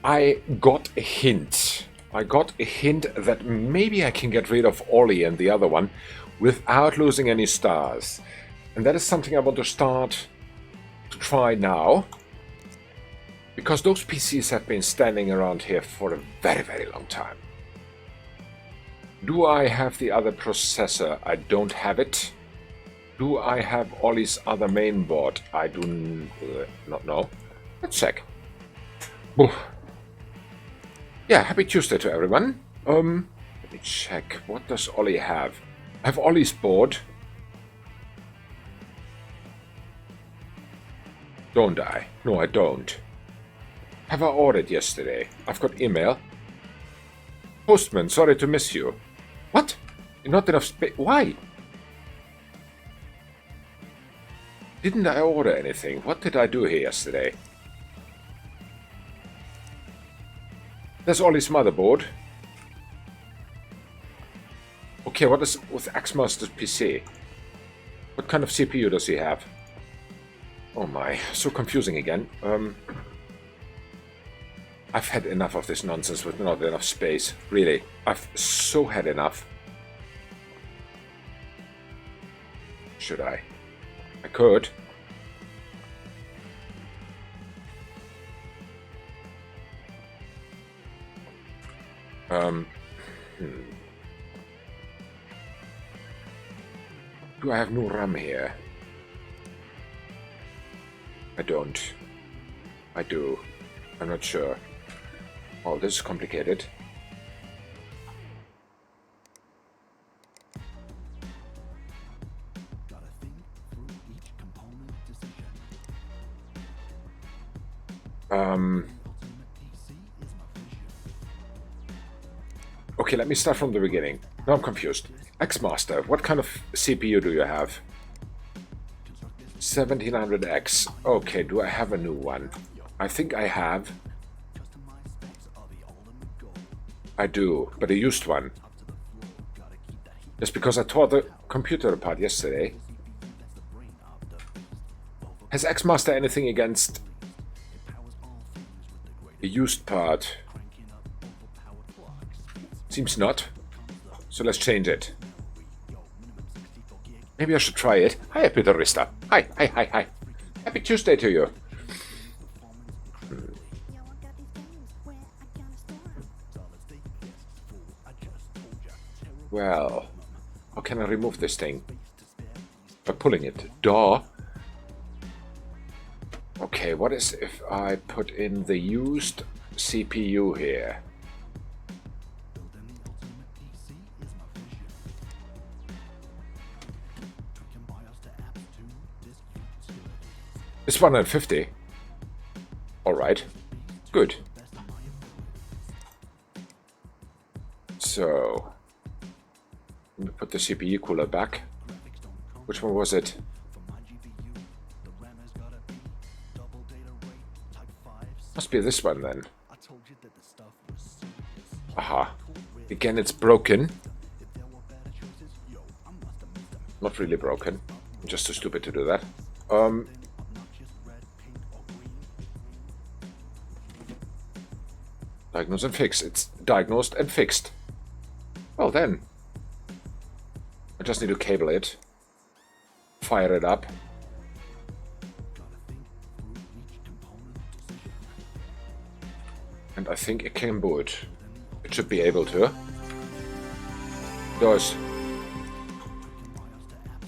I got a hint. I got a hint that maybe I can get rid of Ollie and the other one without losing any stars. And that is something I want to start to try now. Because those PCs have been standing around here for a very, very long time. Do I have the other processor? I don't have it. Do I have Ollie's other main board? I do not know. Let's check. Oof. Yeah, happy Tuesday to everyone. Let me check. What does Ollie have? I have Ollie's board. Don't I? No, I don't. Have I ordered yesterday? I've got email. Postman, sorry to miss you. What? Not enough space. Why? Didn't I order anything? What did I do here yesterday? There's Ollie's motherboard. Okay, what is with Axmaster's PC? What kind of CPU does he have? Oh my, so confusing again. I've had enough of this nonsense with not enough space. Really, I've so had enough. Should I? I could. Do I have no RAM here? I don't. I do. I'm not sure. Oh, this is complicated. Okay, let me start from the beginning. Now I'm confused. Xmaster, what kind of CPU do you have? 1700X. Okay, do I have a new one? I think I have. I do, but a used one. Just because I tore the computer apart yesterday. Has Xmaster anything against a used part? Seems not. So let's change it. Maybe I should try it. Hi, Peter Rista. Hi. Happy Tuesday to you. Well, how can I remove this thing? By pulling it. Duh. Okay, what is if I put in the used CPU here? It's 150. Alright. Good. So, let me put the CPU cooler back. Which one was it? Must be this one then. Aha. Again, it's broken. Not really broken. I'm just too stupid to do that. Diagnose and fix. It's diagnosed and fixed. Well then. I just need to cable it. Fire it up. And I think it can boot. It should be able to. It does.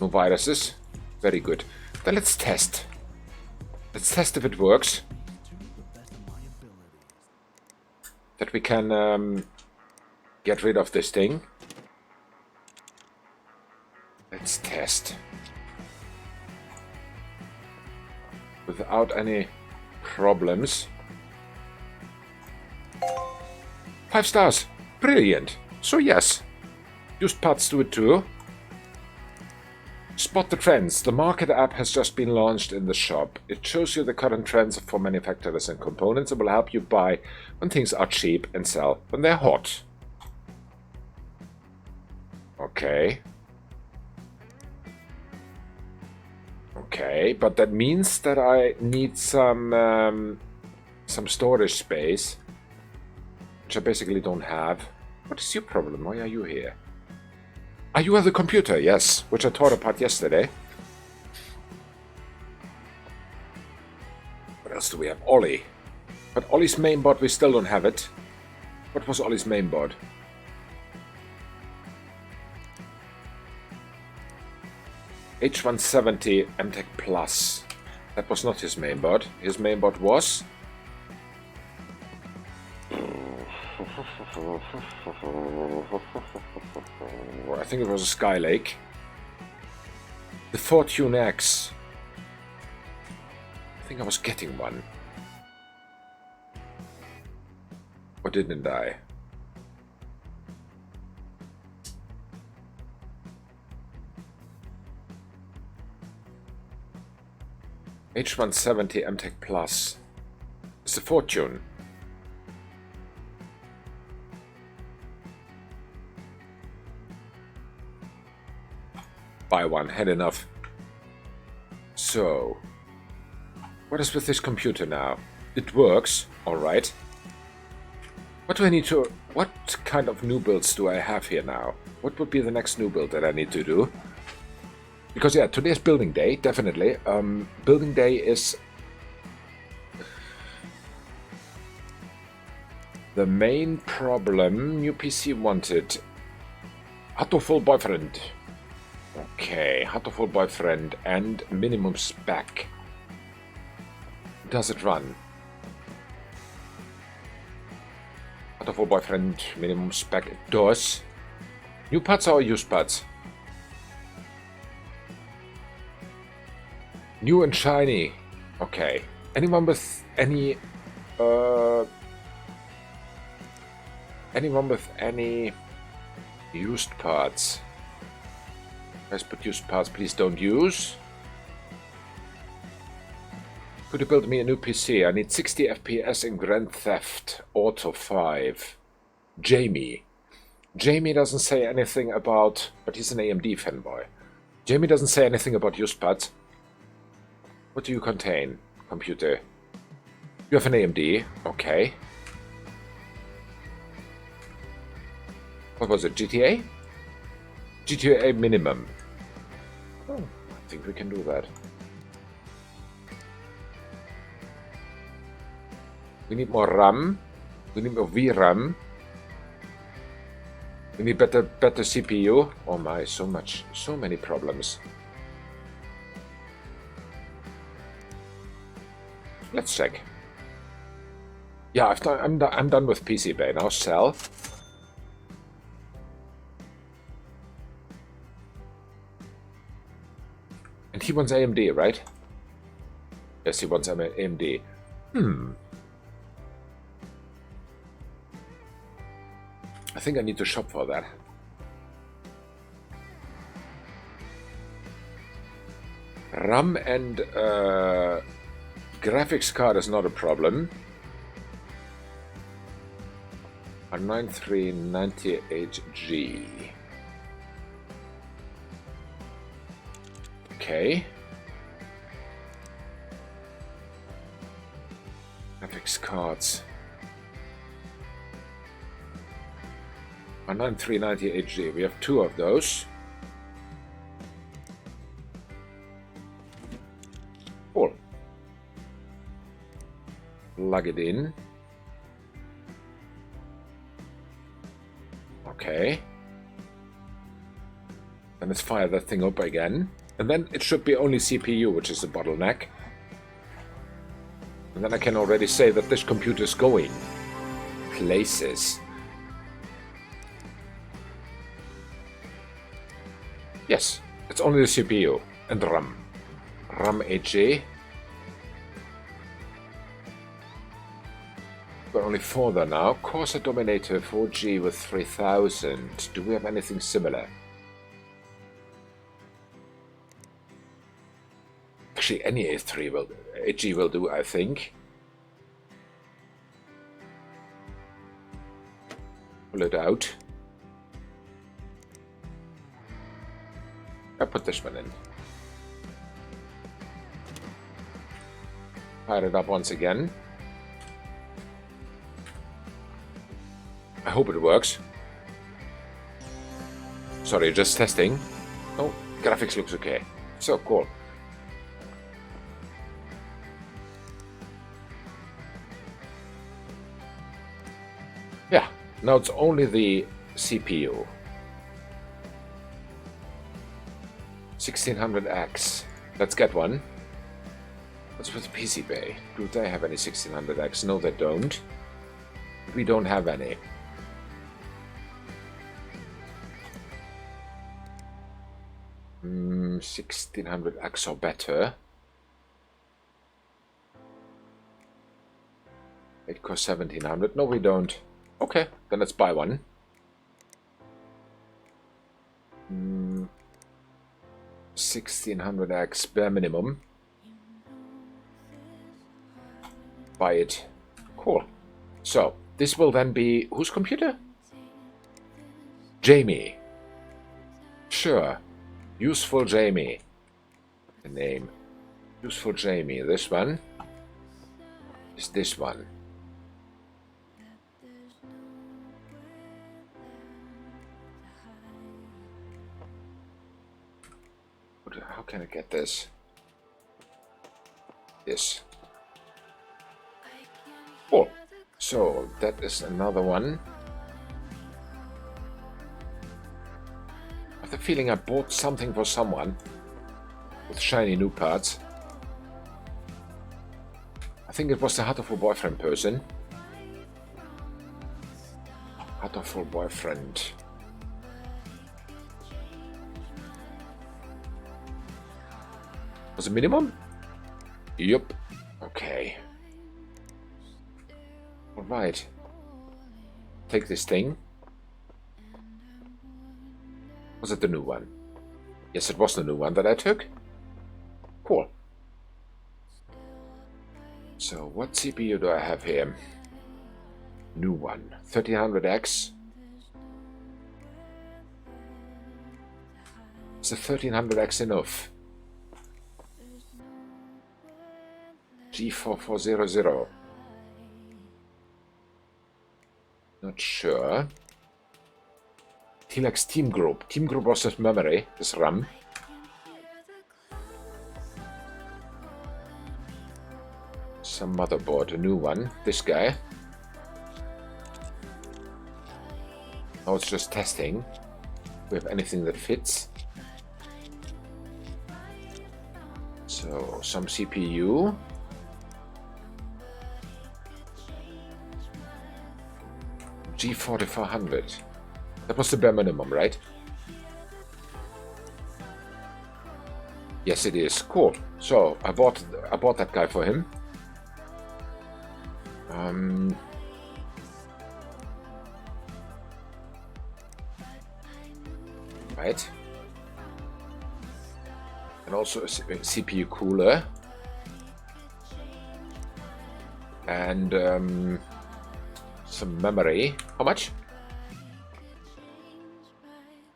No viruses. Very good. Then let's test. Let's test if it works. That we can get rid of this thing. Let's test. Without any problems. 5 stars. Brilliant. So yes. Used parts do it too. Spot the trends. The market app has just been launched in the shop. It shows you the current trends for manufacturers and components and will help you buy when things are cheap and sell when they're hot. Okay. Okay, but that means that I need some storage space. which I basically don't have. What is your problem? Why are you here? Are you at the computer? Yes, which I tore apart yesterday. What else do we have? Ollie. But Ollie's mainboard, we still don't have it. What was Ollie's mainboard? H170 MTech Plus. That was not his mainboard. His mainboard was... I think it was a Skylake. The Fortune X. I think I was getting one. Or didn't I? H170 MTech Plus. It's a Fortune. Buy one, had enough. So, what is with this computer now? It works, alright. What do I need to... What kind of new builds do I have here now? What would be the next new build that I need to do? Because yeah, today's building day, definitely. Building day is... The main problem... New PC wanted... Hatoful boyfriend. Okay, Hatoful boyfriend and minimum spec. Does it run? Hatoful boyfriend, minimum spec. It does. New parts or used parts? New and shiny. Okay. Anyone with any... anyone with any used parts? Guys, put used parts, please don't use. Could you build me a new PC? I need 60 FPS in Grand Theft Auto 5. Jamie. Jamie doesn't say anything about... But he's an AMD fanboy. Jamie doesn't say anything about used parts. What do you contain, computer? You have an AMD. Okay. What was it? GTA? GTA minimum. Oh, I think we can do that. We need more RAM. We need more VRAM. We need better CPU. Oh my, so many problems. Let's check. Yeah, I'm done with PC Bay now. Sell. And he wants AMD, right? Yes, he wants AMD. I think I need to shop for that. RAM and graphics card is not a problem. A 9398G. Okay. Graphics cards. A 9398G. We have two of those. Cool. Plug it in. Okay. Then let's fire that thing up again. And then it should be only CPU, which is the bottleneck. And then I can already say that this computer is going places. Yes, it's only the CPU and RAM. RAM 8G. Got only 4 there now. Corsair Dominator 4G with 3000. Do we have anything similar? Actually, any A3 will do, I think. Pull it out. I put this one in. Fire it up once again. I hope it works. Sorry, just testing. Oh, graphics looks okay. So cool. Yeah, now it's only the CPU. 1600X. Let's get one. What's with the PC Bay? Do they have any 1600X? No, they don't. We don't have any. Hmm, 1600X or better. It costs 1700. No, we don't. Okay, then let's buy one. 1600X bare minimum. Buy it. Cool. So, this will then be... whose computer? Jamie. Sure. Useful Jamie. The name. Useful Jamie. This one is this one. How can I get this? This. Cool. So that is another one. I have the feeling I bought something for someone with shiny new parts. I think it was the Hatoful Boyfriend person. Hatoful Boyfriend. Was it minimum? Yup. Okay. Alright. Take this thing. Was it the new one? Yes, it was the new one that I took. Cool. So, what CPU do I have here? New one. 1300X. Is the 1300X enough? G4400. Not sure. Telex Team Group. Team Group was this memory, this RAM. Some motherboard, a new one. This guy. Now it's just testing. We have anything that fits. So, some CPU. G4400. That was the bare minimum, right? Yes, it is. Cool. So I bought that guy for him. Right. And also a CPU cooler. And some memory. How much?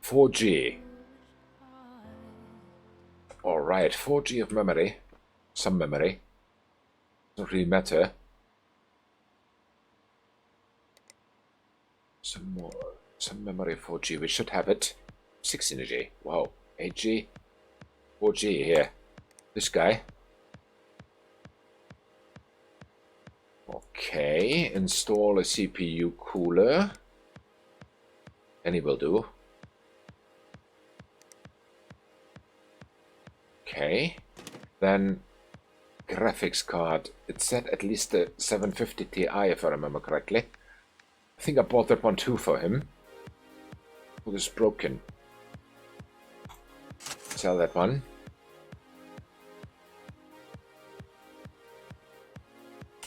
4G. Alright, 4G of memory. Some memory. Doesn't really matter. Some more. Some memory 4G. We should have it. 16G. Wow. 8G. 4G here. This guy. Okay. Install a CPU cooler. Any will do. Okay, then graphics card. It said at least the 750 Ti if I remember correctly. I think I bought that one too for him. It was broken. Sell that one.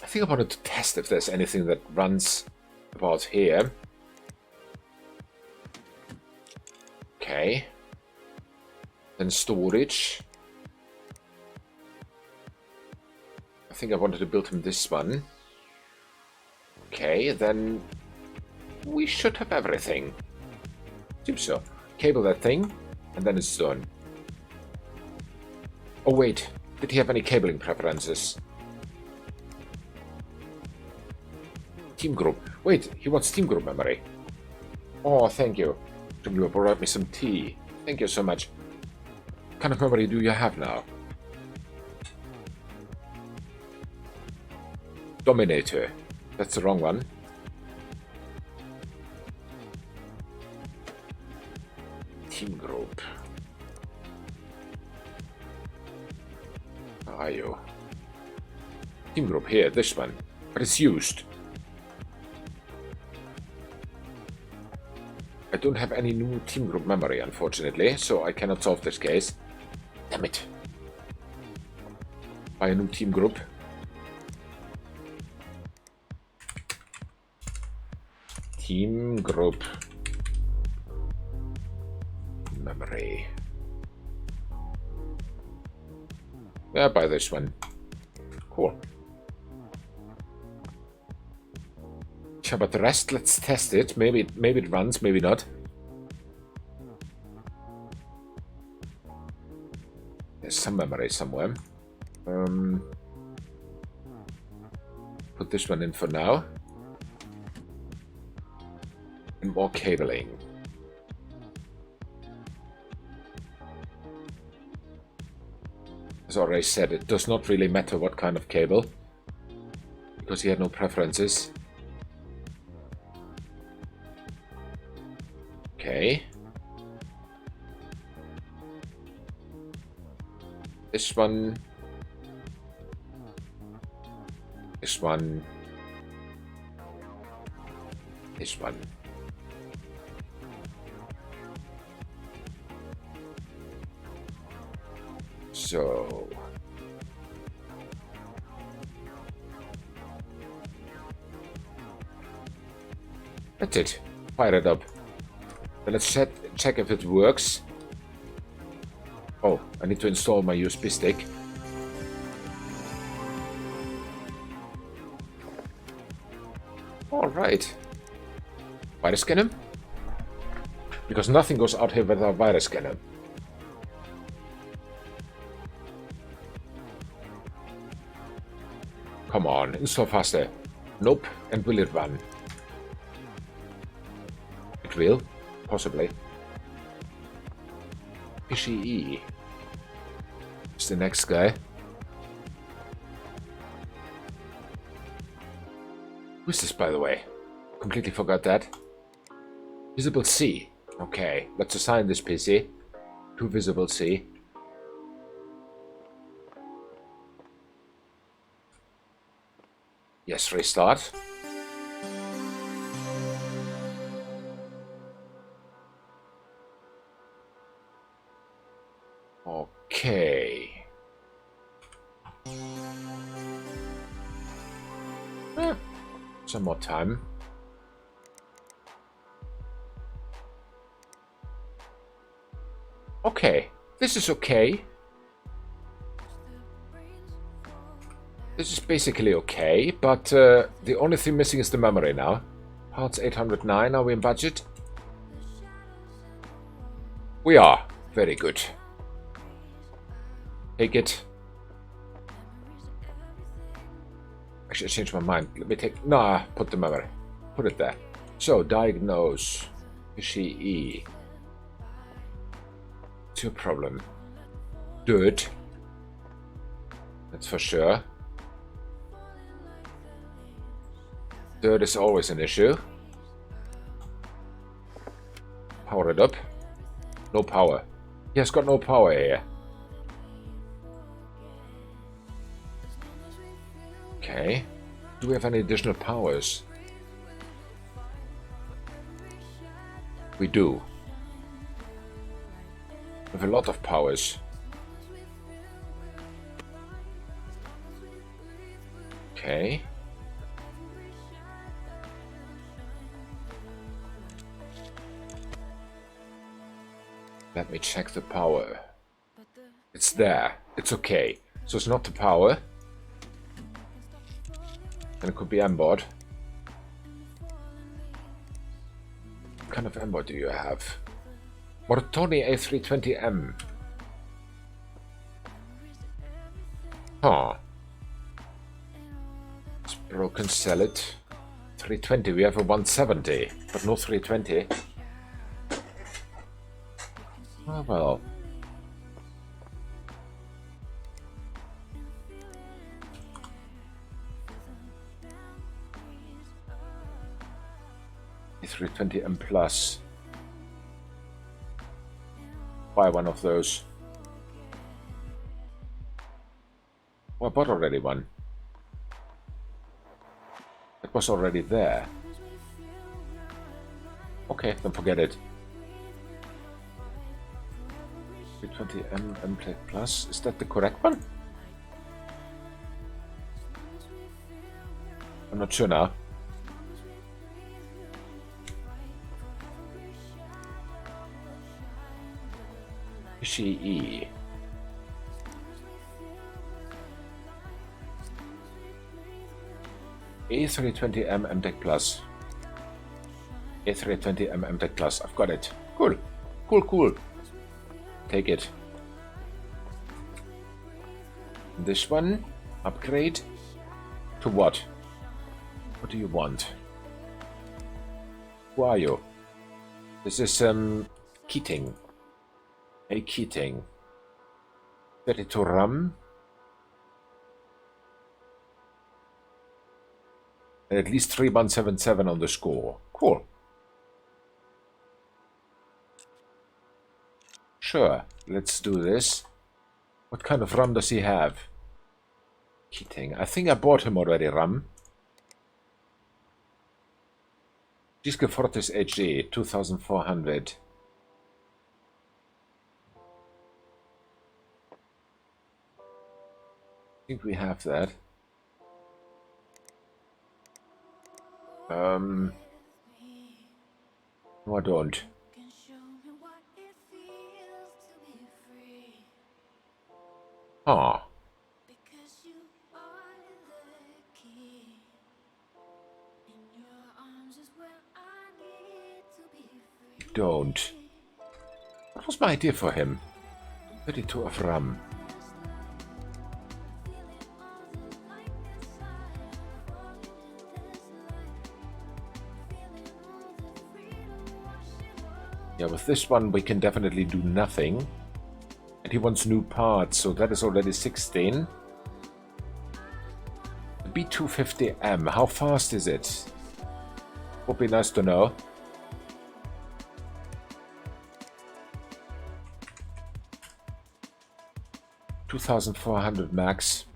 I think I wanted to test if there's anything that runs about here. Okay. Then storage. I think I wanted to build him this one. Okay, then we should have everything. Seems so. Cable that thing, and then it's done. Oh wait, did he have any cabling preferences? Team group. Wait, he wants team group memory. Oh, thank you. You brought me some tea. Thank you so much. What kind of memory do you have now? Dominator. That's the wrong one. Team group. Where are you? Team group here, this one. But it's used. I don't have any new team group memory, unfortunately, so I cannot solve this case. Damn it. Buy a new team group. Team group memory. Yeah, buy this one. Cool. Yeah, but the rest, let's test it. Maybe it runs, maybe not. There's some memory somewhere. Put this one in for now. And more cabling. As I already said, it does not really matter what kind of cable, because he had no preferences. Okay. This one. This one. This one. So. That's it. Fire it up. Then let's check if it works. Oh, I need to install my USB stick. Alright. Virus scanner? Because nothing goes out here without virus scanner. Come on, install faster. Nope, and will it run? It will. Possibly. PCE. It's the next guy. Who's this, by the way? Completely forgot that. Visible C. Okay, let's assign this PC to Visible C. Yes, restart. Okay. Some more time. Okay, this is okay. This is basically okay, but the only thing missing is the memory now. Parts 809, are we in budget? We are. Very good. Take it. Actually, I changed my mind. Let me take... Nah, put the memory. Put it there. So, diagnose. PCE. What's your problem? Dirt. That's for sure. Dirt is always an issue. Power it up. No power. He has got no power here. Okay. Do we have any additional powers? We do. We have a lot of powers. Okay. Let me check the power. It's there. It's okay. So it's not the power. And it could be onboard. What kind of onboard do you have? Mortoni A320M. Huh. It's broken, sell it. 320, we have a 170, but no 320. Oh well. A320M plus. Buy one of those. Oh, I bought already one. It was already there. Okay, then forget it. 320M M plate plus. Is that the correct one? I'm not sure now. Ishii. A320M MTech Plus. A320M MTech Plus. I've got it. Cool. Cool. Take it. This one. Upgrade. To what? What do you want? Who are you? This is Keating. Hey Keating. 32 RAM. And at least 3177 on the score. Cool. Sure, let's do this. What kind of RAM does he have? Keating. I think I bought him already, RAM. Disco Fortis HG, 2400. I think we have that. No, I don't. Ah. Don't. What was my idea for him? 32 of RAM. Yeah, with this one we can definitely do nothing. And he wants new parts, so that is already 16. The B250M, how fast is it? Would be nice to know. $2,400 max.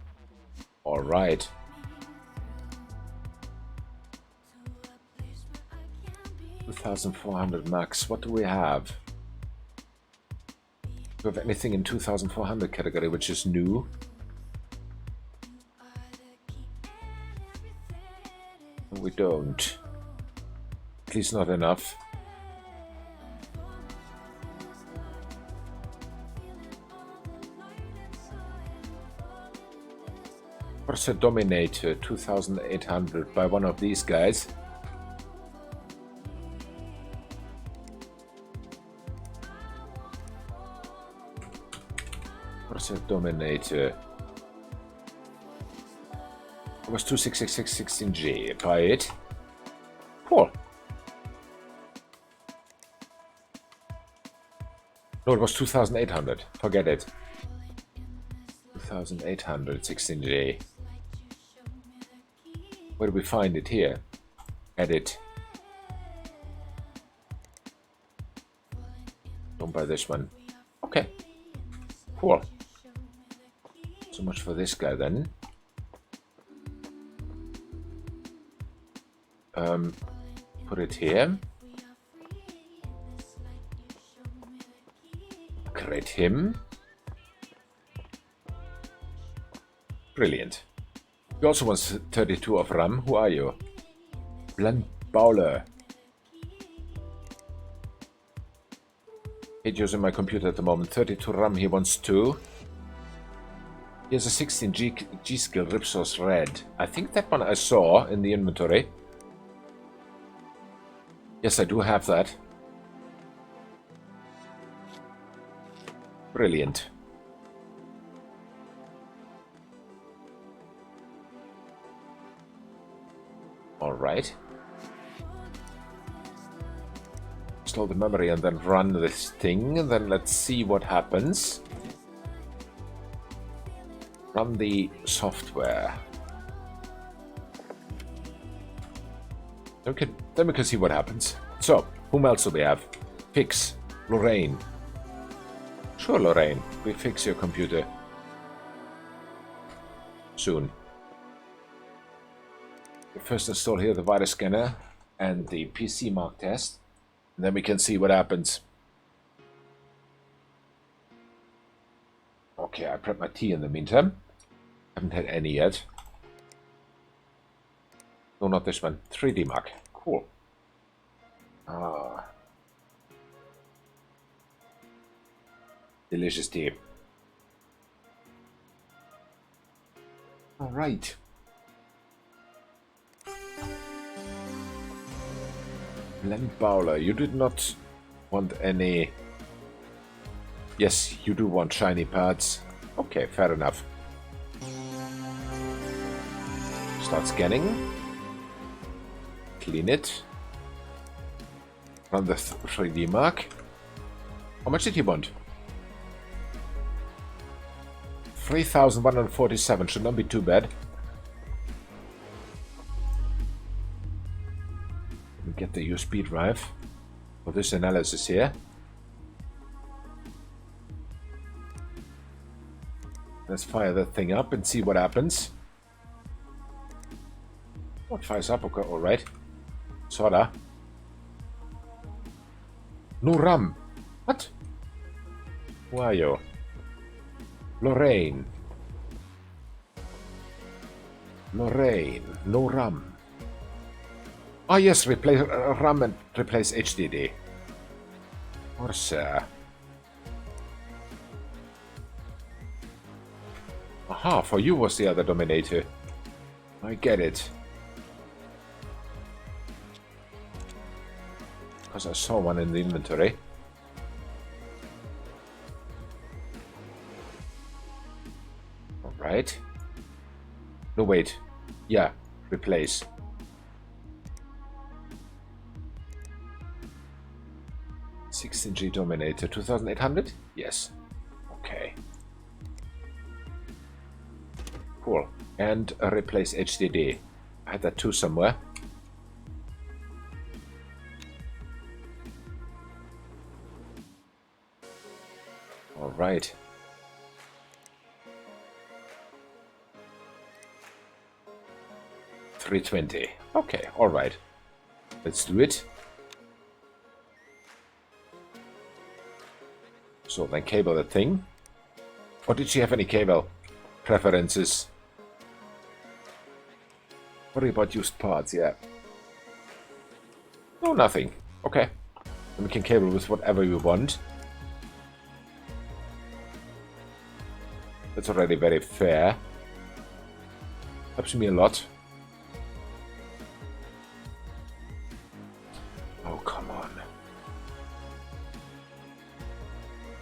All right. $2,400 max. What do we have? Do we have anything in 2,400 category which is new? No, we don't. At least not enough. Corsair Dominator 2,800 by one of these guys. Corsair Dominator. It was 266616G. Buy it. Cool. No, it was 2,800. Forget it. 2,800 16G. Where do we find it here? Edit. Don't buy this one. Okay. Cool. So much for this guy then. Put it here. Create him. Brilliant. He also wants 32 of RAM. Who are you? Blunt Bowler. Hate using my computer at the moment. 32 RAM, he wants 2. He has a 16 G skill Ripsaws Red. I think that one I saw in the inventory. Yes, I do have that. Brilliant. All right. install the memory and then run this thing. And then let's see what happens. Run the software. Okay, then we can see what happens. So, whom else do we have? Fix. Lorraine. Sure, Lorraine. We fix your computer. Soon. We first install here the virus scanner and the PC mark test. And then we can see what happens. Okay, I prepped my tea in the meantime. Haven't had any yet. No, not this one. 3D Mark. Cool. Ah. Delicious tea. Alright. Glenn Bowler, you did not want any... Yes, you do want shiny parts. Okay, fair enough. Start scanning. Clean it. Run the 3D mark. How much did he want? 3,147. Should not be too bad. We get the USB drive for this analysis here. Let's fire that thing up and see what happens. What fires up? Okay, alright. Sorta. No RAM. What? Who are you? Lorraine. Lorraine. No RAM. Oh yes, replace RAM and replace HDD. Or sir. Aha, for you was the other Dominator. I get it. Because I saw one in the inventory. Alright. No, wait. Yeah, replace. $16G Dominator, 2800? Yes. Okay. Cool. And replace HDD. I had that too somewhere. Alright. $320. Okay, alright. Let's do it. So then cable that thing. Or did she have any cable preferences? Worry about used parts, yeah. No, nothing. Okay. Then we can cable with whatever we want. That's already very fair. Helps me a lot. Oh, come on.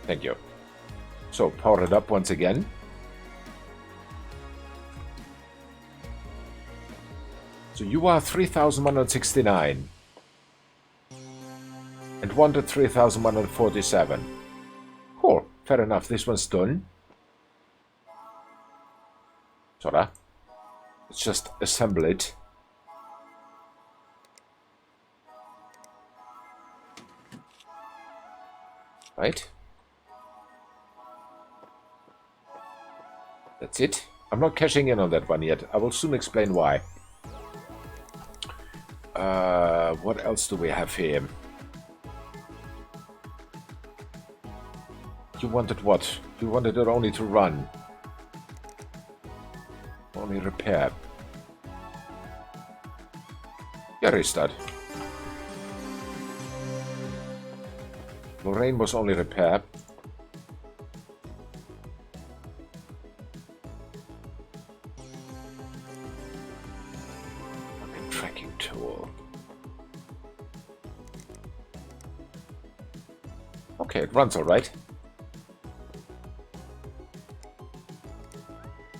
Thank you. So, power it up once again. So you are 3,169. And wanted 3,147. Cool. Fair enough. This one's done. Sorta. Let's just assemble it. Right. That's it. I'm not cashing in on that one yet. I will soon explain why. What else do we have here? You wanted what? You wanted it only to run. Only repair. Yeah, restart. Lorraine was only repair. Okay, tracking tool. Okay, it runs alright.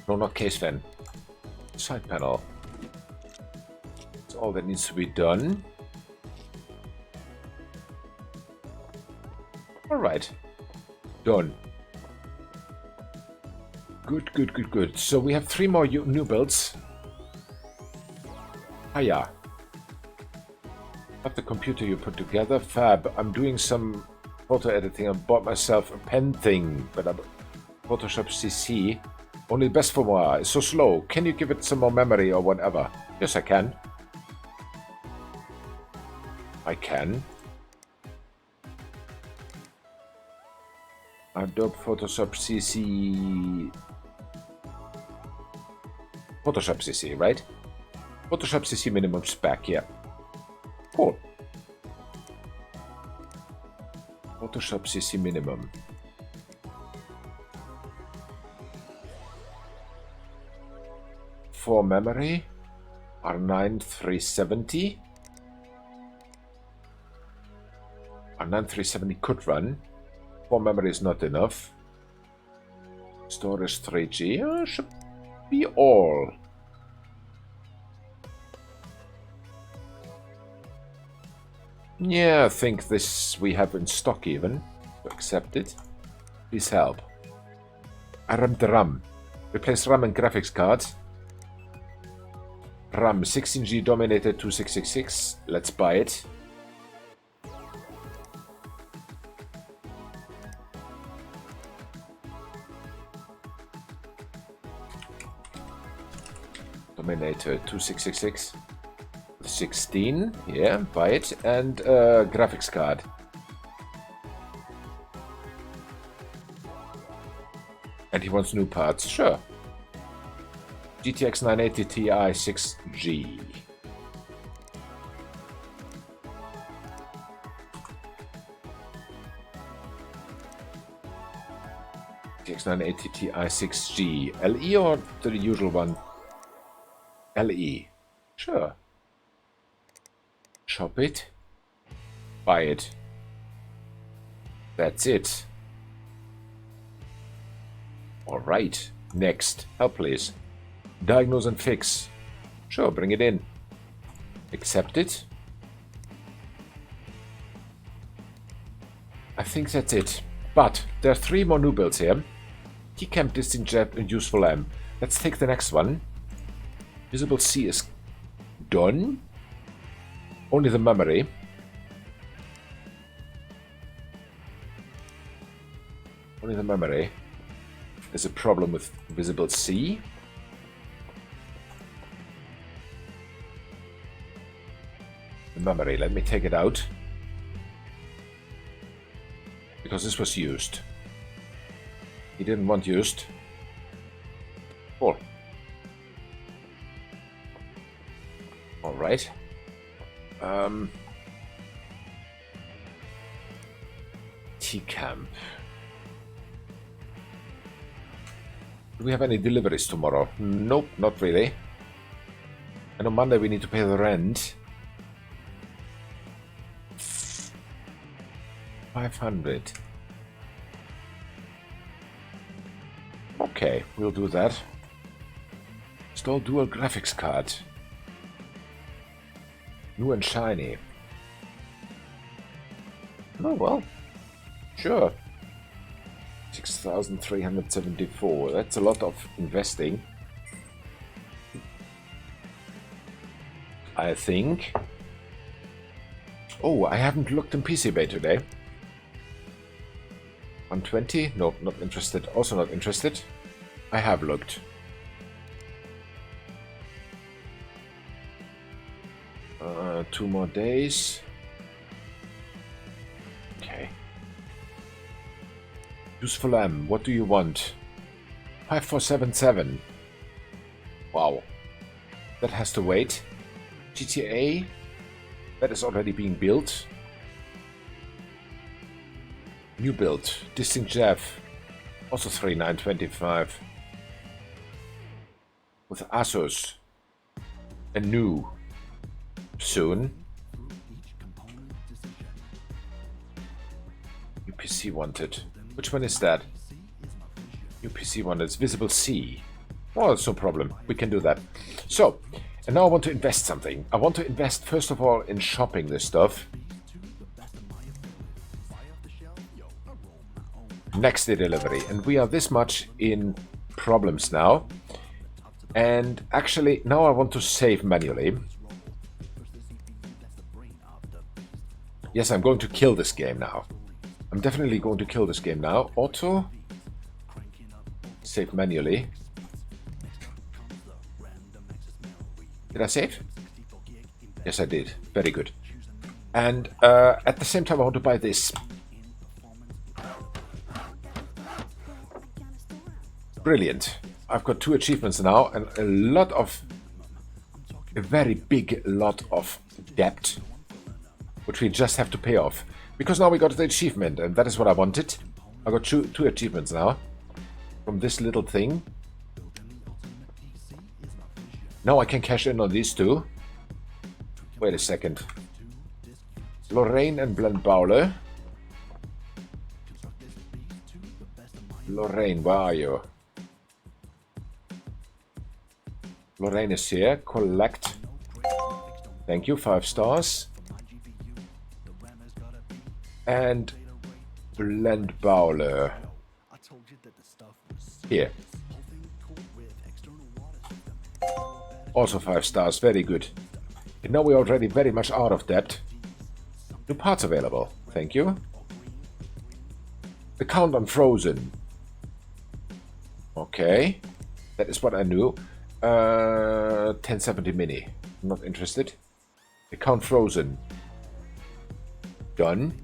No, not case fan. Side panel. That's all that needs to be done. Alright. Done. Good. So we have 3 more new builds. Hiya. Not the computer you put together. Fab. I'm doing some photo editing. I bought myself a pen thing, but Photoshop CC. Only best for more. It's so slow. Can you give it some more memory or whatever? Yes, I can. I can. Adobe Photoshop CC. Photoshop CC, right? Photoshop CC minimum spec, yeah. Cool. Photoshop CC minimum. For memory, R9 370. R9 370 could run. For memory is not enough. Storage 3G should be all. Yeah, I think this we have in stock even. Accept it. Please help. RAM the RAM. Replace RAM and graphics card. RAM 16G dominated 2666. Let's buy it. Dominator 2666. 16, yeah, buy it, and graphics card. And he wants new parts, sure. GTX 980 Ti 6G. GTX 980 Ti 6G. LE or the usual one? LE. Sure. Shop it. Buy it. That's it. Alright. Next. Help, please. Diagnose and fix. Sure, bring it in. Accept it. I think that's it. But there are 3 more new builds here. Keycam, Distinct Jet, and Useful M. Let's take the next one. Visible C is done. Only the memory. Only the memory. There's a problem with Visible C. The memory, let me take it out. Because this was used. He didn't want used. Cool. Alright. T-Camp. Do we have any deliveries tomorrow? Nope, not really. And on Monday we need to pay the rent. 500. Okay, we'll do that. Install dual graphics card. New and shiny. Oh well. Sure. 6,374. That's a lot of investing. I think. Oh, I haven't looked in PC Bay today. 120? Nope, not interested. Also not interested. I have looked. Two more days. Okay. Useful M, what do you want? 5477. Wow. That has to wait. GTA. That is already being built. New build. Distinct Jeff. Also 3925. With Asus. And new. Soon. UPC wanted. Which one is that? UPC wanted. It's Visible C. Oh, it's no problem. We can do that. So, and now I want to invest something. I want to invest first of all in shopping this stuff. Next day delivery. And we are this much in problems now. And actually, now I want to save manually. Yes, I'm going to kill this game now. I'm definitely going to kill this game now. Auto. Save manually. Did I save? Yes, I did. Very good. And at the same time, I want to buy this. Brilliant. I've got 2 achievements now and a very big lot of debt, which we just have to pay off. Because now we got the achievement, and that is what I wanted. I got two achievements now from this little thing. Now I can cash in on these 2. Wait a second. Lorraine and Blendbowler. Lorraine, where are you? Lorraine is here. Collect. Thank you. 5 stars. And Blendbowler. Here. Also 5 stars. Very good. And now we're already very much out of debt. New parts available. Thank you. Account on Frozen. Okay. That is what I knew. 1070 Mini. Not interested. Account Frozen. Done.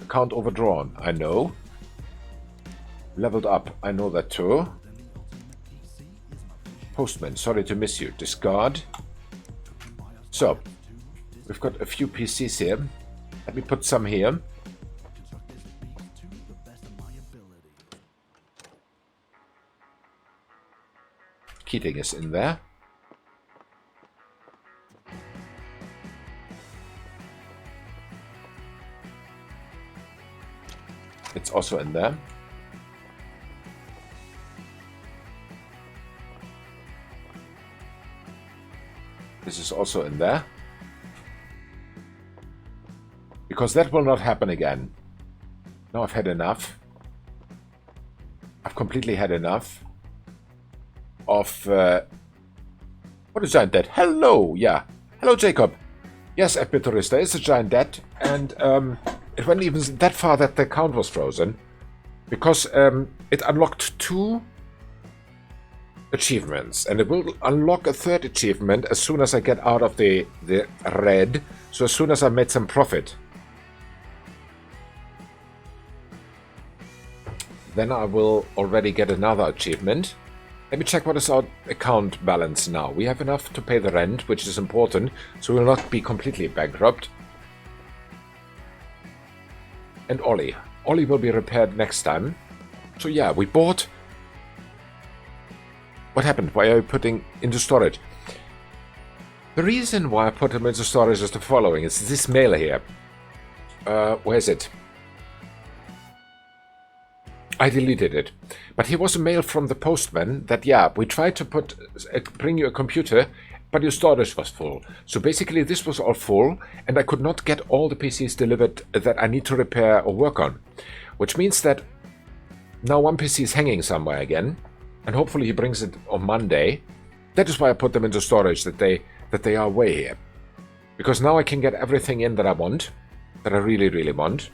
Account overdrawn. I know. Leveled up. I know that too. Postman. Sorry to miss you. Discard. So, we've got a few PCs here. Let me put some here. Keating is in there. It's also in there. This is also in there. Because that will not happen again. Now I've had enough. I've completely had enough of... what is Giant Debt? Hello! Yeah. Hello, Jacob. Yes, Epitourista is a Giant Debt. And it went even that far that the account was frozen. Because it unlocked 2 achievements. And it will unlock a 3rd achievement as soon as I get out of the red. So as soon as I made some profit. Then I will already get another achievement. Let me check what is our account balance now. We have enough to pay the rent, which is important, so we'll not be completely bankrupt. And Ollie. Ollie will be repaired next time. So yeah, we bought... What happened? Why are you putting into storage? The reason why I put them into storage is the following. It's this mail here. Where is it? I deleted it. But here was a mail from the postman that, yeah, we tried to bring you a computer, but your storage was full. So basically this was all full, and I could not get all the PCs delivered that I need to repair or work on. Which means that now one PC is hanging somewhere again, and hopefully he brings it on Monday. That is why I put them into storage, that they are way here. Because now I can get everything in that I want, that I really, really want.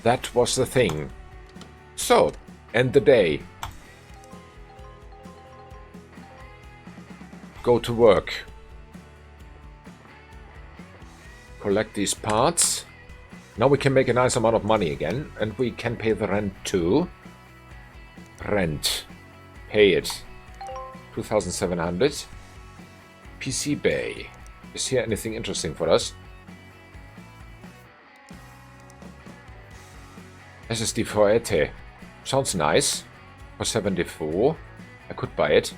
That was the thing. So, end the day. Go to work. Collect these parts. Now we can make a nice amount of money again, and we can pay the rent too. Rent. Pay it. 2,700. PC Bay. Is here anything interesting for us? SSD for ET. Sounds nice. For 74. I could buy it.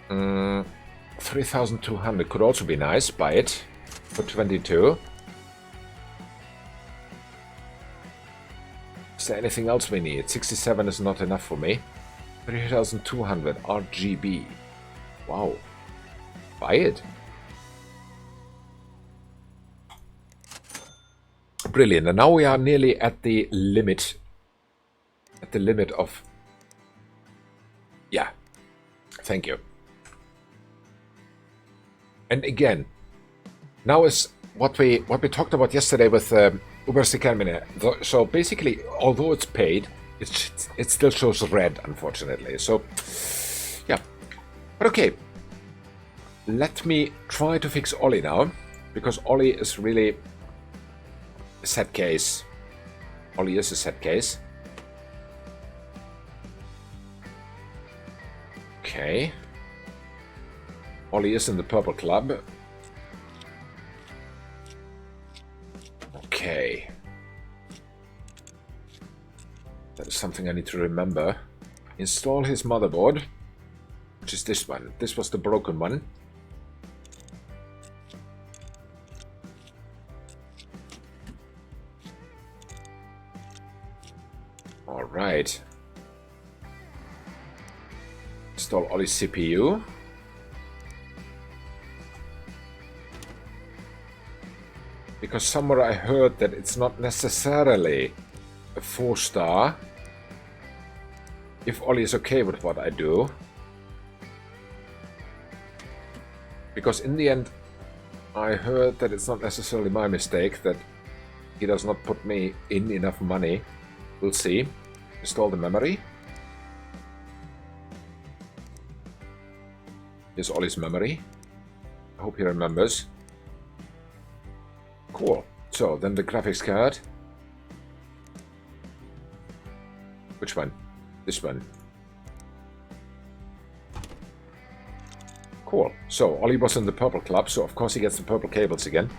3,200 could also be nice. Buy it. For 22. Is there anything else we need? 67 is not enough for me. 3,200 RGB. Wow. Buy it. brilliant. And now we are nearly at the limit. At the limit of... Yeah. Thank you. And again, now is what we talked about yesterday with Oberste. So basically, although it's paid, it still shows red, unfortunately. So, yeah. But okay. Let me try to fix Ollie now, because Ollie is really a sad case. Ollie is a sad case. Okay. Ollie is in the purple club. Okay. That is something I need to remember. Install his motherboard, which is this one. This was the broken one. Alright. Install Ollie's CPU. Because somewhere I heard that it's not necessarily a 4-star if Ollie is okay with what I do. Because in the end, I heard that it's not necessarily my mistake that he does not put me in enough money. We'll see. Install the memory. Here's Ollie's memory. I hope he remembers. Cool. So, then the graphics card. Which one? This one. Cool. So, Ollie was in the purple club, so of course he gets the purple cables again.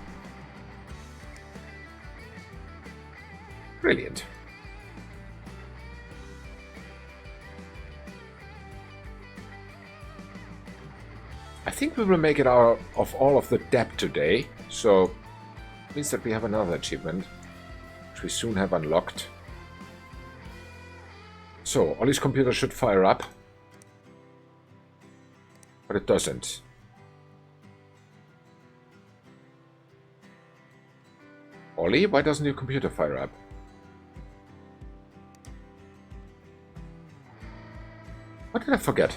Brilliant. I think we will make it out of all of the debt today, so it means that we have another achievement, which we soon have unlocked. So, Ollie's computer should fire up, but it doesn't. Ollie, why doesn't your computer fire up? What did I forget?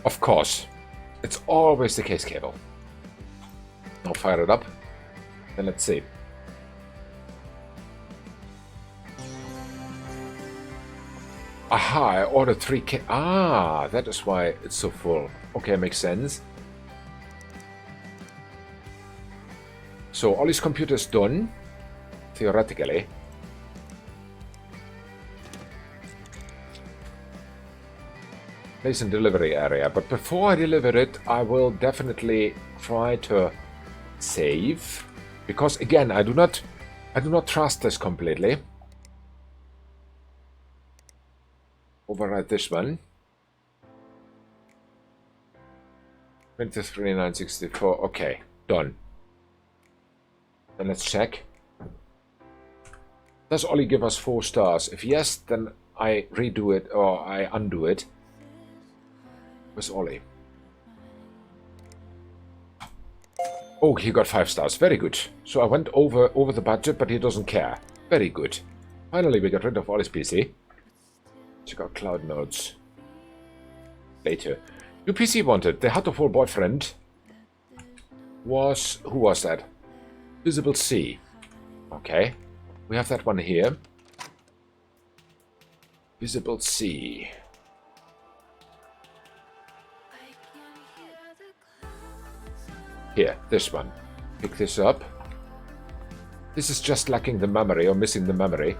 Of course, it's always the case cable. Now fire it up, and let's see. Aha, I ordered 3K. Ah, that is why it's so full. Okay, makes sense. So Ollie's computer is done, theoretically. Place in delivery area, but before I deliver it, I will definitely try to save, because again, I do not trust this completely. Override this one. 23,964. Okay, done. Then let's check. Does Ollie give us 4 stars? If yes, then I redo it or I undo it. Where's Ollie? Oh, he got 5 stars. Very good. So I went over the budget, but he doesn't care. Very good. Finally, we got rid of Ollie's PC. Check out cloud nodes. Later. New PC wanted. The Hatoful boyfriend was... Who was that? Visible C. Okay. We have that one here. Visible C. Here, this one. Pick this up. This is just lacking the memory, or missing the memory.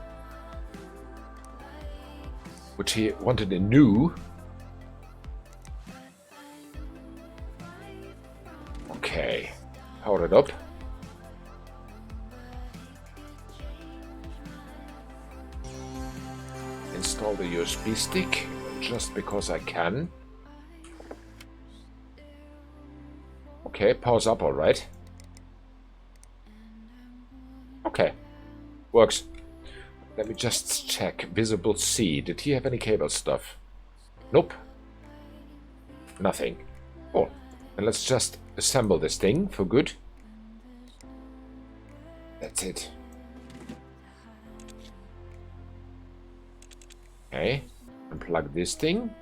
Which he wanted in new. Okay. Power it up. Install the USB stick, just because I can. Okay, powers up alright. Okay, works. Let me just check. Visible C. Did he have any cable stuff? Nope. Nothing. Cool. And let's just assemble this thing for good. That's it. Okay. Unplug this thing.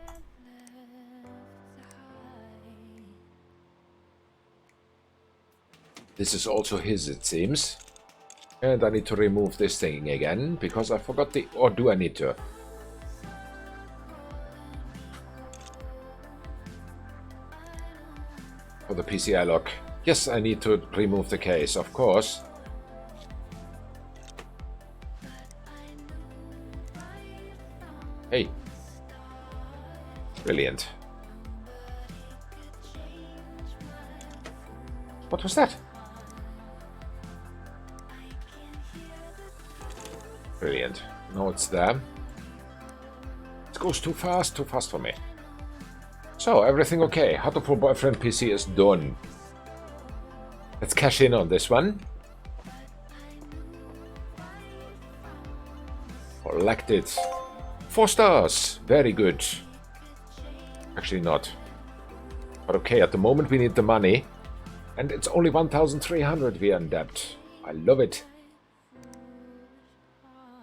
This is also his, it seems. And I need to remove this thing again, because I forgot the... Or do I need to? For the PCI lock. Yes, I need to remove the case, of course. Hey. Brilliant. What was that? Brilliant. Now it's there. It goes too fast for me. So, everything okay. How to Full Boyfriend PC is done. Let's cash in on this one. Collect it. 4 stars. Very good. Actually not. But okay, at the moment we need the money. And it's only 1,300 we are in debt. I love it.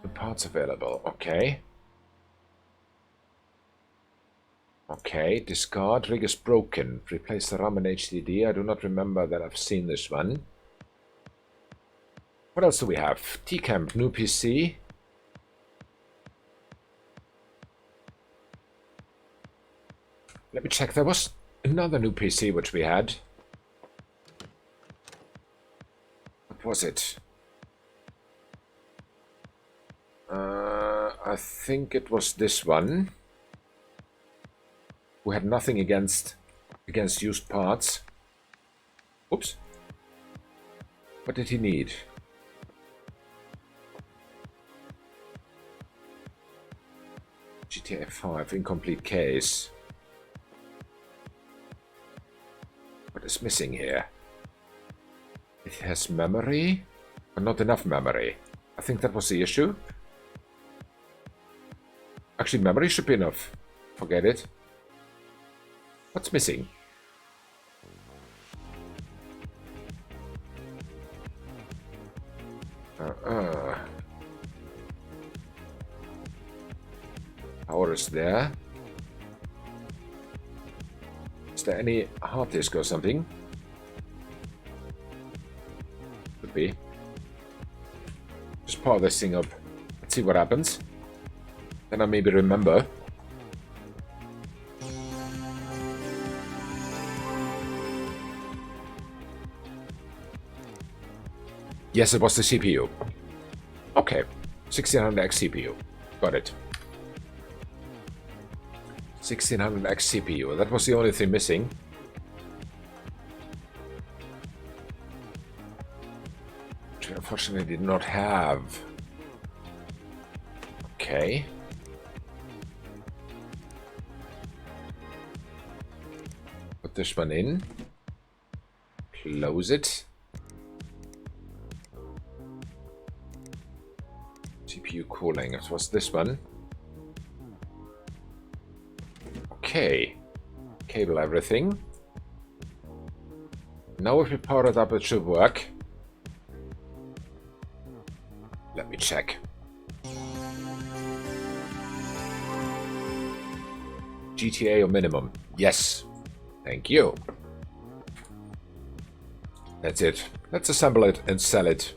The parts available. Okay. Okay, discard. Rig is broken. Replace the RAM and HDD. I do not remember that I've seen this one. What else do we have? T-Camp, new PC. Let me check. There was another new PC which we had. What was it? I think it was this one. Who had nothing against used parts. Oops. What did he need? GTA 5 incomplete case. What is missing here? It has memory, but not enough memory. I think that was the issue. Actually, memory should be enough. Forget it. What's missing? Power is there. Is there any hard disk or something? Could be. Just power this thing up. Let's see what happens. Then I maybe remember. Yes, it was the CPU. Okay. 1600X CPU. Got it. 1600X CPU. That was the only thing missing. Which I unfortunately did not have. Okay. Put this one in. Close it. CPU cooling. It was this one. Okay. Cable everything. Now if we power it up, it should work. Let me check. GTA or minimum? Yes. Thank you. That's it. Let's assemble it and sell it.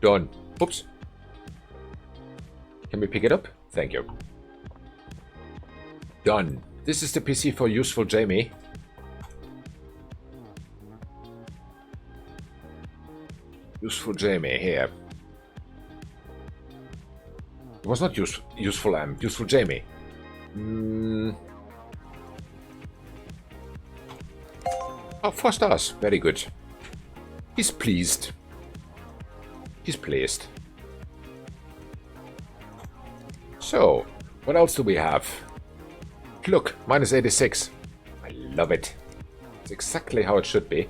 Done. Oops. Can we pick it up? Thank you. Done. This is the PC for Useful Jamie. Useful Jamie here. It was not useful Useful Jamie. Oh, 4 stars. Very good. He's pleased. He's pleased. So, what else do we have? Look, minus 86. I love it. It's exactly how it should be.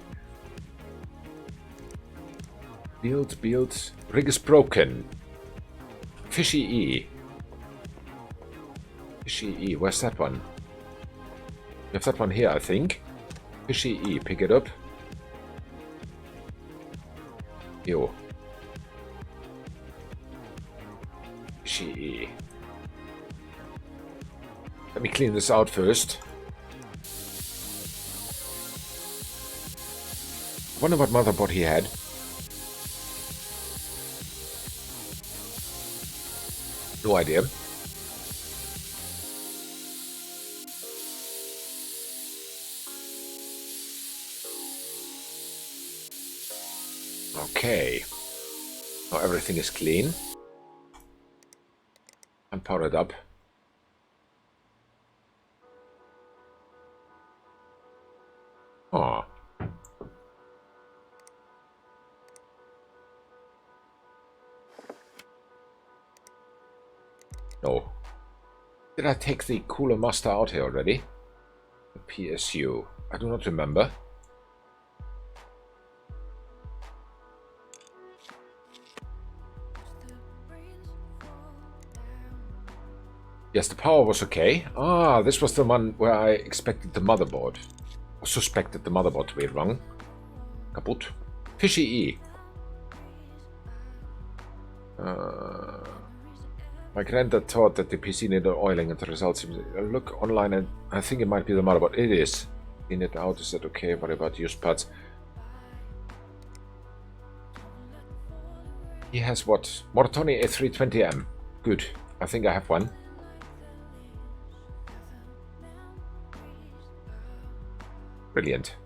Build. Rig is broken. Fishy E. Fishy E, where's that one? We have that one here, I think. Fishy E, pick it up. Yo. Fishy E. Let me clean this out first. I wonder what motherboard he had. No idea. Okay. Now everything is clean. And powered up. Oh. No. Did I take the cooler master out here already? The PSU. I do not remember. Yes, the power was okay. Ah, this was the one where I expected the motherboard. Or suspected the motherboard to be wrong. Kaput. Fishy E. My granddad thought that the PC needed oiling and the results. I look online and I think it might be the motherboard. It is. Clean it out. Is that okay? What about used parts? He has what? Mortoni A320M. Good. I think I have one. Brilliant.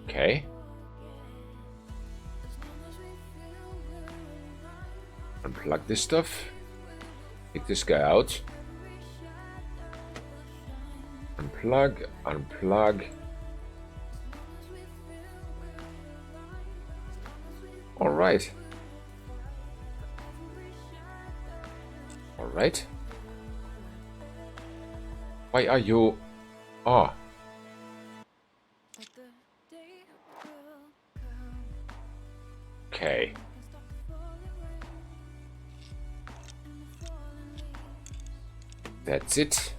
Okay. Unplug this stuff. Take this guy out. Unplug, unplug. All right. All right. Why are you... Ah. Okay. That's it.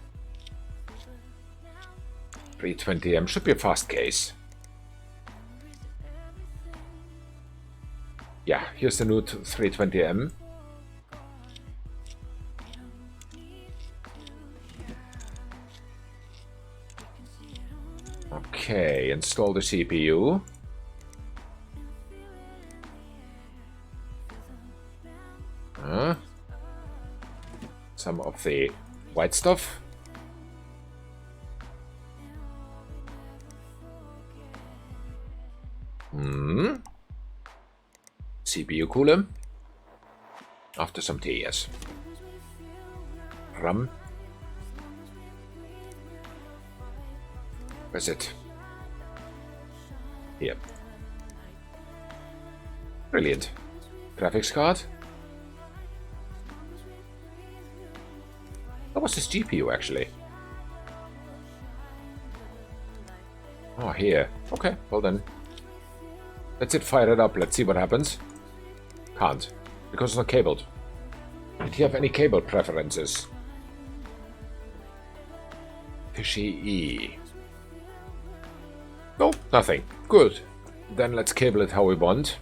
320M should be a fast case. Yeah, here's the new 320M. Okay, install the CPU. Some of the white stuff. CPU cooler. After some tea, yes. RAM. Where's it? Here. Brilliant. Graphics card. That was this GPU actually. Oh, here. Okay, well then. Let's it fire it up. Let's see what happens. Can't. Because it's not cabled. Did you have any cable preferences? Fishy E. No, nothing. Good. Then let's cable it how we want.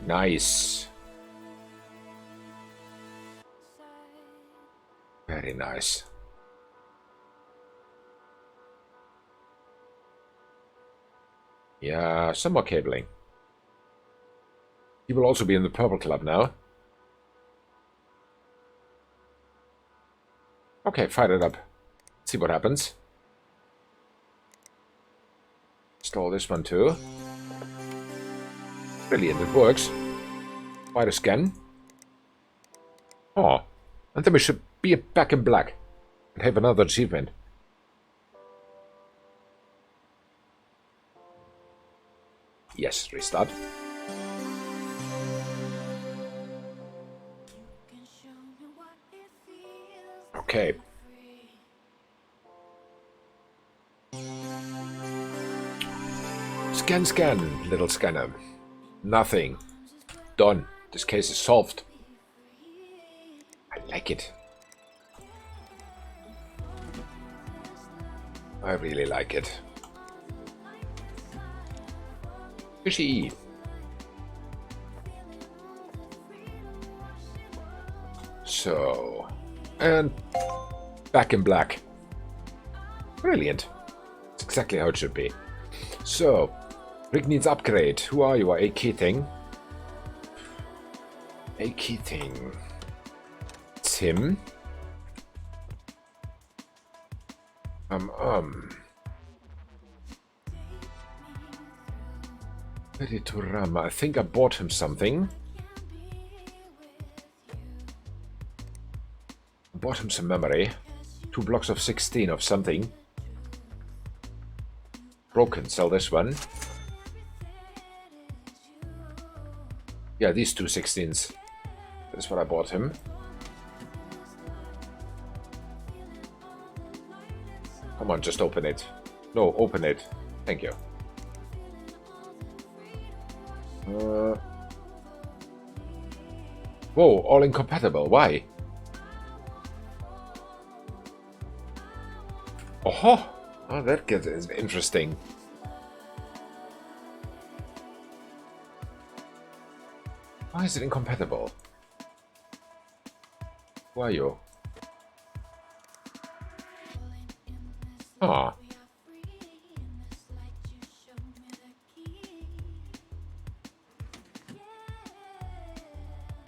Nice. Very nice. Yeah, some more cabling. He will also be in the Purple Club now. Okay, fire it up. See what happens. Install this one too. Brilliant, it works. Fire scan. Oh, and then we should be back in black and have another achievement. Yes, restart. Okay. Scan, scan, little scanner. Nothing. Done. This case is solved. I like it. I really like it. Fishy. So, and back in black. Brilliant. That's exactly how it should be. So, rig needs upgrade. Who are you? A Keating. A Keating. Tim. Ready to ram. I think I bought him something. Bought him some memory. 2 blocks of 16 of something. Broken. Sell this one. Yeah, these 2 16s. That's what I bought him. Come on, just open it. No, open it. Thank you. Whoa, all incompatible. Why? Oh, that is interesting. Why is it incompatible? Who are you? Ah.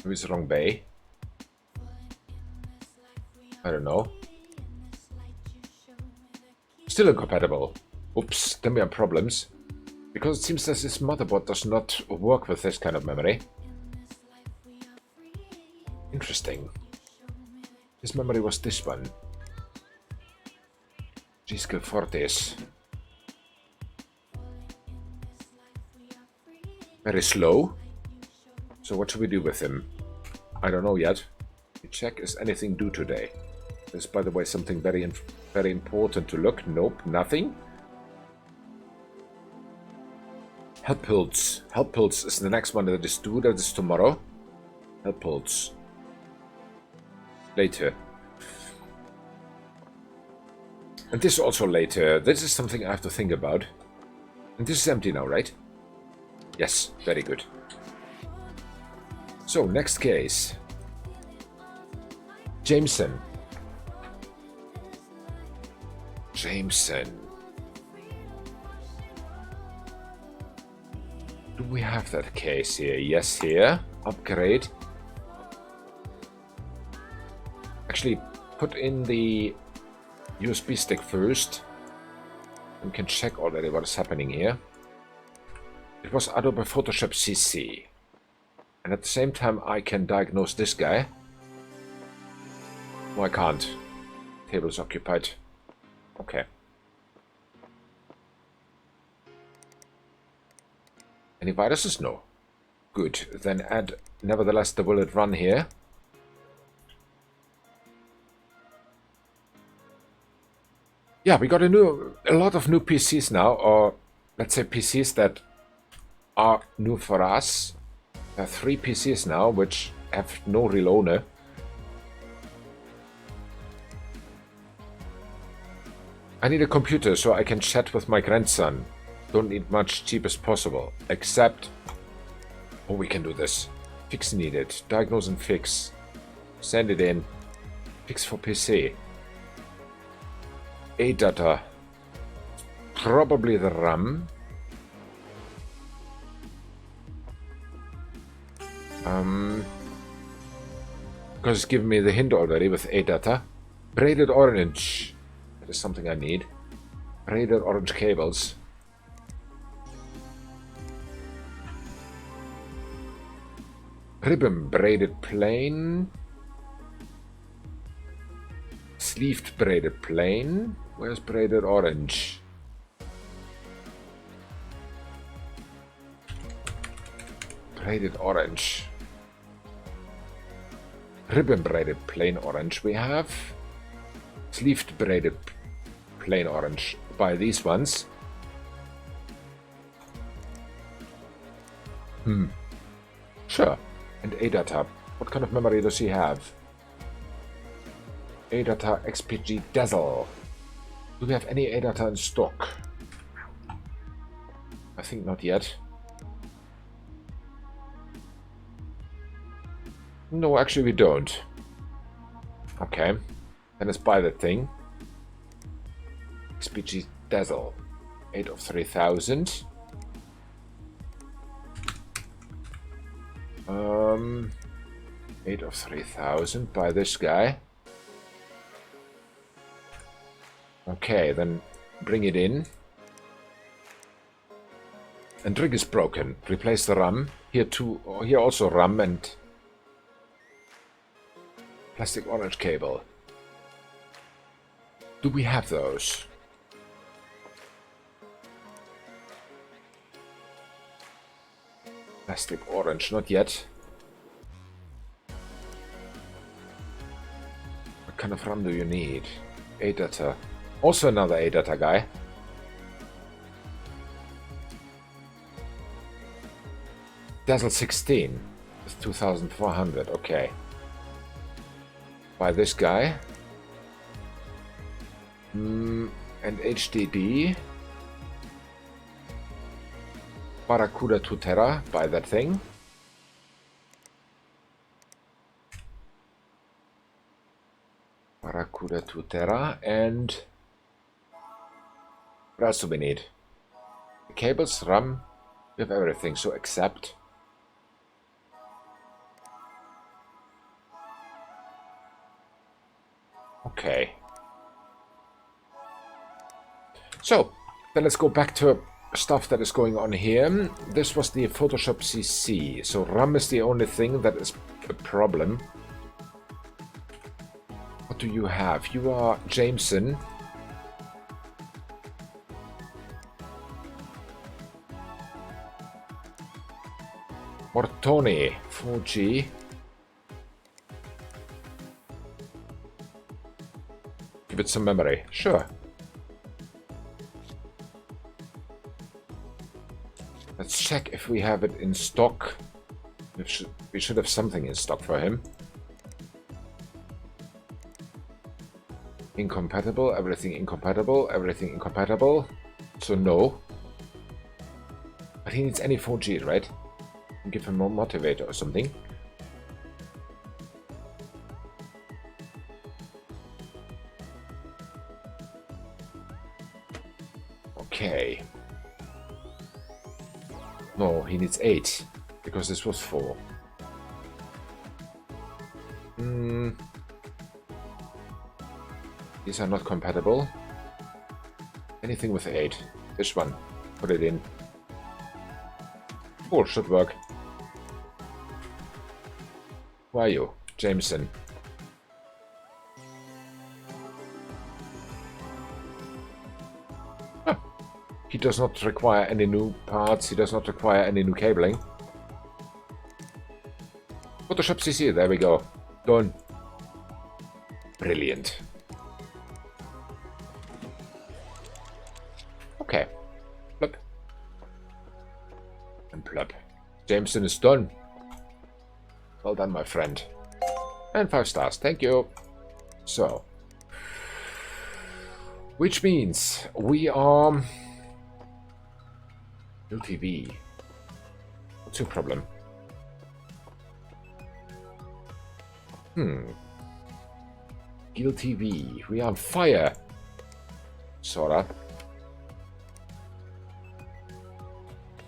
Maybe it's the wrong bay. I don't know. Still incompatible. Oops, then we have problems. Because it seems that this motherboard does not work with this kind of memory. Interesting. This memory was this one. G-Skill Fortis. Very slow. So what should we do with him? I don't know yet. We check, is anything due today? There's, by the way, something very important to look. Nope, nothing. Help Pulse. Help Pulse is the next one that is due. That is tomorrow. Help Pulse. Later. And this also later. This is something I have to think about. And this is empty now, right? Yes, very good. So, next case. Jameson. Do we have that case here? Yes, here. Upgrade. Actually, put in the USB stick first. We can check already what is happening here. It was Adobe Photoshop CC. And at the same time I can diagnose this guy. No, I can't. Table is occupied. Okay. Any viruses? No. Good. Then add, nevertheless, the bullet run here. Yeah, we got a lot of new PCs now, or let's say PCs that are new for us. There are 3 PCs now, which have no real owner. I need a computer so I can chat with my grandson. Don't need much, cheap as possible. Except... oh, we can do this. Fix needed. Diagnose and fix. Send it in. Fix for PC. A data. Probably the RAM. Because it's given me the hint already with A data. Braided orange. That is something I need. Braided orange cables. Ribbon braided plain. Sleeved braided plain. Where's braided orange? Braided orange. Ribbon braided plain orange we have. Sleeved braided plain orange. Buy these ones. Sure. And A-Data. What kind of memory does he have? A-Data XPG Dazzle. Do we have any A-Data in stock? I think not yet. No, actually we don't. Okay. Then let's buy that thing. XPG Dazzle. 8 of 3000. 8 of 3000. Buy this guy. Okay, then bring it in. And rig is broken. Replace the RAM. Here too. Here also RAM and plastic orange cable. Do we have those? Plastic orange, not yet. What kind of RAM do you need? A-Data. Also another A-Data guy. Dazzle 16 with 2400, okay. Buy this guy. And HDD. Barracuda 2 Tera, buy that thing. Barracuda 2 Tera, and what else do we need? The cables, RAM, we have everything, so accept. Okay. So, then let's go back to stuff that is going on here. This was the Photoshop CC, so RAM is the only thing that is a problem. What do you have? You are Jameson. Mortoni, 4G. Give it some memory. Sure. Let's check if we have it in stock. We should have something in stock for him. Incompatible, everything incompatible, everything incompatible. So no. But he needs any 4G, right? Give him more motivator or something. Okay. No, he needs 8, because this was 4. These are not compatible. Anything with 8. This one. Put it in. Oh, should work. Who are you? Jameson. He does not require any new parts, he does not require any new cabling. Photoshop CC, there we go. Done. Brilliant. Okay. Plop. And plop. Jameson is done. Well done, my friend. And 5 stars, thank you. So. Which means we are... LTV. What's your problem? Gil TV. We are on fire. Sorta.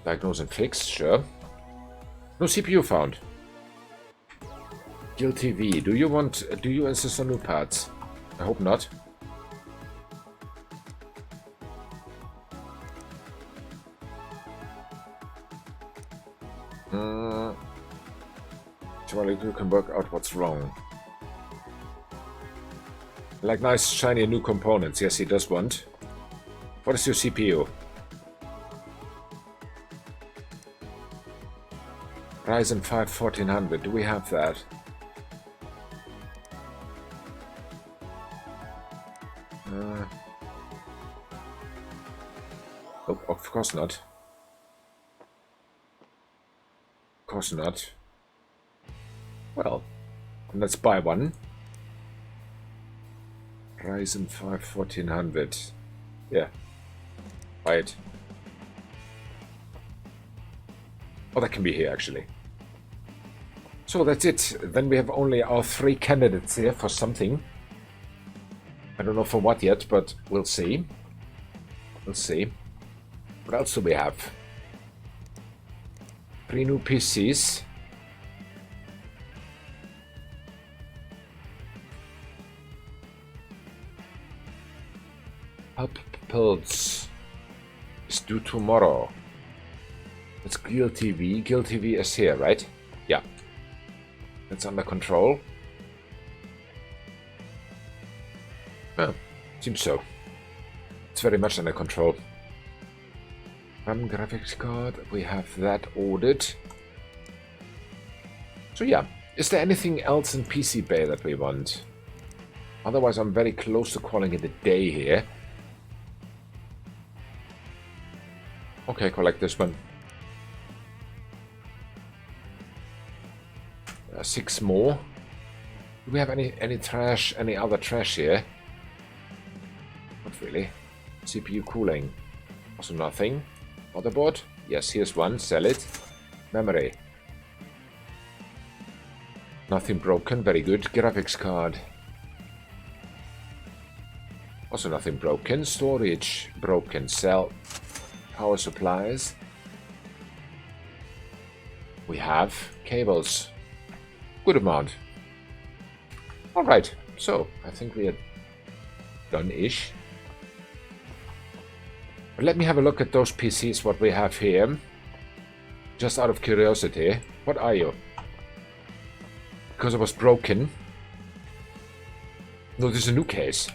Diagnose and fix, sure. No CPU found. Gil TV. Do you insist on new parts? I hope not. Surely you can work out what's wrong. Like nice shiny new components. Yes, he does want. What is your CPU? Ryzen 5 1400. Do we have that? Oh, of course not. course not. Well, let's buy one. Ryzen 5 1400. Yeah. Buy it. Oh, that can be here, actually. So that's it. Then we have only our 3 candidates here for something. I don't know for what yet, but we'll see. We'll see. What else do we have? 3 new PCs. Help pills is due tomorrow. It's Gil TV. Gil TV is here, right? Yeah. It's under control. Oh, seems so. It's very much under control. Graphics card, we have that ordered. So yeah, is there anything else in PC Bay that we want? Otherwise, I'm very close to calling it a day here. Okay, collect this one. 6 more. Do we have any trash, any other trash here? Not really. CPU cooling. Also nothing. Motherboard? Yes, here's one. Sell it. Memory. Nothing broken. Very good. Graphics card. Also nothing broken. Storage. Broken. Sell. Power supplies. We have cables. Good amount. Alright. So, I think we are done-ish. But let me have a look at those PCs, what we have here. Just out of curiosity. What are you? Because it was broken. No, this is a new case.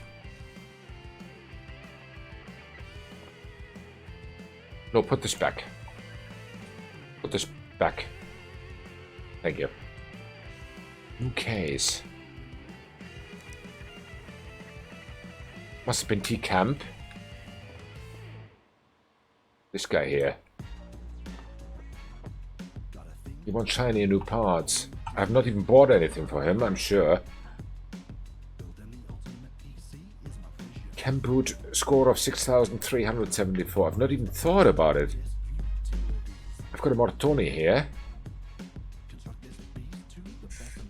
No, put this back. Put this back. Thank you. New case. Must have been T-Camp. This guy here. He wants shiny new parts. I have not even bought anything for him, I'm sure. Camboot score of 6,374. I've not even thought about it. I've got a Mortoni here.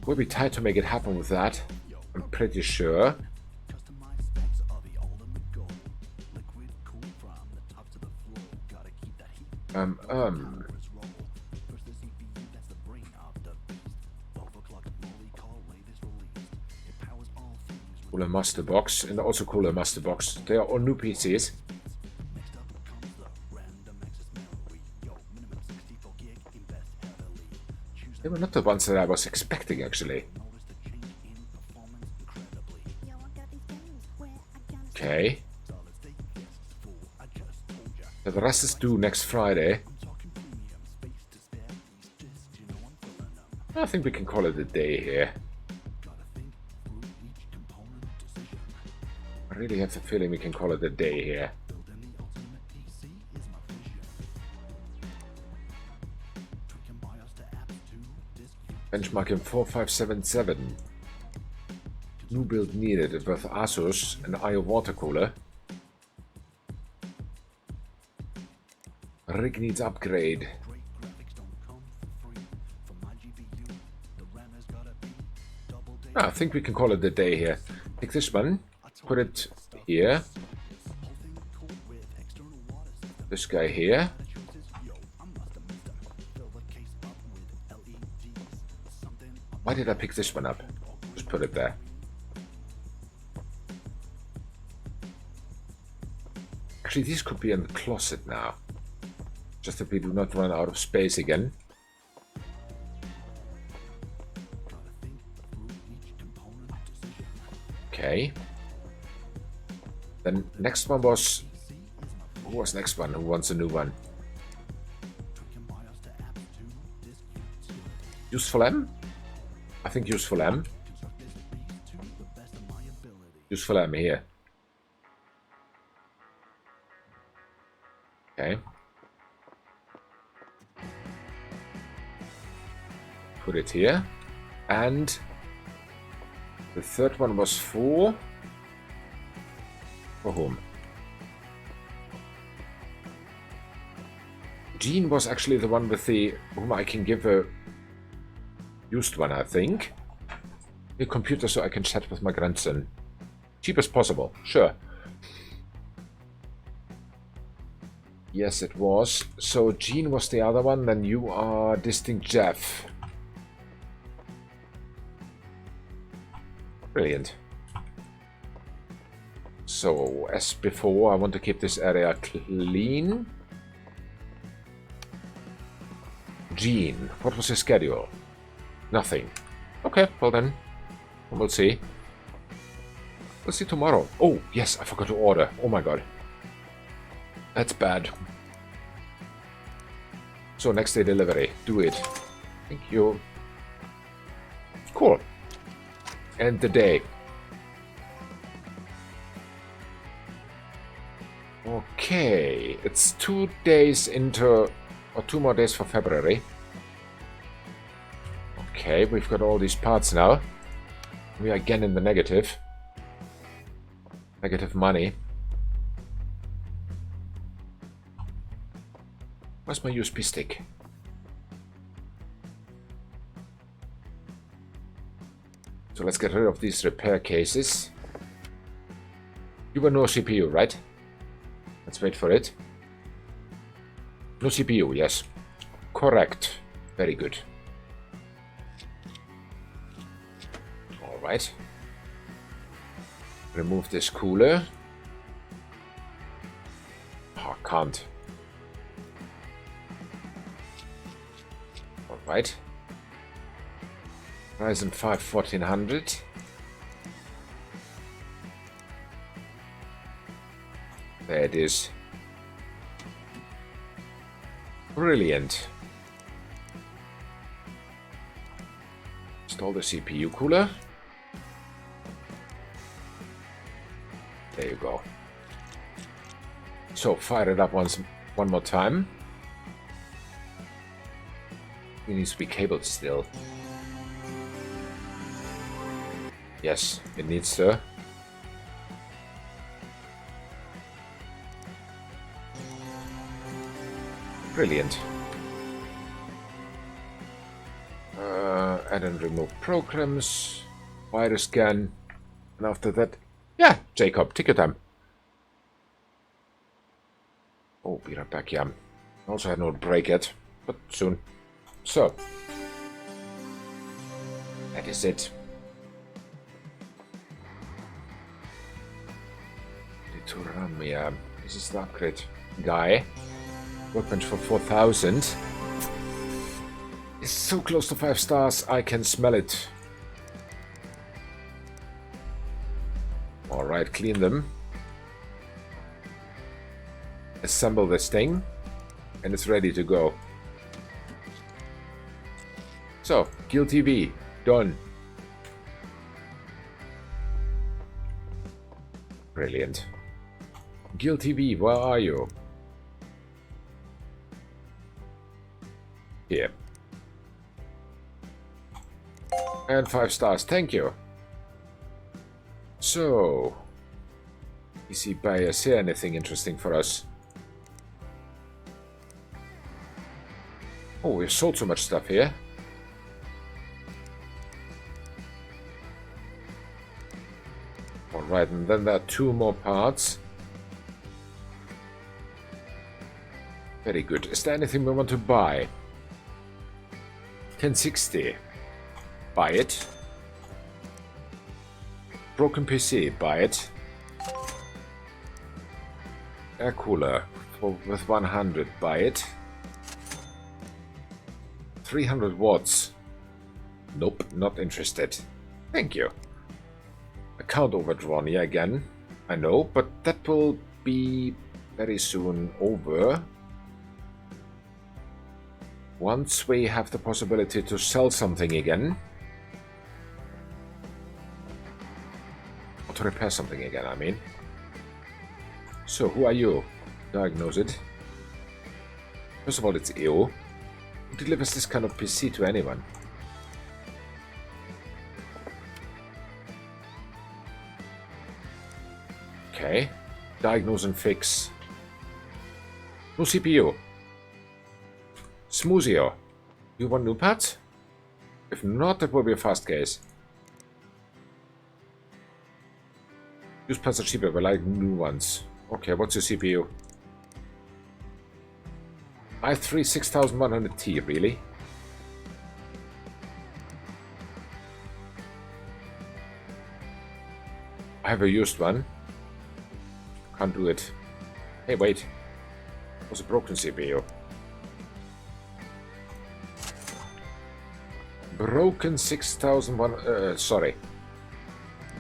We'll be tight to make it happen with that. I'm pretty sure. Cooler Master Box and also Cooler Master Box. They are all new PCs. They were not the ones that I was expecting, actually. Okay. So the rest is due next Friday. I think we can call it a day here. I really have the feeling we can call it a day here. Benchmarking 4577. New build needed with Asus and IO water cooler. Rig needs upgrade. I think we can call it a day here. Take this one, put it here. This guy here. Why did I pick this one up? Just put it there. Actually, these could be in the closet now. Just that we do not run out of space again. Okay. Then next one was... Who was next one? Who wants a new one? Useful M? I think Useful M. Useful M here. put it here. And the third one was for whom? Jean was actually the one with the whom I can give a used one, I think. A computer so I can chat with my grandson. Cheap as possible, sure. Yes, it was. So Jean was the other one, then you are Distinct Jeff. Brilliant. So, as before, I want to keep this area clean. Jean, what was his schedule? Nothing. Okay, well then, we'll see. We'll see tomorrow. Oh, yes, I forgot to order. Oh my god. That's bad. So, next day delivery. Do it. Thank you. Cool. End the day. Okay, it's 2 days into, or 2 more days for February. Okay, we've got all these parts now. We are again in the negative. Negative money. Where's my USB stick? So let's get rid of these repair cases. You were no CPU, right? Let's wait for it. No CPU, yes. Correct. Very good. Alright. Remove this cooler. Oh, can't. Alright. Ryzen 5 1400. There it is. Brilliant. Install the CPU cooler. There you go. So fire it up one more time. It needs to be cabled still. Yes, it needs to. Brilliant. Add and remove programs. Virus scan. And after that... Yeah, Jacob, take your time. Oh, be right back, yeah. Also had no break yet, but soon. So. That is it. To run me, this is the upgrade guy. Workbench for 4000. It's so close to 5 stars, I can smell it. Alright, clean them. Assemble this thing. And it's ready to go. So, Guild TV, done. Brilliant. Guild TV, where are you? Here. And 5 stars, thank you. So, PC buyers here, anything interesting for us? Oh, we've sold so much stuff here. Alright, and then there are 2 more parts. Very good. Is there anything we want to buy? 1060. Buy it. Broken PC. Buy it. Air cooler with 100. Buy it. 300 watts. Nope, not interested. Thank you. Account overdrawn. Yeah, again. I know, but that will be very soon over. Once we have the possibility to sell something again. Or to repair something again, I mean. So, who are you? Diagnose it. First of all, it's EO. Who delivers this kind of PC to anyone? Okay. Diagnose and fix. No CPU. Smoothio. Do you want new parts? If not, that will be a fast case. Use parts are cheaper, but I like new ones. Okay, what's your CPU? i3 6100T, really? I have a used one. Can't do it. Hey, wait. It was a broken CPU. Broken 6001... sorry.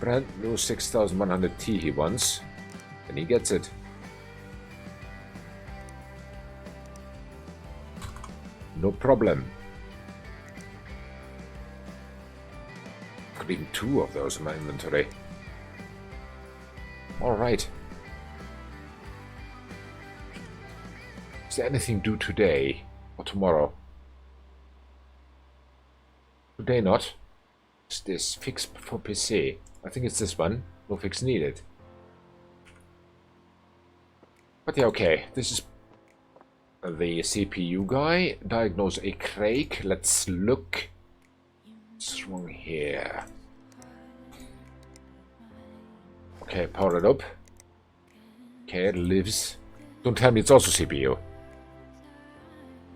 Brand new 6100T he wants. And he gets it. No problem. Could even 2 of those in my inventory. Alright. Is there anything due today or tomorrow? Today not. Is this fix for PC? I think it's this one. No fix needed. But yeah, okay. This is the CPU guy. Diagnose a Craig. Let's look. What's wrong here? Okay, power it up. Okay, it lives. Don't tell me it's also CPU.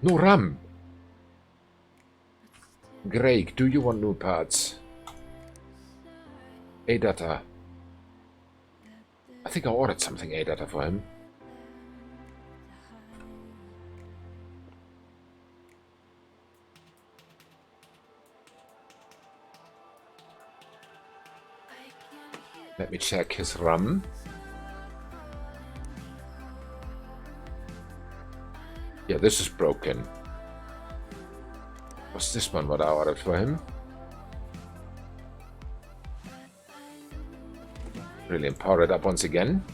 No RAM. Greg, do you want new parts? A-Data. I think I ordered something A-Data for him. Let me check his RAM. Yeah, this is broken. What's this one what I ordered for him? Brilliant. Power it up once again.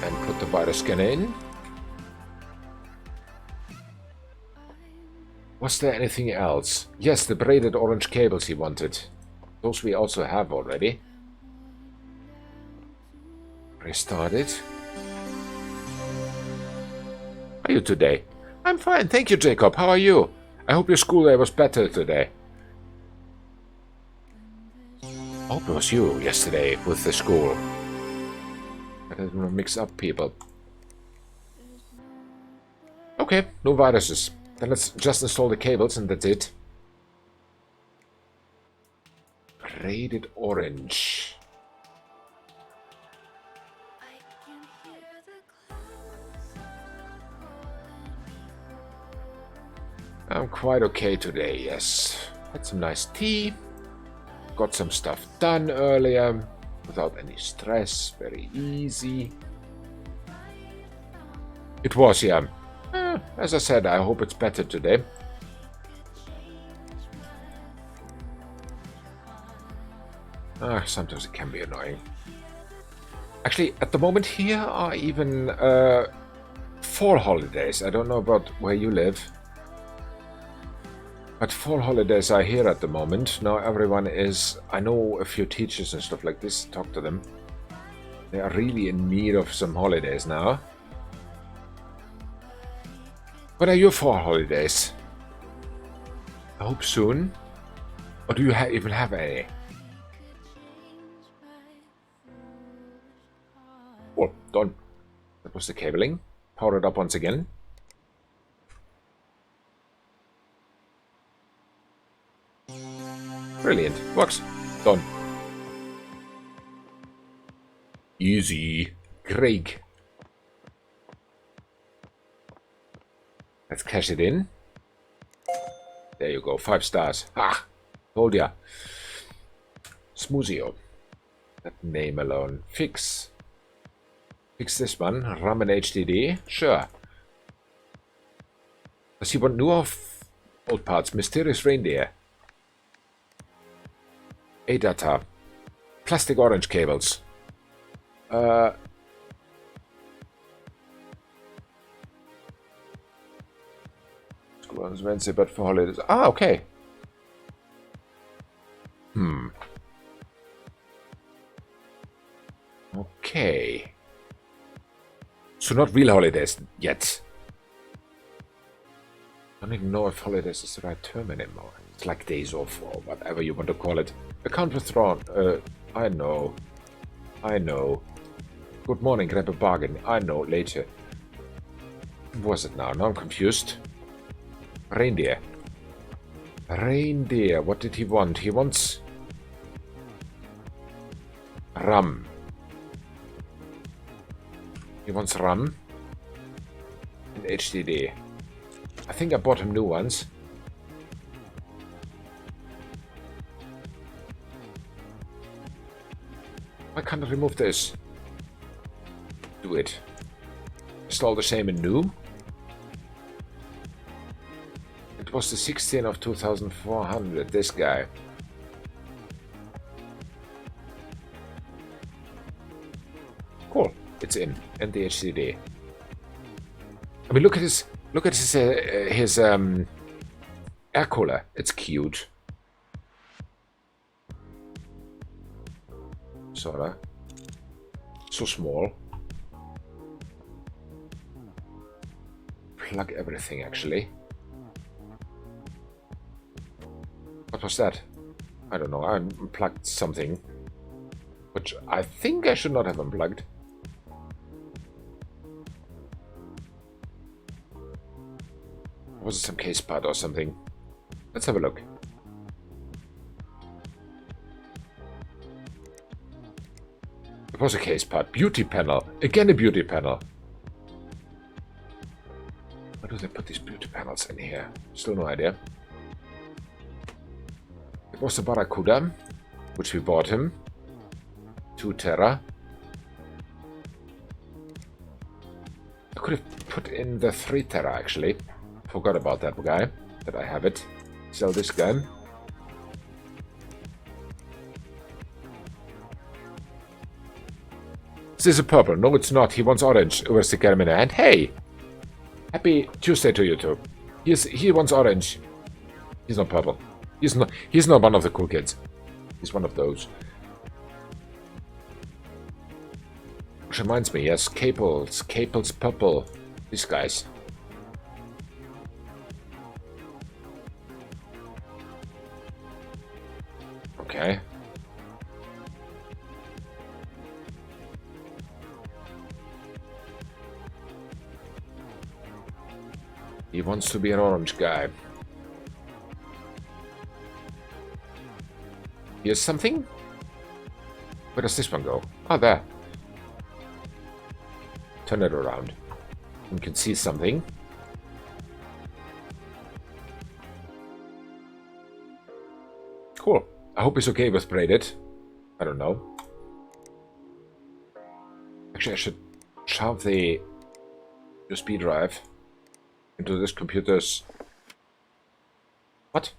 And put the virus scanner in. Was there anything else? Yes, the braided orange cables he wanted. Those we also have already. Restart it. How are you today? I'm fine, thank you, Jacob. How are you? I hope your school day was better today. I hope it was you yesterday with the school. I didn't want to mix up people. Okay, no viruses. Then let's just install the cables and that's it. Braided orange. I'm quite okay today, yes. Had some nice tea. Got some stuff done earlier. Without any stress. Very easy. It was, yeah. As I said, I hope it's better today. Sometimes it can be annoying. Actually, at the moment here are even fall holidays. I don't know about where you live. But fall holidays are here at the moment. Now everyone is... I know a few teachers and stuff like this. Talk to them. They are really in need of some holidays now. When are your fall holidays? I hope soon. Or do you even have any? Oh, done. That was the cabling. Power it up once again. Brilliant. Works. Done. Easy. Craig. Let's cash it in. There you go. 5 stars. Ah! Told ya. Smoothio. That name alone. Fix. Fix this one. RAM and HDD. Sure. Does he want new or old parts? Mysterious reindeer. A-Data. Plastic orange cables. School on Wednesday, but for holidays. Ah, okay. Okay. So not real holidays yet. I don't even know if holidays is the right term anymore. It's like days off or whatever you want to call it. Account withdrawn. I know. I know. Good morning, grab a bargain. I know, later. What was it now? Now I'm confused. Reindeer. Reindeer. What did he want? He wants... rum. He wants rum. And HDD. I think I bought him new ones. Why can't I remove this? Do it. It's all the same in new. It was the 16th of 2400, this guy. Cool, it's in, and the HCD. I mean, look at his air cooler. It's cute. Sorta. So small. Plug everything, actually. What was that? I don't know. I unplugged something, which I think I should not have unplugged. Was it some case part or something? Let's have a look. It was a case part. Beauty panel. Again a beauty panel. Why do they put these beauty panels in here? Still no idea. It was the Barracuda, which we bought him. 2 Terra. I could have put in the 3 Terra, actually. Forgot about that guy. That I have it. Sell this guy. This is a purple. No, it's not. He wants orange. Where's the get him in a hand? Hey! Happy Tuesday to you two. He wants orange. He's not purple. He's not one of the cool kids. He's one of those. Which reminds me, yes, Caples. Caples purple. These guys. Okay. He wants to be an orange guy. Here's something. Where does this one go? Oh, there. Turn it around. You can see something. Cool. I hope he's okay with braided. I don't know. Actually, I should shove the USB drive into this computer's... What?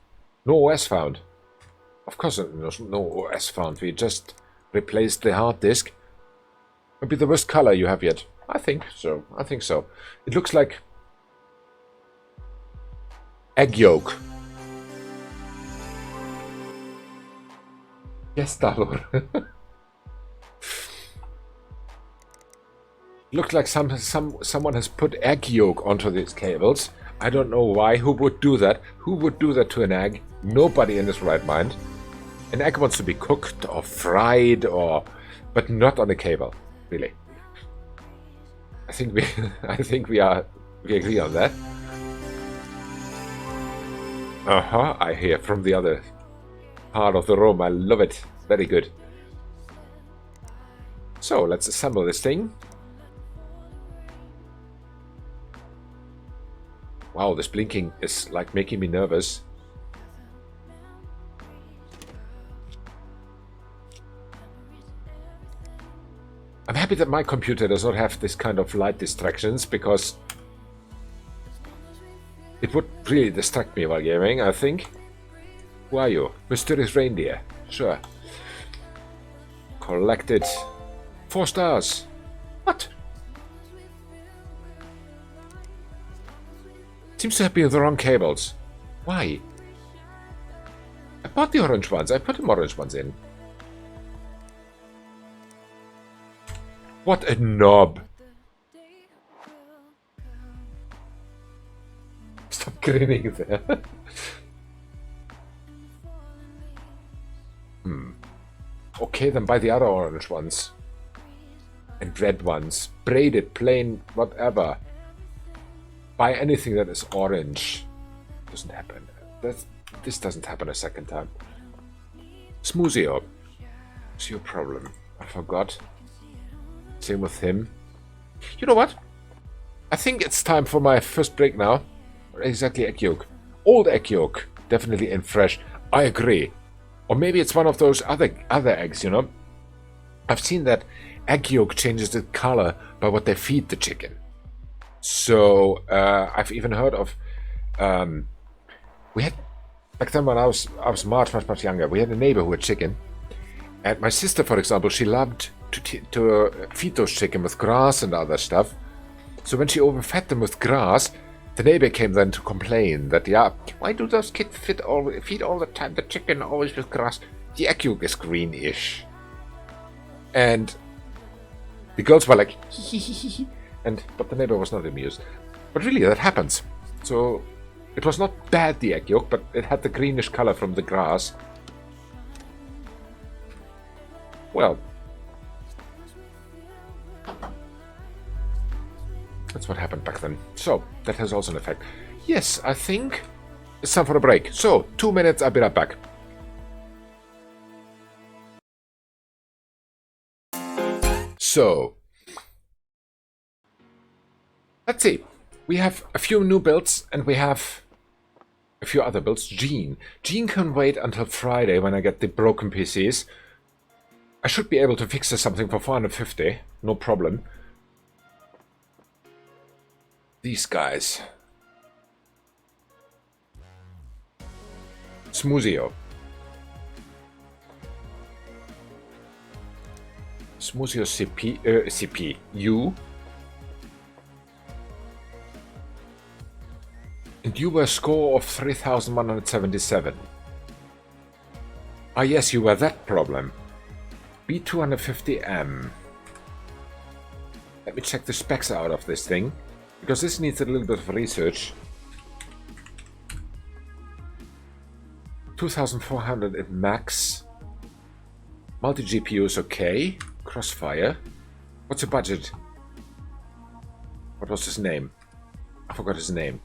No OS found. Of course there's no OS found. We just replaced the hard disk. Maybe the worst color you have yet. I think so. I think so. It looks like egg yolk. Yes, Dalor. Looks like someone has put egg yolk onto these cables. I don't know why. Who would do that? Who would do that to an egg? Nobody in his right mind. An egg wants to be cooked or fried but not on a cable. Really. I think we agree on that. I hear from the other part of the room. I love it. Very good. So let's assemble this thing. Wow, this blinking is like making me nervous. I'm happy that my computer does not have this kind of light distractions, because it would really distract me while gaming, I think. Who are you? Mysterious Reindeer. Sure. Collected 4 stars. What? Seems to have been the wrong cables. Why? I bought the orange ones. I put the orange ones in. What a knob. Stop grinning there. Okay, then buy the other orange ones. And red ones. Braided, plain, whatever. Buy anything that is orange. Doesn't happen. This doesn't happen a second time. Smoothie up. What's your problem? I forgot. Same with him. You know what? I think it's time for my first break now. Exactly, egg yolk. Old egg yolk. Definitely and fresh. I agree. Or maybe it's one of those other eggs, you know? I've seen that egg yolk changes its color by what they feed the chicken. So, I've even heard of... we had... Back then when I was much younger, we had a neighbor who had chicken. And my sister, for example, she loved to feed those chicken with grass and other stuff. So when she overfed them with grass, the neighbor came then to complain that, yeah, why do those kids feed all the time the chicken always with grass? The egg yolk is greenish. And the girls were like, hee. But the neighbor was not amused. But really, that happens. So it was not bad, the egg yolk, but it had the greenish color from the grass. Well, that's what happened back then. So, that has also an effect. Yes, I think it's time for a break. So, 2 minutes, I'll be right back. So, let's see. We have a few new builds, and we have a few other builds. Gene can wait until Friday when I get the broken PCs. I should be able to fix something for 450, no problem. These guys. Smoothio. Smoothio CPU. And you were a score of 3,177. Ah yes, you were that problem. B250M. Let me check the specs out of this thing, because this needs a little bit of research. 2,400 at max. Multi-GPU is okay. Crossfire. What's the budget? What was his name? I forgot his name.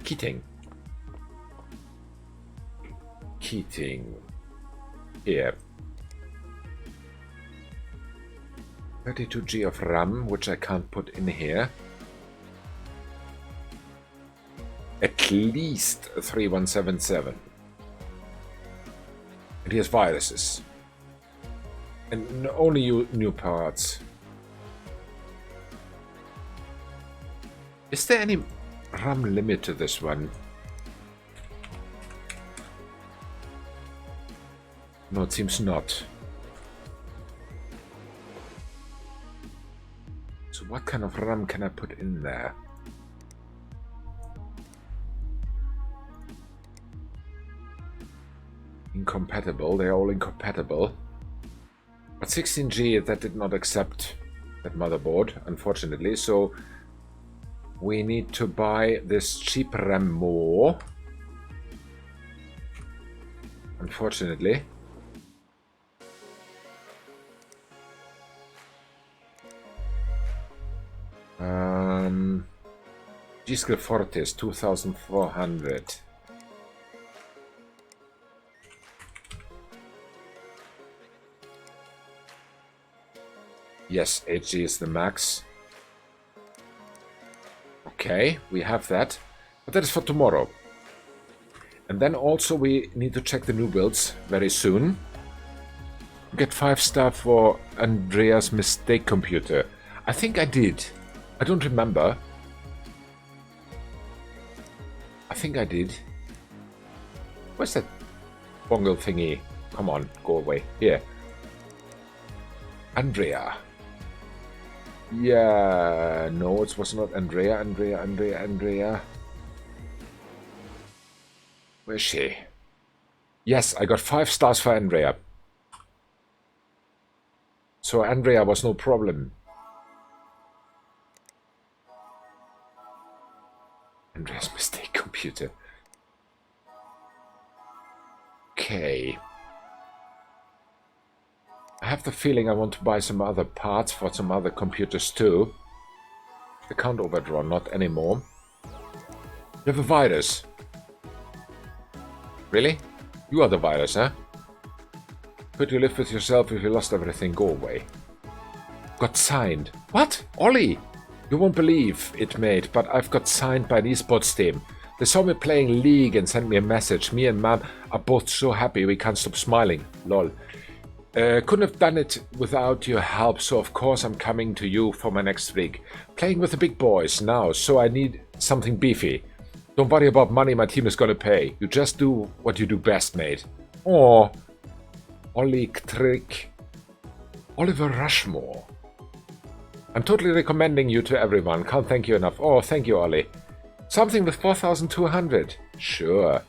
Keating. Here. 32G of RAM, which I can't put in here. At least 3177. And he has viruses. And only new parts. Is there any RAM limit to this one? No, it seems not. So what kind of RAM can I put in there? Incompatible, they're all incompatible. But 16G, that did not accept that motherboard, unfortunately, so we need to buy this cheap RAM more. Unfortunately. G-Skill Fortis 2400. Yes, 8G is the max. Okay, we have that. But that is for tomorrow. And then also we need to check the new builds very soon. Get 5-star for Andrea's mistake computer. I think I did. I don't remember. I think I did. Where's that bongle thingy? Come on, go away. Here. Andrea. Yeah, no, it was not Andrea. Where is she? Yes, I got 5 stars for Andrea. So Andrea was no problem. Andrea's mistake computer. Okay. I have the feeling I want to buy some other parts for some other computers too. Account overdraw, not anymore. You have a virus. Really? You are the virus, huh? Could you live with yourself if you lost everything? Go away. Got signed. What? Ollie! You won't believe it, mate, but I've got signed by an esports team. They saw me playing League and sent me a message. Me and Mom are both so happy we can't stop smiling. Lol. Couldn't have done it without your help, so of course I'm coming to you for my next week. Playing with the big boys now, so I need something beefy. Don't worry about money, my team is gonna pay. You just do what you do best, mate. Oh, Ollie Trick. Oliver Rushmore. I'm totally recommending you to everyone. Can't thank you enough. Oh, thank you, Ollie. Something with 4,200. Sure.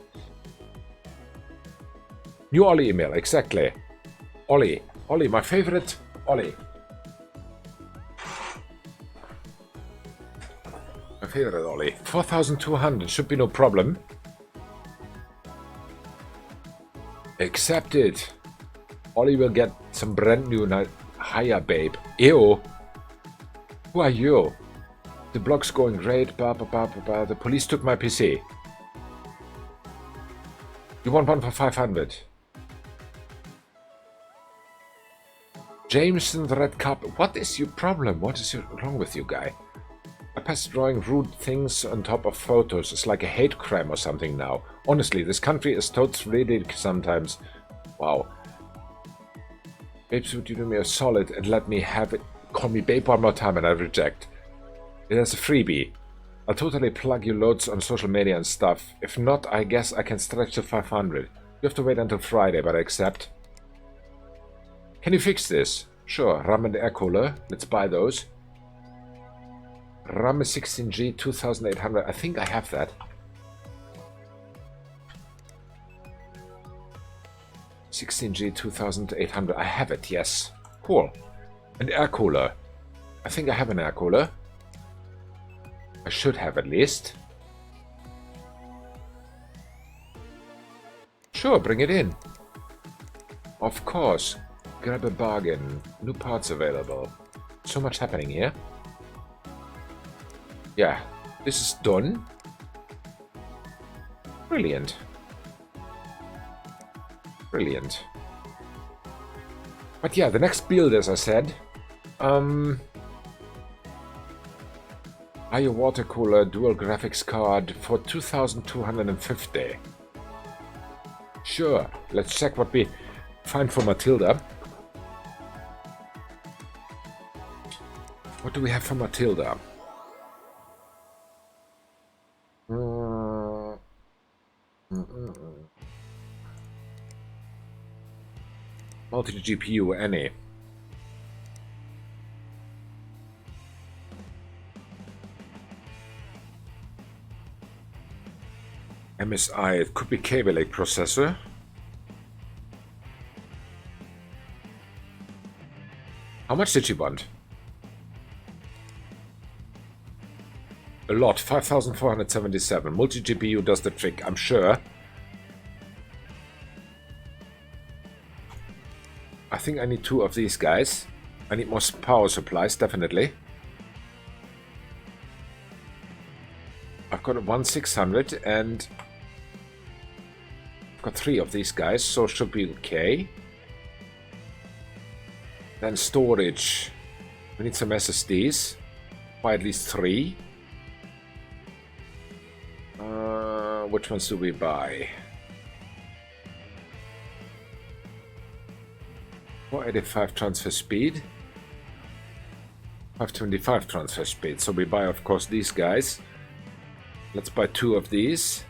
New Ollie email, exactly. Ollie, my favorite Ollie. My favorite Ollie. 4,200 should be no problem. Accepted. Ollie will get some brand new hire, babe. Ew. Who are you? The blog's going great. The police took my PC. You want one for 500? Jameson Red Carpet. What is your problem? What is wrong with you, guy? I pass drawing rude things on top of photos. It's like a hate crime or something now. Honestly, this country is totally ridiculous sometimes. Wow. Babes, would you do me a solid and let me have it? Call me babe one more time and I reject. It has a freebie. I'll totally plug you loads on social media and stuff. If not, I guess I can stretch to 500. You have to wait until Friday, but I accept. Can you fix this? Sure, RAM and air cooler. Let's buy those. RAM 16G 2800. I think I have that. 16G 2800. I have it, yes. Cool. And air cooler. I think I have an air cooler. I should have at least. Sure, bring it in. Of course. Grab a bargain. New parts available. So much happening here. Yeah, this is done. Brilliant. Brilliant. But yeah, the next build, as I said, are your water cooler dual graphics card for 2,250. Sure, let's check what we find for Matilda. What do we have for Matilda? Multi-GPU, any. MSI, it could be Kaby Lake processor. How much did you want? A lot, 5,477. Multi-GPU does the trick, I'm sure. I think I need 2 of these guys. I need more power supplies, definitely. I've got a 1,600 and I've got 3 of these guys, so it should be okay. Then storage. We need some SSDs. Buy at least 3. Which ones do we buy? 485 transfer speed. 525 transfer speed. So we buy, of course, these guys. Let's buy 2 of these.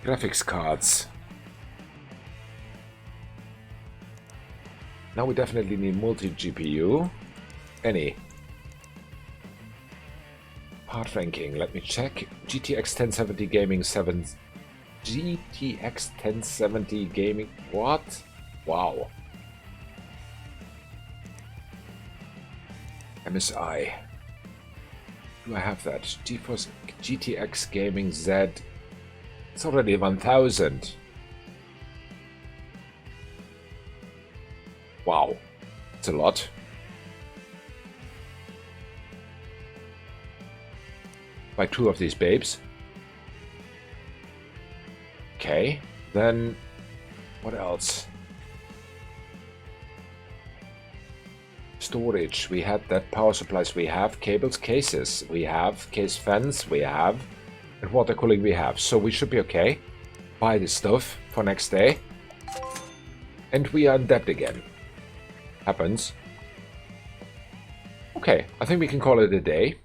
Graphics cards. Now we definitely need multi-GPU. Any. Part ranking, let me check. GTX 1070 Gaming 7. GTX 1070 Gaming. What? Wow. MSI. Do I have that? GeForce GTX Gaming Z. It's already 1000. Wow. It's a lot. Buy 2 of these babes. Okay. Then what else? Storage. We had that. Power supplies we have. Cables, cases we have. Case fans we have. And water cooling we have. So we should be okay. Buy this stuff for next day. And we are in debt again. Happens. Okay, I think we can call it a day.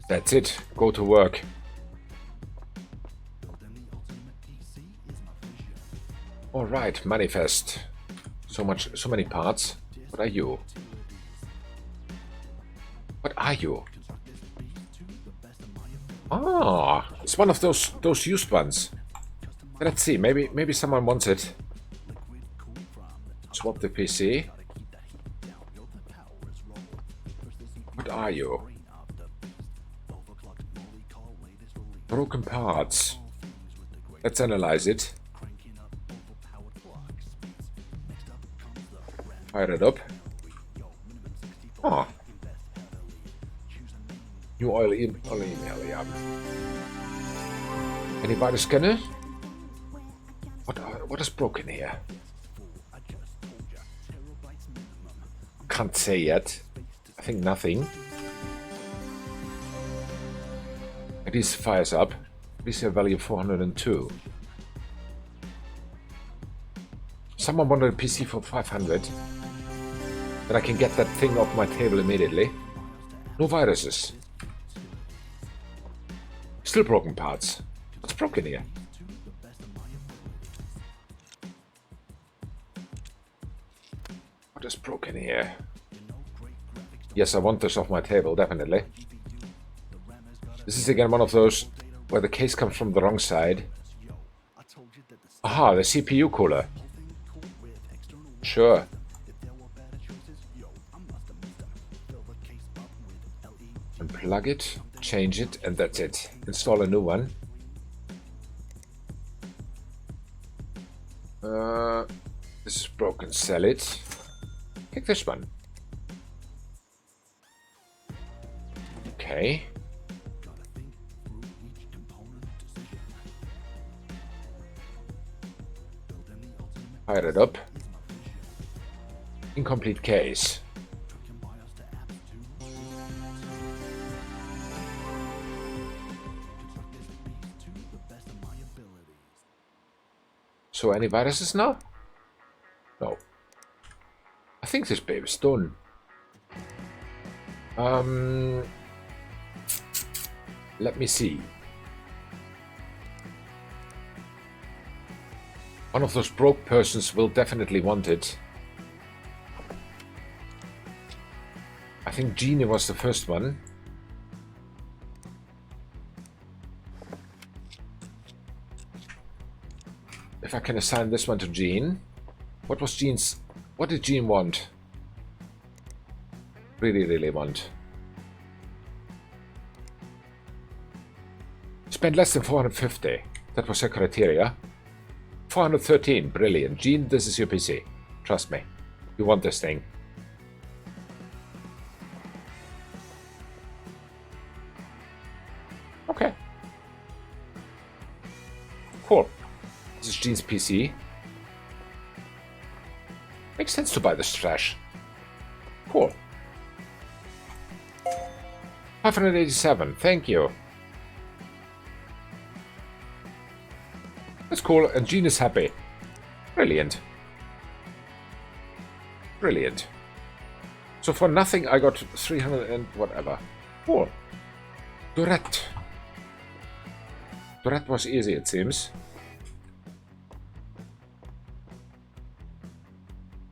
That's it. Go to work. Alright, manifest. So many parts. What are you? What are you? Ah, it's one of those used ones. Let's see, maybe someone wants it. Swap the PC. What are you? Broken parts. Let's analyze it. Fire it up. Ah. New oil email, yeah. Any virus scanner? What is broken here? Can't say yet. I think nothing. It is fires up. Resale value 402. Someone wanted a PC for 500. Then I can get that thing off my table immediately. No viruses. Still broken parts. What's broken here? What is broken here? Yes, I want this off my table, definitely. This is again one of those where the case comes from the wrong side. Aha, the CPU cooler. Sure. Unplug it, change it, and that's it. Install a new one. This is broken, sell it. Take this one. Okay. Fire it up. Incomplete case. So any viruses now? No. I think this baby's done. Let me see. One of those broke persons will definitely want it. I think Genie was the first one. If I can assign this one to Jean. What did Jean want? Really want. Spend less than 450. That was her criteria. 413. Brilliant. Jean, this is your PC. Trust me. You want this thing. Okay. Cool. This is Jean's PC. Makes sense to buy this trash. Cool. 587. Thank you. That's cool, and Jean is happy. Brilliant. Brilliant. So for nothing, I got 300 and whatever. Cool. Dorette. Dorette was easy, it seems.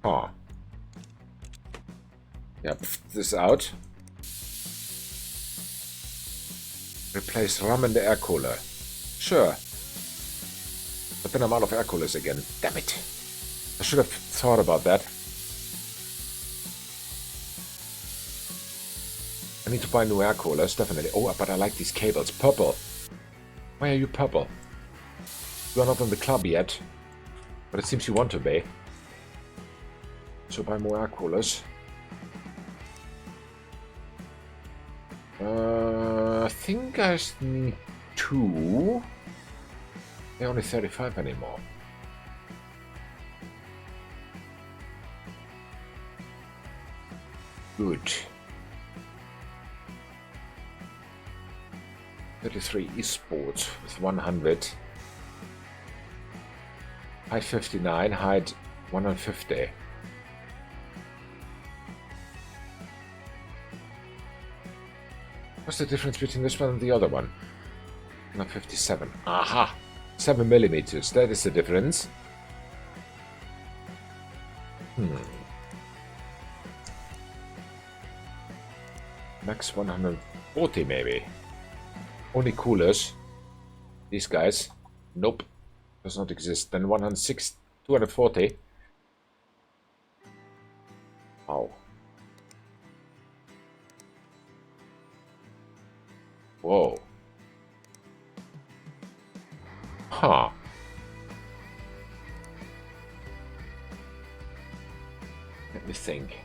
Oh. Yeah, this out. Replace RAM in the air cooler. Sure. But then I'm out of air coolers again. Damn it. I should have thought about that. I need to buy new air coolers, definitely. Oh, but I like these cables. Purple. Why are you purple? You are not in the club yet, but it seems you want to be. So buy more air coolers. I think I need 2. They're only 35 anymore. Good. 33 esports with 100. Height 59, height 150. What's the difference between this one and the other one? 157. Aha! 7 millimeters. That is the difference. Max 140 maybe. Only coolers. These guys. Nope. Does not exist. Then 106, 240. Wow. Whoa. Huh. Let me think.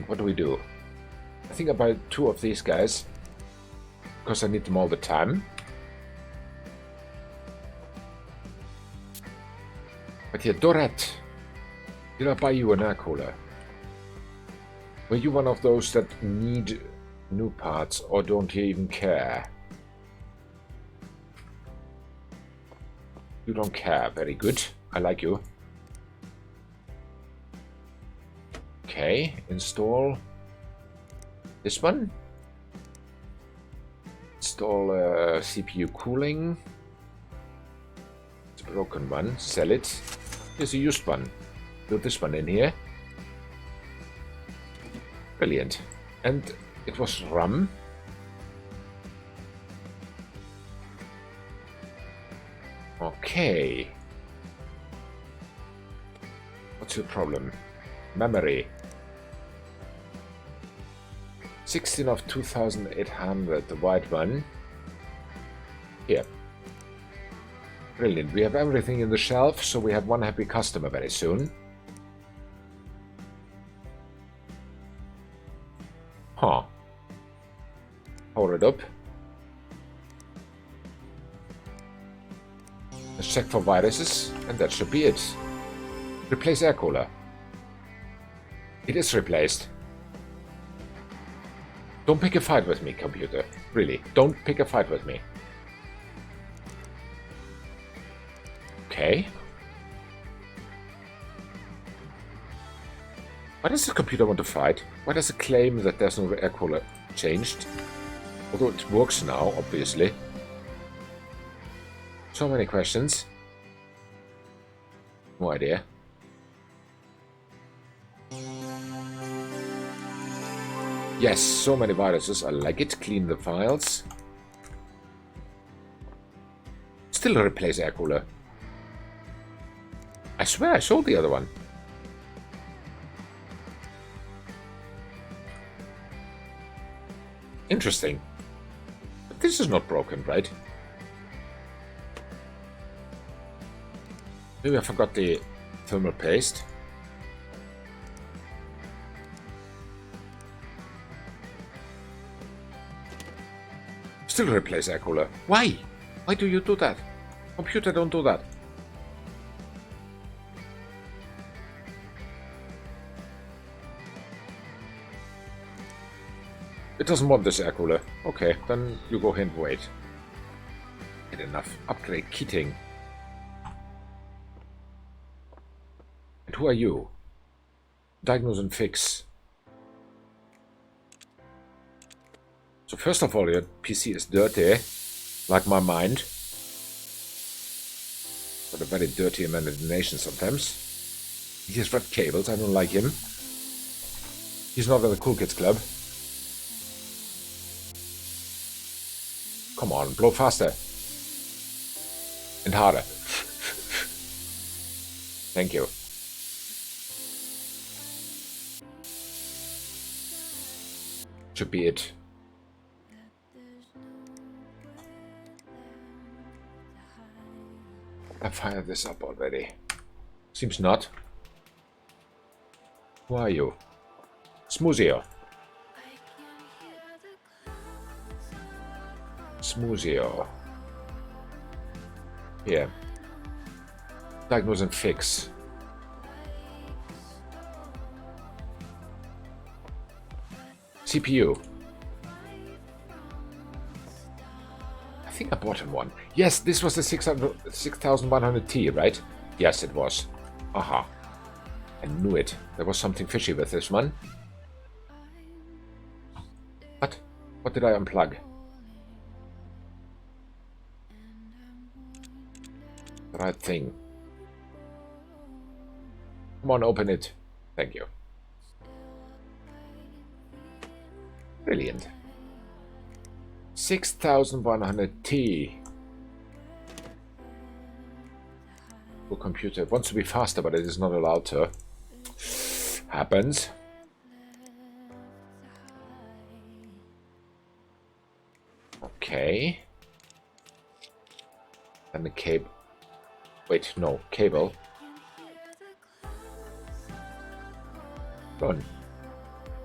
What do we do? I think I buy 2 of these guys. Because I need them all the time. But here, Dorette. Did I buy you an air cooler? Were you one of those that need new parts or don't you even care? You don't care. Very good. I like you. Okay, install this one. Install CPU cooling. It's a broken one. Sell it. Here's a used one. Put this one in here. Brilliant. And it was RAM. Okay. What's your problem? Memory. 16 of 2800, the white one. Here. Brilliant. We have everything in the shelf, so we have one happy customer very soon. Huh. Power it up. Let's check for viruses, and that should be it. Replace air cooler. It is replaced. Don't pick a fight with me, computer. Really, don't pick a fight with me. Okay. Why does the computer want to fight? Why does it claim that there's no air cooler changed? Although it works now, obviously. So many questions. No idea. Yes, so many viruses. I like it. Clean the files. Still replace air cooler. I swear I sold the other one. Interesting. But this is not broken, right? Maybe I forgot the thermal paste. Still replace air cooler. Why? Why do you do that? Computer, don't do that. It doesn't want this air cooler. Okay, then you go ahead and wait. Get enough. Upgrade kitting. And who are you? Diagnose and fix. So first of all, your PC is dirty, like my mind. Got a very dirty imagination sometimes. He has red cables, I don't like him. He's not in the Cool Kids Club. Come on, blow faster. And harder. Thank you. Should be it. I fired this up already. Seems not. Who are you? Smoozio. Smoozio. Here. Diagnose and fix. CPU. I think I bought him one. Yes, this was the 6100T, right? Yes, it was. Aha. I knew it. There was something fishy with this one. What? What did I unplug? The right thing. Come on, open it. Thank you. Brilliant. 6100T. Your computer wants to be faster, but it is not allowed to. Happens. Okay. And the cable. Wait, no, cable. Done.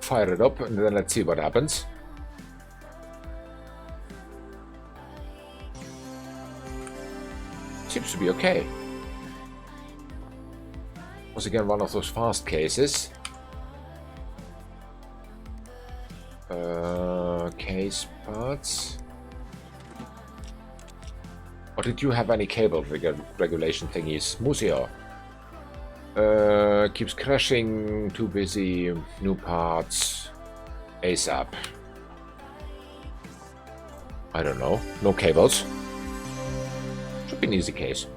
Fire it up and then let's see what happens. Seems to be okay. Was again one of those fast cases. Case parts. Or did you have any cable regulation thingies? Museo. Keeps crashing, too busy, new parts, ASAP. I don't know, no cables. Should be an easy case.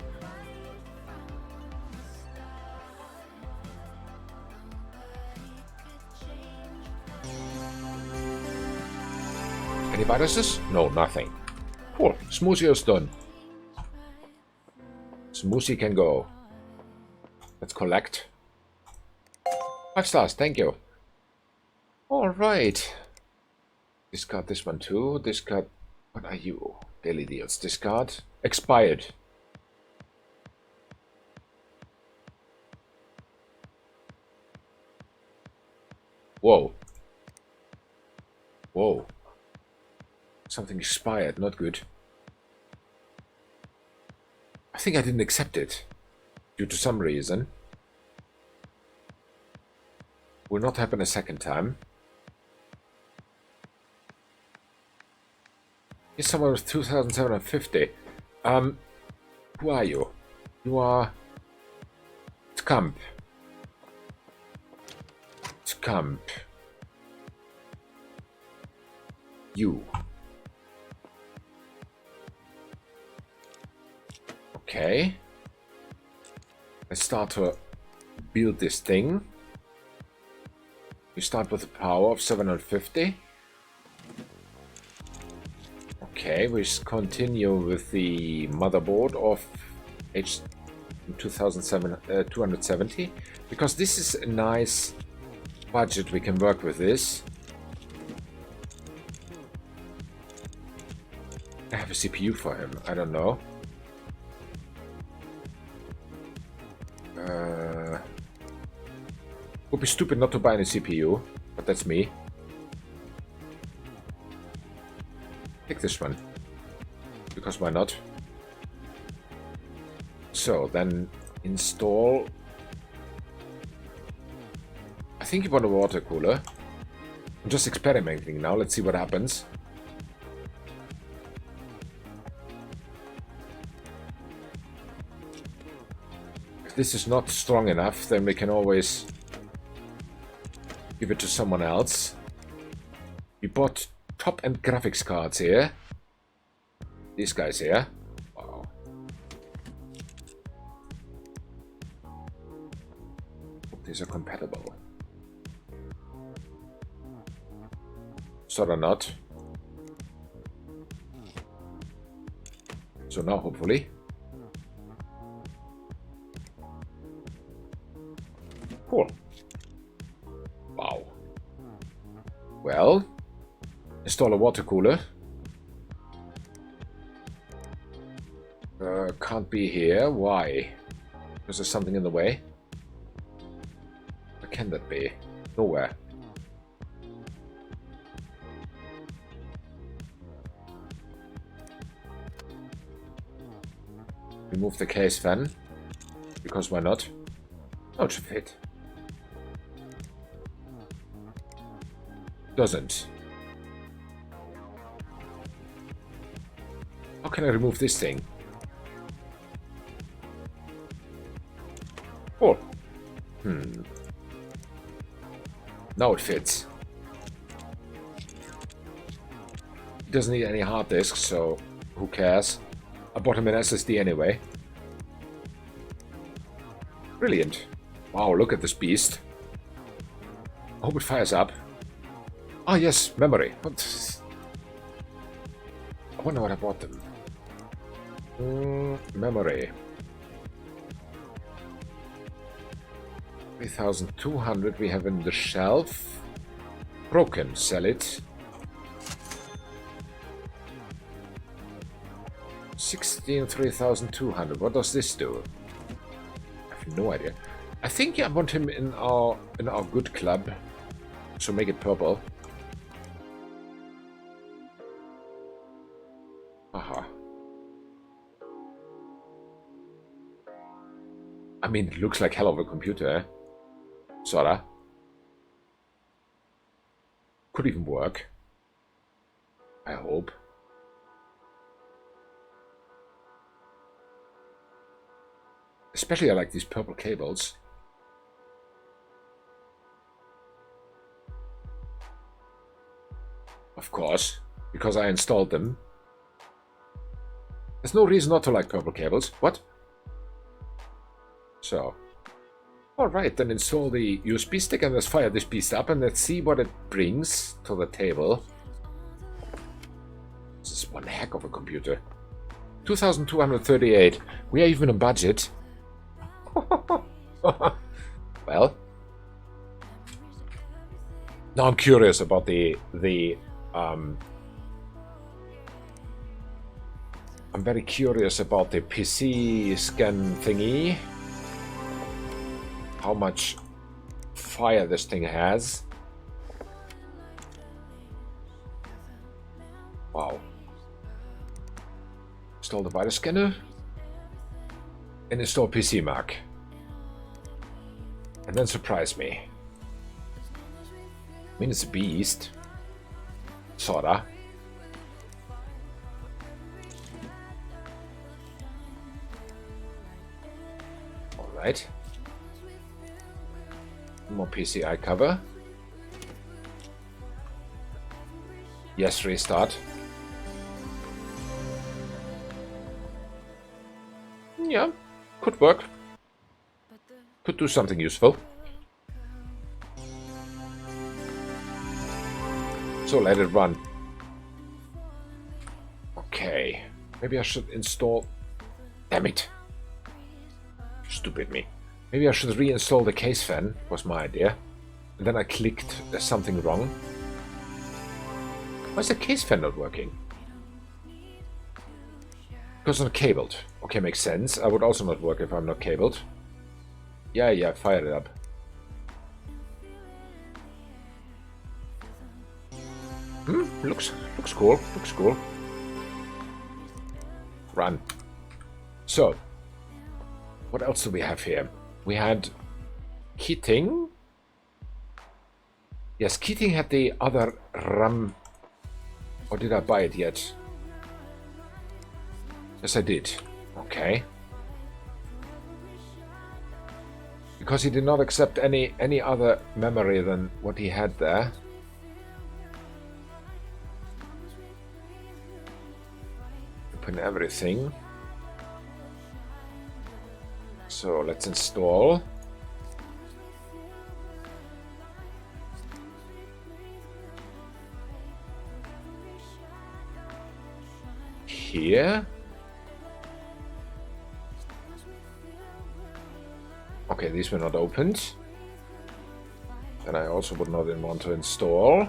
Any viruses? No, nothing. Cool, Smoothie's done. Smoothie can go. Let's collect. 5 stars, thank you. Alright. Discard this one too. Discard. What are you? Daily deals. Discard. Expired. Whoa. Whoa. Something expired, not good. I think I didn't accept it. Due to some reason. Will not happen a second time. Here's someone with 2,750. Who are you? You are... Scamp. Scamp. You. Okay. Let's start to build this thing. We start with a power of 750. Okay, we continue with the motherboard of H270 because this is a nice budget. We can work with this. I have a CPU for him. I don't know. Would be stupid not to buy any CPU, but that's me. Pick this one, because why not? So then install. I think you want a water cooler. I'm just experimenting now. Let's see what happens. If this is not strong enough, then we can always give it to someone else. We bought top-end graphics cards here. These guys here. Wow. Hope these are compatible. Sort of not. So now, hopefully. Cool. Wow. Well, install a water cooler. Can't be here. Why? Because there's something in the way. Where can that be? Nowhere. Remove the case fan. Because why not? Oh, it should fit. Doesn't. How can I remove this thing? Oh. Now it fits. It doesn't need any hard disk, so who cares? I bought him an SSD anyway. Brilliant. Wow, look at this beast. I hope it fires up. Ah, yes, memory. What? I wonder what I bought them. Memory. 3,200 we have in the shelf. Broken, sell it. 3,200. What does this do? I have no idea. I think I want him in our good club. So make it purple. Aha. I mean, it looks like hell of a computer, eh? Sorta. Could even work. I hope. Especially I like these purple cables. Of course, because I installed them. There's no reason not to like purple cables. What? So. Alright, then install the USB stick and let's fire this beast up and let's see what it brings to the table. This is one heck of a computer. 2,238. We are even on budget. Well. Now I'm curious about I'm very curious about the PC scan thingy. How much fire this thing has. Wow. Install the virus scanner. And install PC Mac. And then surprise me. I mean, it's a beast. Sorta. Alright. More PCI cover. Yes, restart. Yeah, could work. Could do something useful. So let it run. Okay. Maybe I should install... Damn it. Stupid me. Maybe I should reinstall the case fan, was my idea. And then I clicked something wrong. Why is the case fan not working? Because I'm not cabled. Okay, makes sense. I would also not work if I'm not cabled. Yeah, fire it up. Looks cool. Looks cool. Run. So, what else do we have here? We had Keating. Yes, Keating had the other RAM. Or did I buy it yet? Yes, I did. Okay. Because he did not accept any other memory than what he had there. Open everything. So let's install. Here. Okay, these were not opened. And I also would not want to install.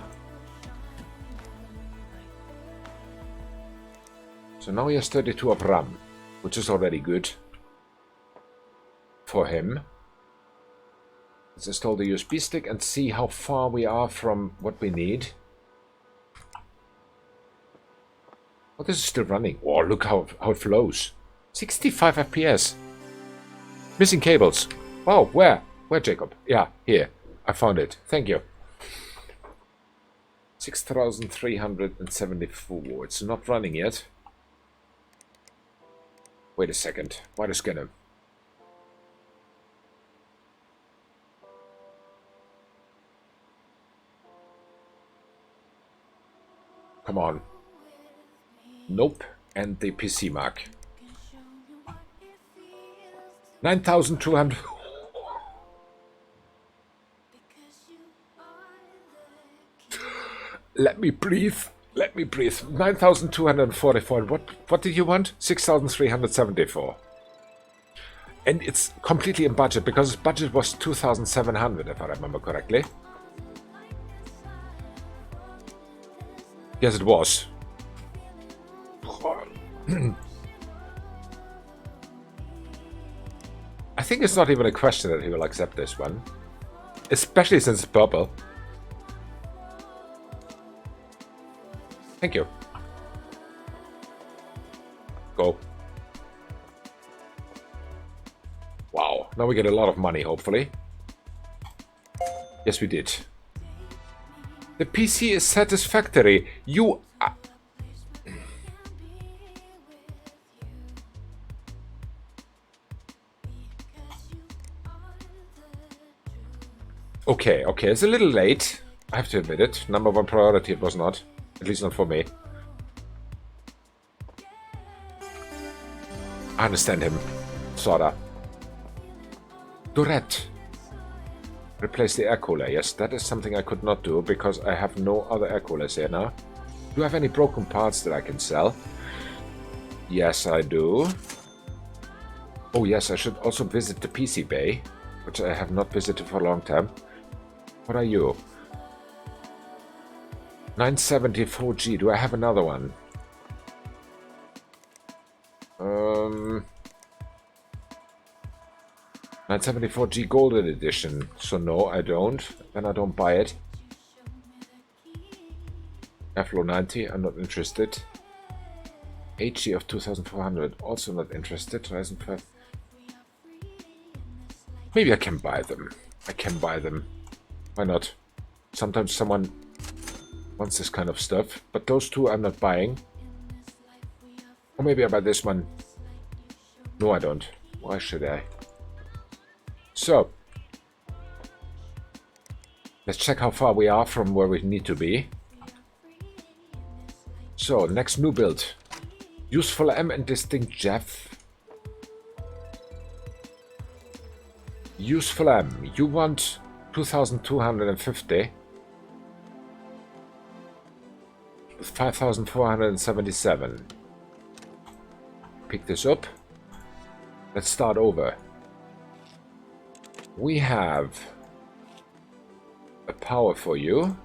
So now he has 32 of RAM, which is already good for him. Let's install the USB stick and see how far we are from what we need. Oh, this is still running. Oh, look how it flows. 65 FPS. Missing cables. Oh, where? Where, Jacob? Yeah, here. I found it. Thank you. 6,374. It's not running yet. Wait a second. Why the scanner? Come on. Nope. And the PC mark. 9,200. Let me breathe. Let me breathe. 9,244. What did you want? 6,374. And it's completely in budget, because his budget was 2,700, if I remember correctly. Yes, it was. I think it's not even a question that he will accept this one. Especially since it's purple. Thank you. Go. Wow. Now we get a lot of money, hopefully. Yes, we did. The PC is satisfactory. You... Okay, it's a little late. I have to admit it. Number one priority it was not. At least not for me. I understand him. Sorta. Durette. Replace the air cooler. Yes, that is something I could not do because I have no other air coolers here now. Do I have any broken parts that I can sell? Yes, I do. Oh yes, I should also visit the PC bay, which I have not visited for a long time. What are you? 974G. Do I have another one? 974G Golden Edition. So no, I don't. Then I don't buy it. Airflow 90. I'm not interested. HG of 2400. Also not interested. Ryzen 5. Maybe I can buy them. I can buy them. Why not? Sometimes someone wants this kind of stuff, but those two I'm not buying. Or maybe I buy this one. No, I don't. Why should I? So, let's check how far we are from where we need to be. So, next new build. Useful M and Distinct Jeff. Useful M. You want 2,250. 5,477. Pick this up. Let's start over. We have a power for you.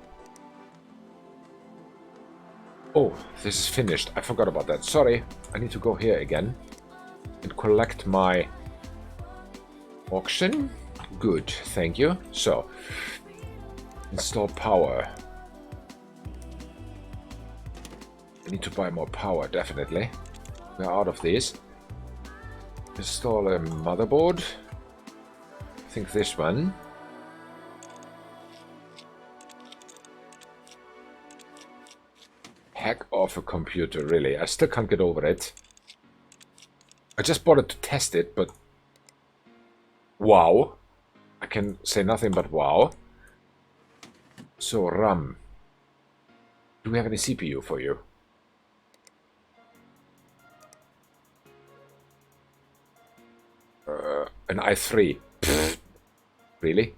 Oh, this is finished. I forgot about that. Sorry. I need to go here again and collect my auction. Good, thank you. So, install power. I need to buy more power, definitely. We're out of these. Install a motherboard. I think this one. Hack off a computer, really. I still can't get over it. I just bought it to test it, but... wow. I can say nothing but wow. So, RAM. Do we have any CPU for you? An i3. Pfft. Really?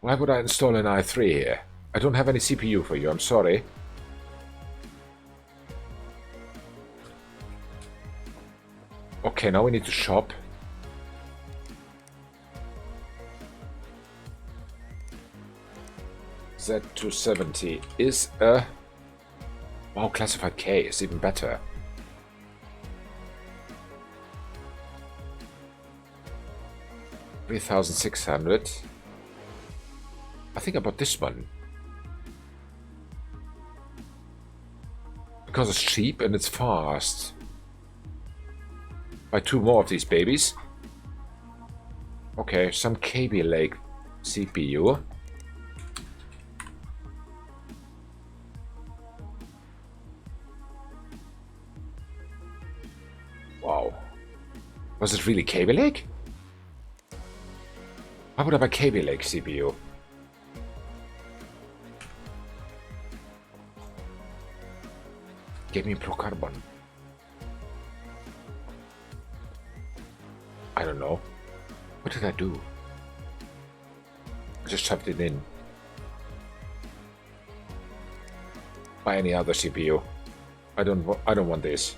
Why would I install an i3 here? I don't have any CPU for you, I'm sorry. Okay, now we need to shop. Z270 is a... Wow, classified K is even better. $3,600. I think I bought this one. Because it's cheap and it's fast. Buy 2 more of these babies. Okay, some KB Lake CPU. Wow. Was it really KB Lake? Why would I buy KB Lake CPU? Give me Pro Carbon. I don't know. What did I do? I just shoved it in. Buy any other CPU. I don't want this.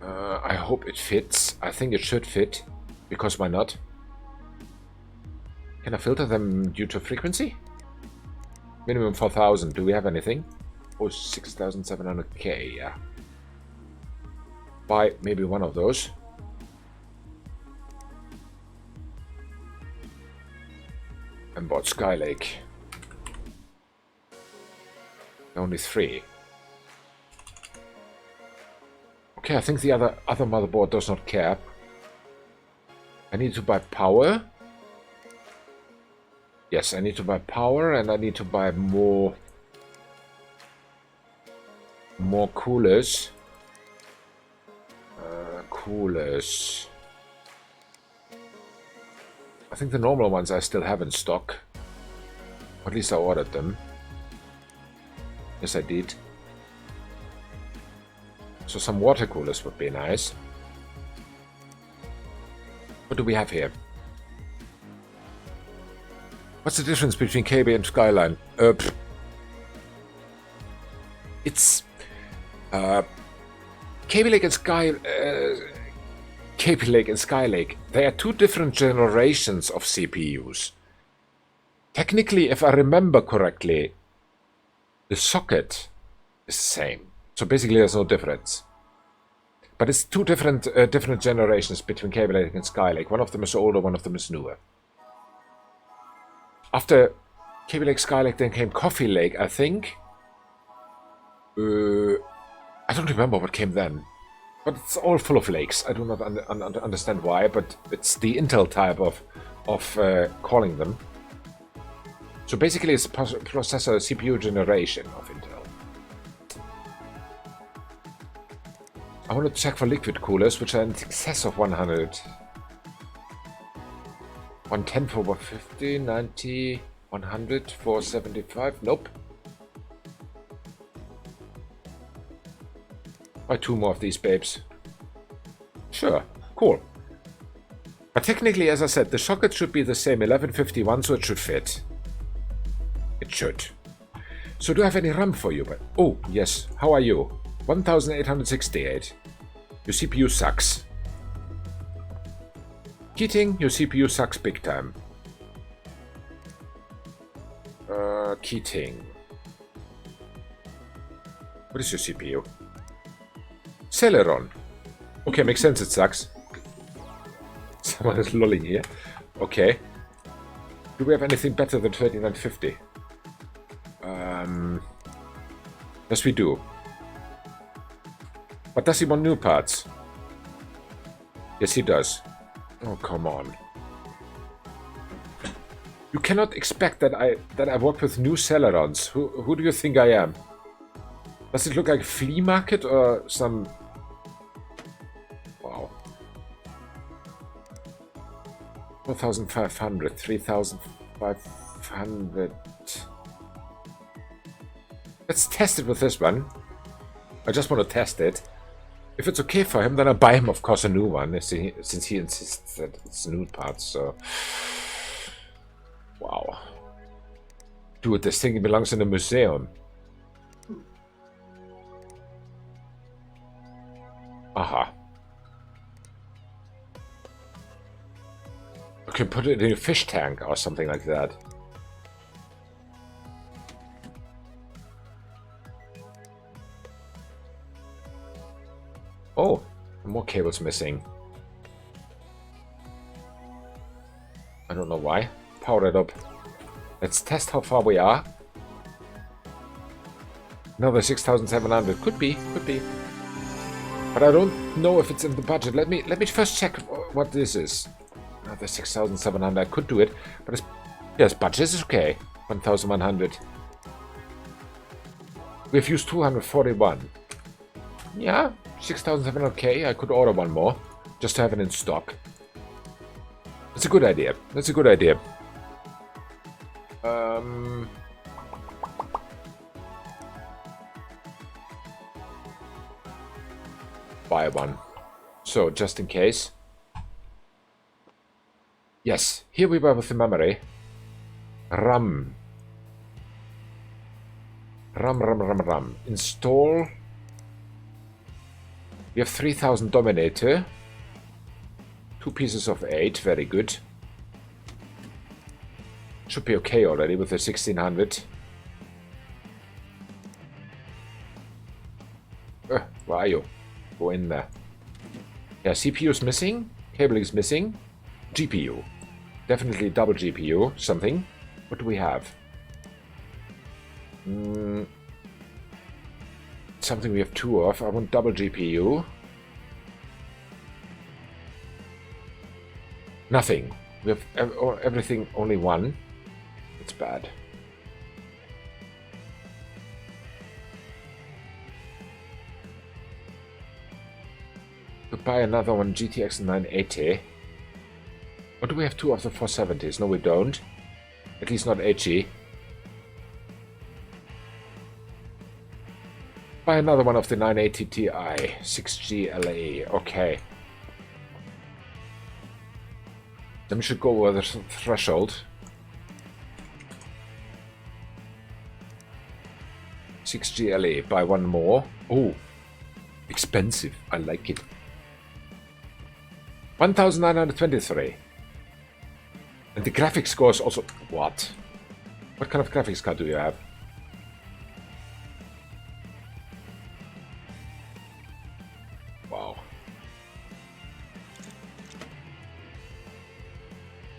I hope it fits. I think it should fit. Because why not? Can I filter them due to frequency? Minimum 4,000. Do we have anything? Oh, 6,700K, yeah. Buy maybe one of those. And bought Skylake. Only 3. Okay, I think the other motherboard does not care. I need to buy power. Yes, I need to buy power, and I need to buy more coolers. Coolers. I think the normal ones I still have in stock. Or at least I ordered them. Yes, I did. So some water coolers would be nice. What do we have here? What's the difference between KB and Skyline? It's KB Lake and KB Lake and Skylake. They are 2 different generations of CPUs. Technically, if I remember correctly, the socket is the same. So basically, there's no difference. But it's 2 different generations between KB Lake and Skylake. One of them is older, one of them is newer. After KB Lake, Skylake, then came Coffee Lake, I think. I don't remember what came then. But it's all full of lakes. I do not understand why, but it's the Intel type of calling them. So basically, it's processor CPU generation of Intel. I want to check for liquid coolers, which are in excess of 100. 110 for 150, 90, 100 for 75. Nope. Buy 2 more of these babes. Sure, cool. But technically, as I said, the socket should be the same, 1151, so it should fit. It should. So do I have any RAM for you? But oh, yes. How are you? 1868. Your CPU sucks. Keating, your CPU sucks big time. Keating. What is your CPU? Celeron. Okay, makes sense, it sucks. Someone is lolling here. Okay. Do we have anything better than 3950? Yes, we do. But does he want new parts? Yes, he does. Oh, come on. You cannot expect that I work with new Celerons. Who do you think I am? Does it look like a flea market or some... Wow. 4,500, 3,500. Let's test it with this one. I just want to test it. If it's okay for him, then I buy him, of course, a new one, since he insists that it's new parts, so... Wow. Dude, this thing belongs in a museum. Aha. You can put it in a fish tank or something like that. Oh, more cables missing. I don't know why. Power it up. Let's test how far we are. Another 6,700. Could be. But I don't know if it's in the budget. Let me first check what this is. Another 6,700. I could do it, but yes, budget is okay. 1,100. We've used 241. Yeah, 6,700k. I could order one more just to have it in stock. That's a good idea. Buy one. So, just in case. Yes, here we were with the memory. RAM. Install. We have 3,000 Dominator. 2 pieces of 8, very good. Should be okay already with the 1,600. Where are you? Go in there. Yeah, CPU is missing. Cable is missing. GPU. Definitely double GPU. Something. What do we have? Something we have 2 of. I want double GPU. Nothing. We have everything only 1. It's bad. Could buy another one, GTX 980. Or do we have 2 of the 470s? No, we don't. At least not HE. Buy another one of the 980 Ti. 6G LA. Okay. Then we should go over the threshold. 6G LA. Buy one more. Oh, expensive. I like it. 1,923. And the graphics score is also... What? What kind of graphics card do you have? Wow.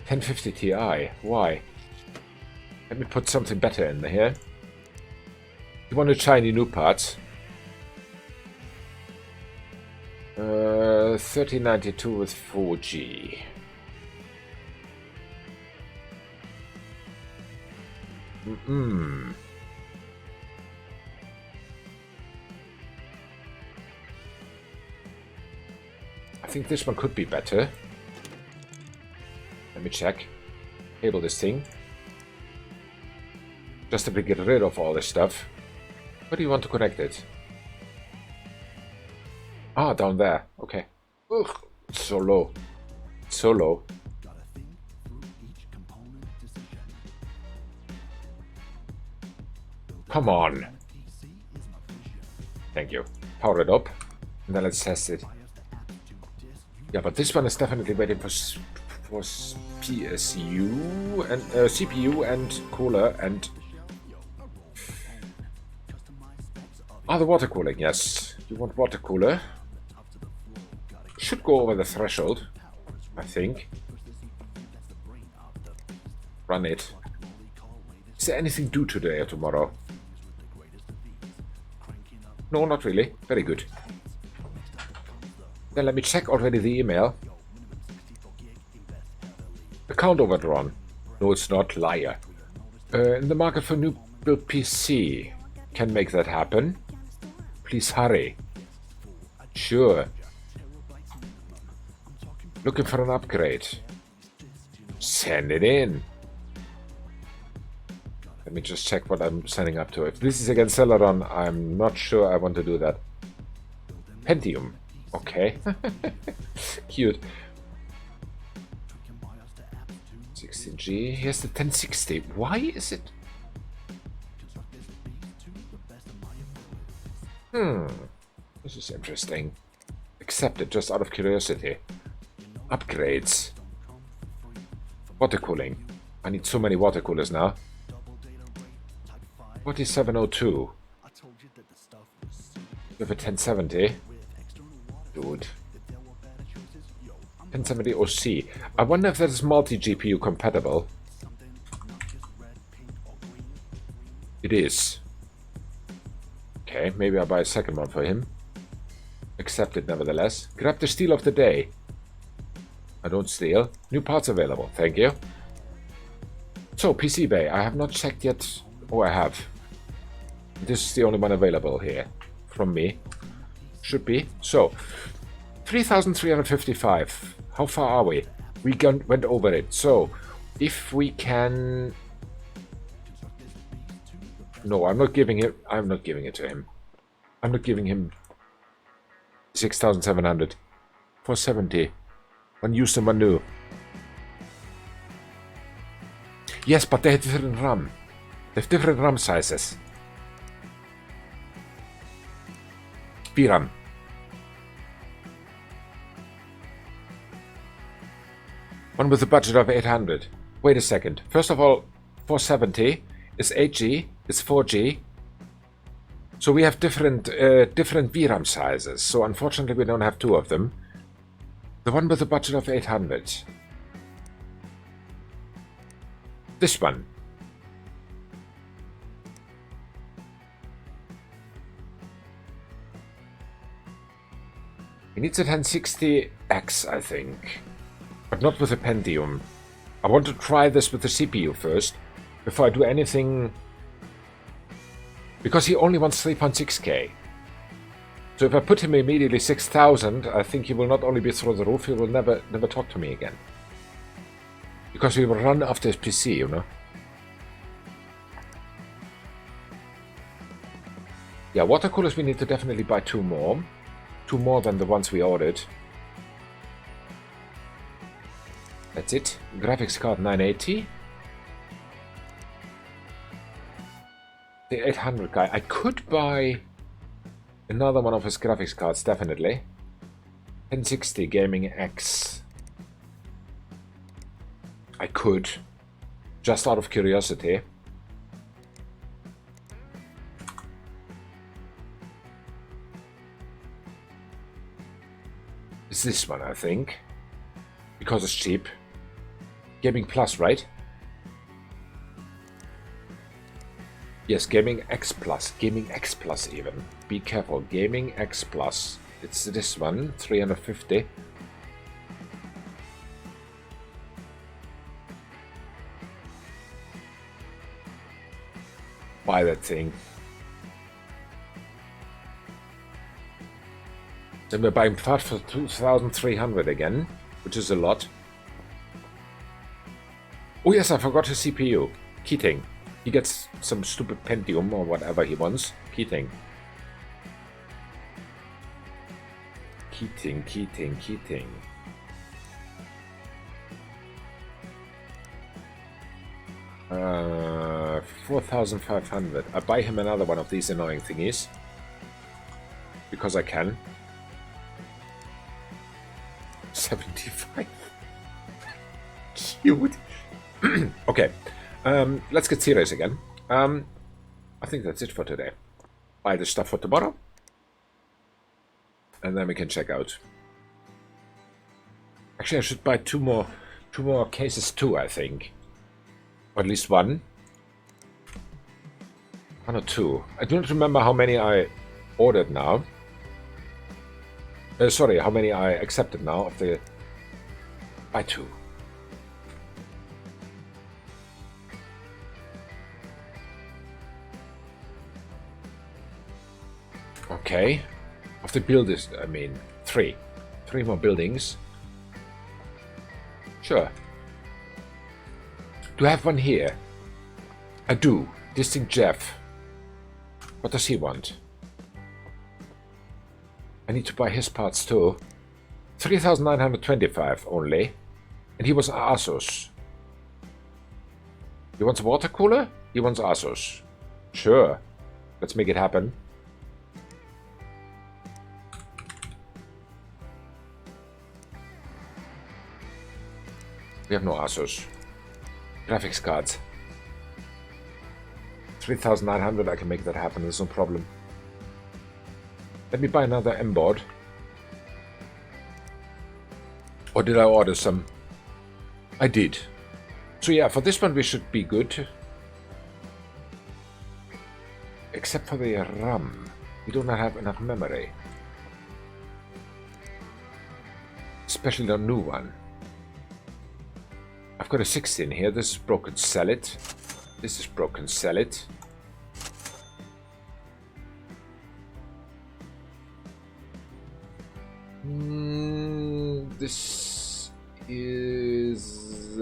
1050 Ti. Why? Let me put something better in here. You want to try any new parts? 3092 with 4G. I think this one could be better. Let me check. Cable this thing. Just to get rid of all this stuff. Where do you want to connect it? Ah, down there. Okay. Ugh, it's so low. So low. Come on. Thank you. Power it up. And then let's test it. Yeah, but this one is definitely waiting for PSU and CPU and cooler and... Ah, the water cooling, yes. You want water cooler? Should go over the threshold, I think. Run it. Is there anything due today or tomorrow? No, not really. Very good. Then let me check already the email. Account overdrawn. No, it's not. Liar. In the market for new build PC. Can make that happen. Please hurry. Sure. Looking for an upgrade. Send it in. Let me just check what I'm signing up to. If this is against Celeron, I'm not sure I want to do that. Pentium. Okay. Cute. 16G. Here's the 1060. Why is it? This is interesting. Accepted, just out of curiosity. Upgrades. Water cooling. I need so many water coolers now. 4702. We have a 1070. Dude. 1070 OC. I wonder if that is multi-GPU compatible. It is. Okay, maybe I'll buy a second one for him. Accepted nevertheless. Grab the steal of the day. I don't steal. New parts available. Thank you. So, PC Bay. I have not checked yet. Oh, I have. This is the only one available here. From me. Should be. So, 3,355. How far are we? We went over it. So, if we can... No, I'm not giving it. I'm not giving it to him. I'm not giving him 6,700. 470. One used and one new. Yes, but they have different RAM. They have different RAM sizes. VRAM. One with a budget of 800. Wait a second. First of all, 470 is 8G, is 4G. So we have different VRAM sizes. So unfortunately we don't have two of them. The one with a budget of 800. This one. He needs a 1060X, I think. But not with a Pentium. I want to try this with the CPU first, before I do anything... Because he only wants 3.6K. So if I put him immediately 6,000, I think he will not only be through the roof, he will never talk to me again. Because he will run after his PC, you know. Yeah, water coolers we need to definitely buy two more. Two more than the ones we ordered. That's it. Graphics card 980. The 800 guy. I could buy another one of his graphics cards, definitely. 1060 Gaming X. I could. Just out of curiosity. It's this one, I think. Because it's cheap. Gaming Plus, right? Yes, Gaming X Plus. Gaming X Plus even. Be careful. Gaming X Plus. It's this one. 350. Buy that thing. Then we're buying parts for 2,300 again, which is a lot. Oh yes, I forgot his CPU. Keating. He gets some stupid Pentium or whatever he wants. Keating. Keating. 4,500. I buy him another one of these annoying thingies. Because I can. 75. Cute. Okay. Let's get serious again. I think that's it for today. Buy the stuff for tomorrow. And then we can check out. Actually, I should buy two more cases too, I think. Or at least one. One or two. I do not remember how many I ordered now. Sorry, how many I accepted now of the... Buy two. Okay. Of the builders, I mean, three. Three more buildings. Sure. Do I have one here? I do. Distinct Jeff. What does he want? I need to buy his parts too. 3,925 only. And he was Asus. He wants a water cooler? He wants Asus. Sure. Let's make it happen. We have no ASUS. Graphics cards. 3,900, I can make that happen, there's no problem. Let me buy another M board. Or did I order some? I did. So yeah, for this one we should be good. Except for the RAM. We do not have enough memory. Especially the new one. I've got a 16 here. This is broken, sell it. This is broken, sell it. This is...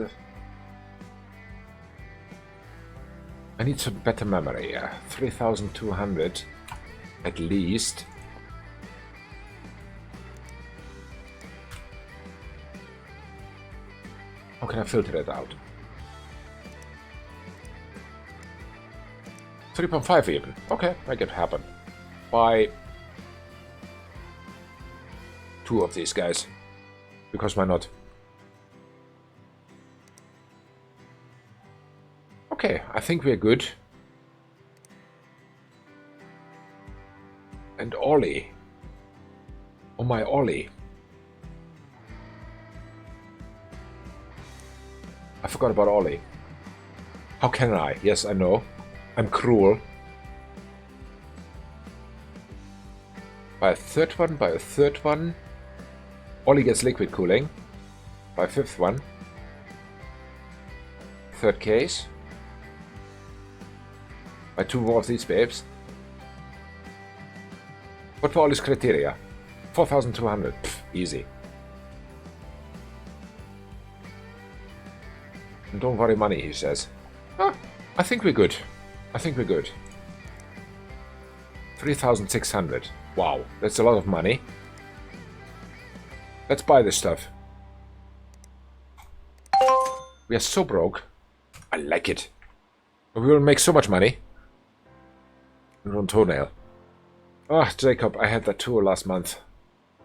I need some better memory, yeah. 3,200 at least. How can I filter it out? 3.5 even. Okay, make it happen. Buy 2 of these guys. Because why not? Okay, I think we're good. And Ollie. Oh my Ollie. I forgot about Ollie. How can I? Yes, I know. I'm cruel. Buy a third one, buy a third one. Ollie gets liquid cooling. Buy a fifth one. Third case. Buy 2 more of these babes. What for Ollie's criteria? 4,200. Easy. And don't worry money, he says. Ah, I think we're good. I think we're good. 3,600. Wow, that's a lot of money. Let's buy this stuff. We are so broke. I like it. We will make so much money. On toenail. Ah, oh, Jacob, I had that tour last month.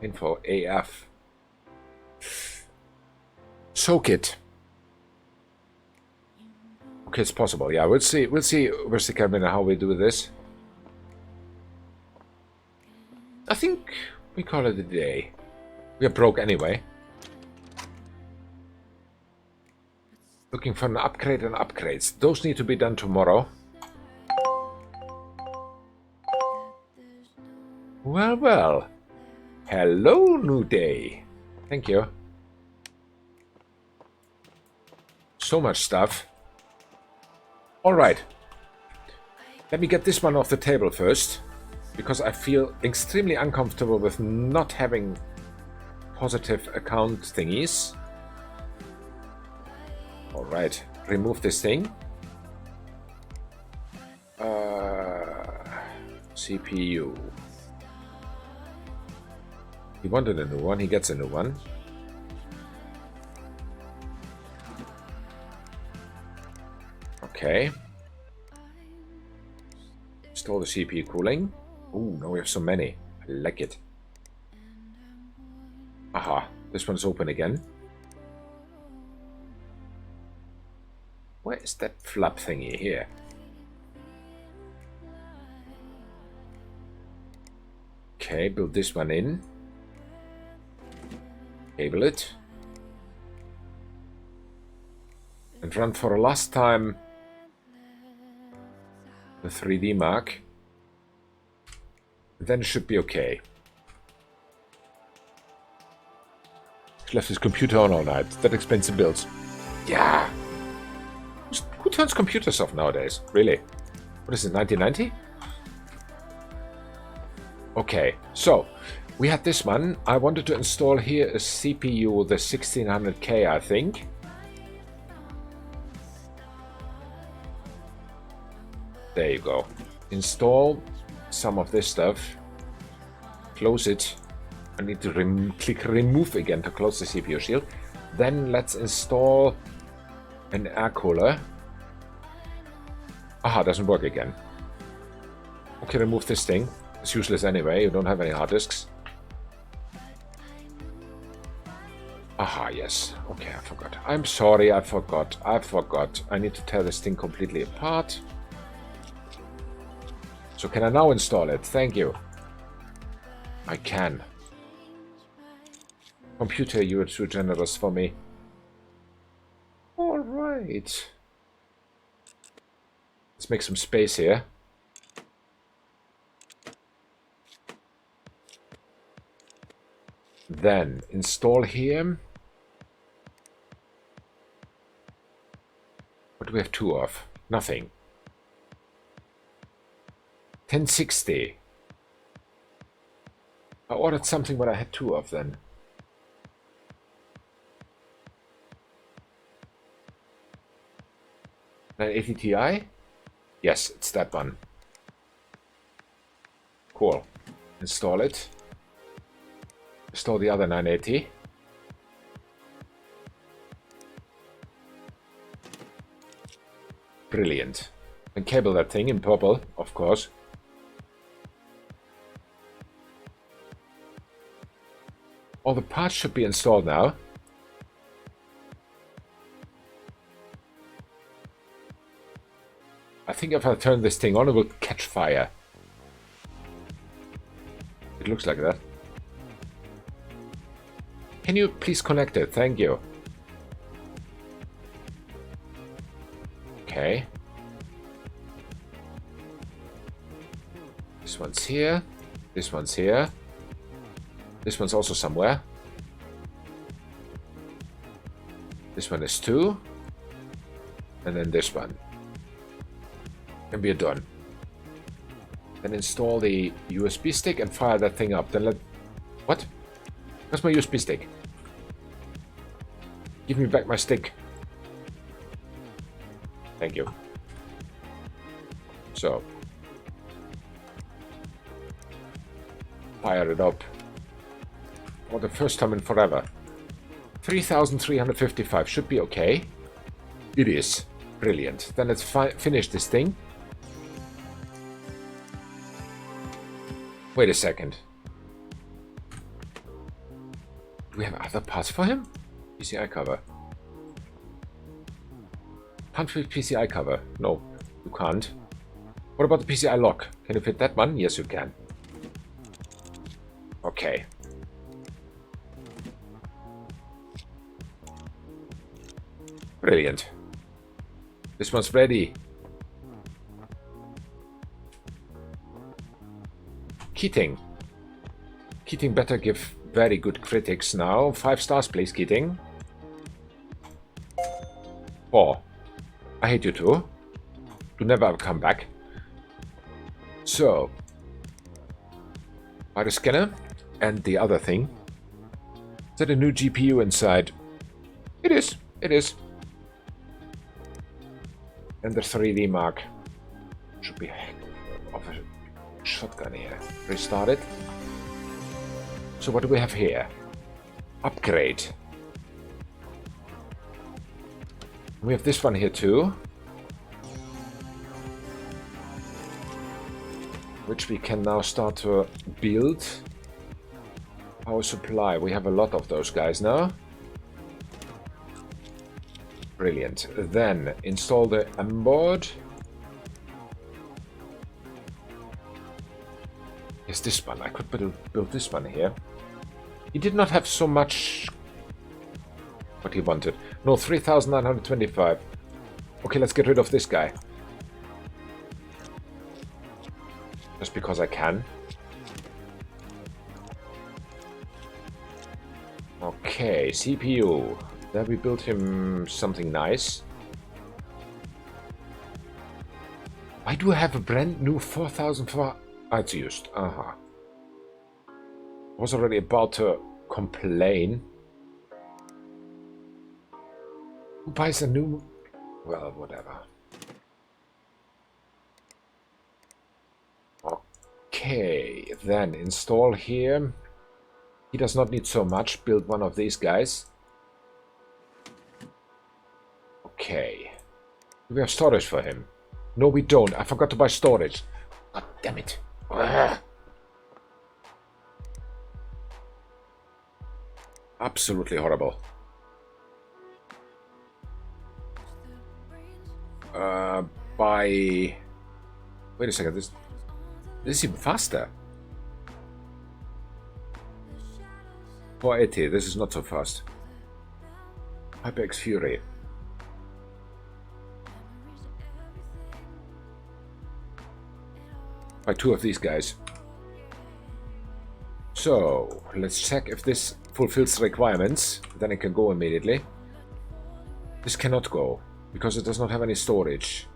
Info AF. Soak it. Okay, it's possible. Yeah, we'll see. We'll see, Versikamina, how we do this. I think we call it a day. We are broke anyway. Looking for an upgrade and upgrades. Those need to be done tomorrow. Well, well. Hello, new day. Thank you. So much stuff. Alright. Let me get this one off the table first. Because I feel extremely uncomfortable with not having positive account thingies. Alright. Remove this thing. CPU. He wanted a new one, he gets a new one. Okay. Install the CPU cooling. Ooh, now we have so many. I like it. Aha, this one's open again. Where is that flap thingy here? Okay, build this one in. Cable it. And run for a last time the 3D Mark. Then it should be okay. He left his computer on all night. That explains the bills. Yeah! Who turns computers off nowadays? Really? What is it, 1990? Okay, so we had this one. I wanted to install here a CPU, the 1600K, I think. There you go. Install some of this stuff. Close it. I need to click remove again to close the CPU shield. Then let's install an air cooler. Aha, doesn't work again. Okay, remove this thing. It's useless anyway, you don't have any hard disks. Aha, yes. Okay, I forgot. I'm sorry, I forgot. I need to tear this thing completely apart. So can I now install it? Thank you. I can. Computer, you are too generous for me. Alright. Let's make some space here. Then install here. What do we have two of? Nothing. 1060. I ordered something what I had two of then. 980 Ti? Yes, it's that one. Cool. Install it. Install the other 980. Brilliant. And cable that thing in purple, of course. All the parts should be installed now. I think if I turn this thing on, it will catch fire. It looks like that. Can you please connect it? Thank you. Okay. This one's here. This one's here. This one's also somewhere. This one is 2. And then this one. And we're done. Then install the USB stick and fire that thing up. Then let... What? Where's my USB stick? Give me back my stick. Thank you. So. Fire it up. For the first time in forever. 3,355 should be okay. It is. Brilliant. Then let's finish this thing. Wait a second. Do we have other parts for him? PCI cover. Can't fit PCI cover. No, you can't. What about the PCI lock? Can you fit that one? Yes, you can. Okay. Brilliant. This one's ready. Keating. Keating better give very good critics now. 5 stars, please, Keating. 4. I hate you too. Do never ever come back. So. Buy the scanner and the other thing. Is that a new GPU inside? It is. It is. And the 3D mark. Should be a heck of a shotgun here. Restart it. So what do we have here? Upgrade. We have this one here too. Which we can now start to build. Power supply. We have a lot of those guys now. Brilliant. Then install the M board. Yes, this one. I could build this one here. He did not have so much what he wanted. No, 3,925. Okay, let's get rid of this guy. Just because I can. Okay, CPU. There we built him something nice. Why do I have a brand new 4,004? It's used. I was already about to complain. Who buys a new... Well, whatever. Okay, then install here. He does not need so much. Build one of these guys. Okay. Do we have storage for him? No, we don't. I forgot to buy storage. God damn it. Ugh. Absolutely horrible. By... Wait a second, this is even faster. 480, this is not so fast. HyperX Fury. By 2 of these guys. So, let's check if this fulfills the requirements. Then it can go immediately. This cannot go, because it does not have any storage.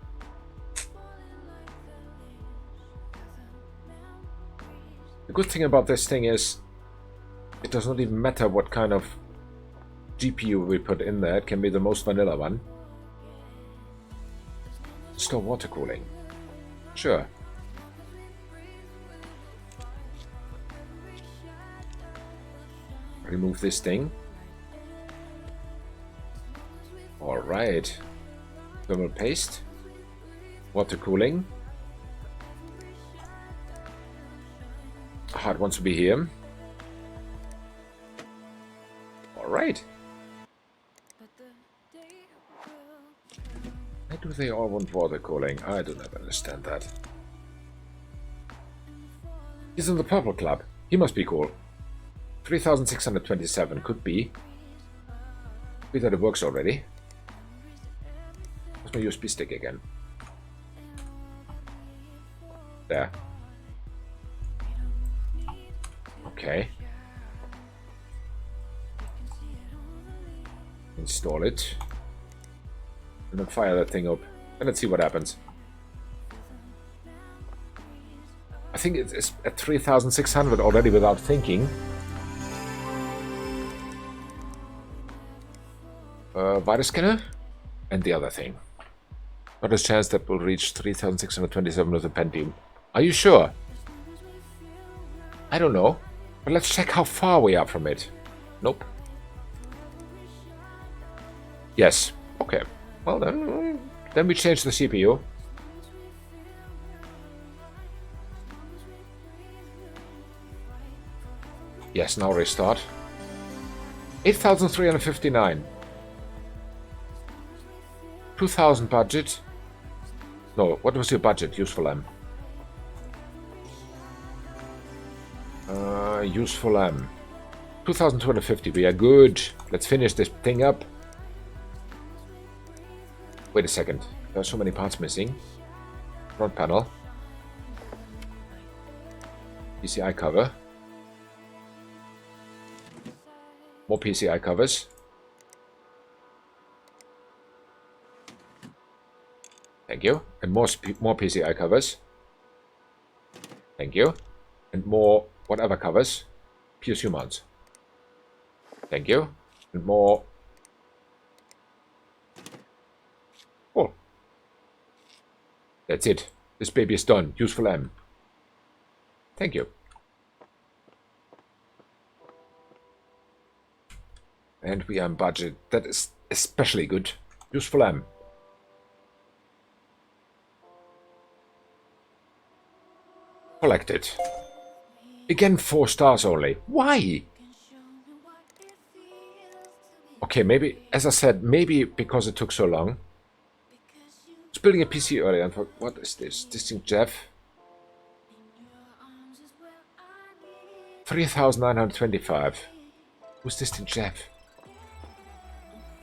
The good thing about this thing is, it does not even matter what kind of GPU we put in there. It can be the most vanilla one. Store water cooling. Sure. Remove this thing. Alright. Thermal paste. Water cooling. It wants to be here. Alright. Why do they all want water cooling? I do not understand that. He's in the purple club. He must be cool. 3627 could be. Be that it works already. Where's my USB stick again? There. Okay. Install it. And then fire that thing up. And let's see what happens. I think it's at 3600 already without thinking. Virus scanner and the other thing. Not a chance that will reach 3627 with a Pentium. Are you sure? I don't know. But let's check how far we are from it. Nope. Yes. Okay. Well then we change the CPU. Yes, now restart. 8,359. 2,000 budget. No, what was your budget? Useful M. Useful M. 2,250. We are good. Let's finish this thing up. Wait a second. There are so many parts missing. Front panel. PCI cover. More PCI covers. Thank you. And more PCI covers. Thank you. And more whatever covers. PSU mounts. Thank you. And more. Oh. That's it. This baby is done. Useful M. Thank you. And we are on budget. That is especially good. Useful M. Collected. Again, 4 stars only. Why? Okay, maybe, as I said, maybe because it took so long. I was building a PC earlier and thought, what is this? Distinct Jeff? 3,925. Who's Distinct Jeff?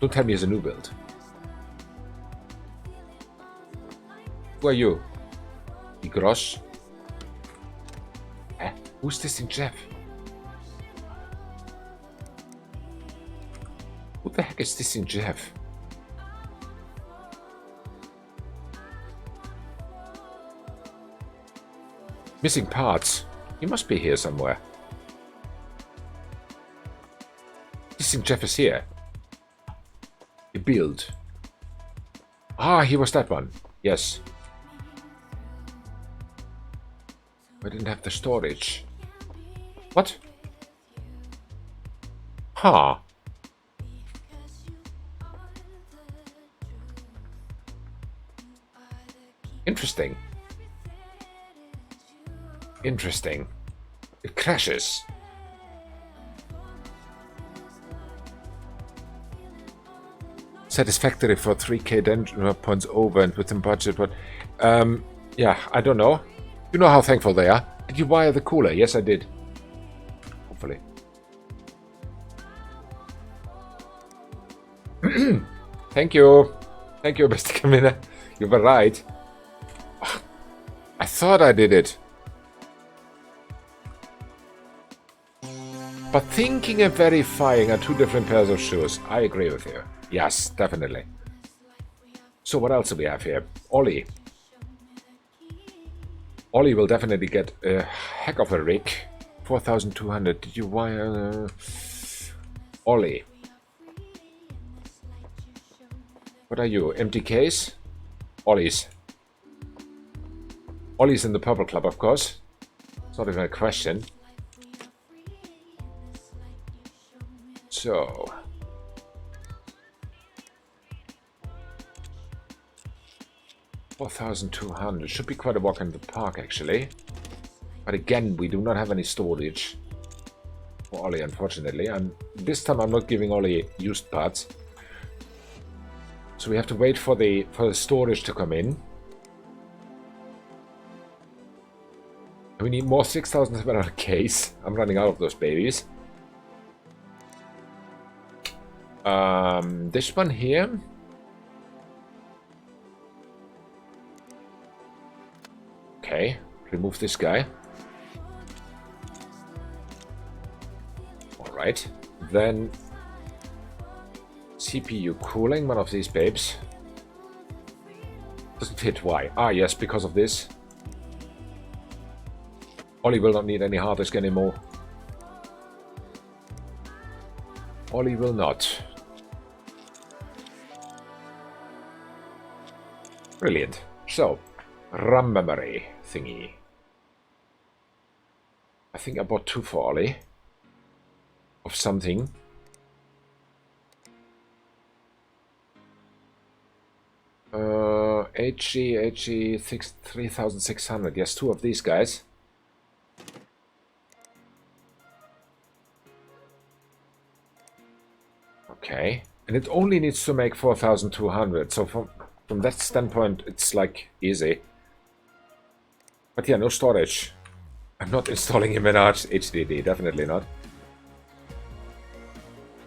Don't tell me it's a new build. Who are you? Gross? Eh? Who's Distinct Jeff? Who the heck is Distinct Jeff? Missing parts. He must be here somewhere. Distinct Jeff is here. A build. Ah, he was that one. Yes. I didn't have the storage. What? Huh. Interesting. Interesting. It crashes. satisfactory for 3k danger points over and within budget, but yeah, I don't know. You know how thankful they are. Did you wire the cooler? Yes, I did. Hopefully. Thank you. Thank you, Mr. Kamina. You were right. I thought I did it. But thinking and verifying are two different pairs of shoes. I agree with you. Yes, definitely. So what else do we have here? Ollie. Ollie will definitely get a heck of a rig. 4,200. Did you wire... Ollie. What are you? Empty case? Ollie's. Ollie's in the purple club, of course. It's not even a question. So... 4,200. Should be quite a walk in the park, actually. But again, we do not have any storage for Ollie, unfortunately. And this time I'm not giving Ollie used parts. So we have to wait for the storage to come in. We need more 6,700 case. I'm running out of those babies. This one here. Okay, remove this guy. Alright, then CPU cooling, one of these babes. Doesn't fit, why? Ah, yes, because of this. Ollie will not need any hard disk anymore. Ollie will not. Brilliant. So, RAM memory thingy. I think I bought 2 for Ollie. Of something. HG 3,600. Yes, 2 of these guys. Okay. And it only needs to make 4,200. So from that standpoint, it's like easy. But yeah, no storage. I'm not installing a Menage HDD, definitely not.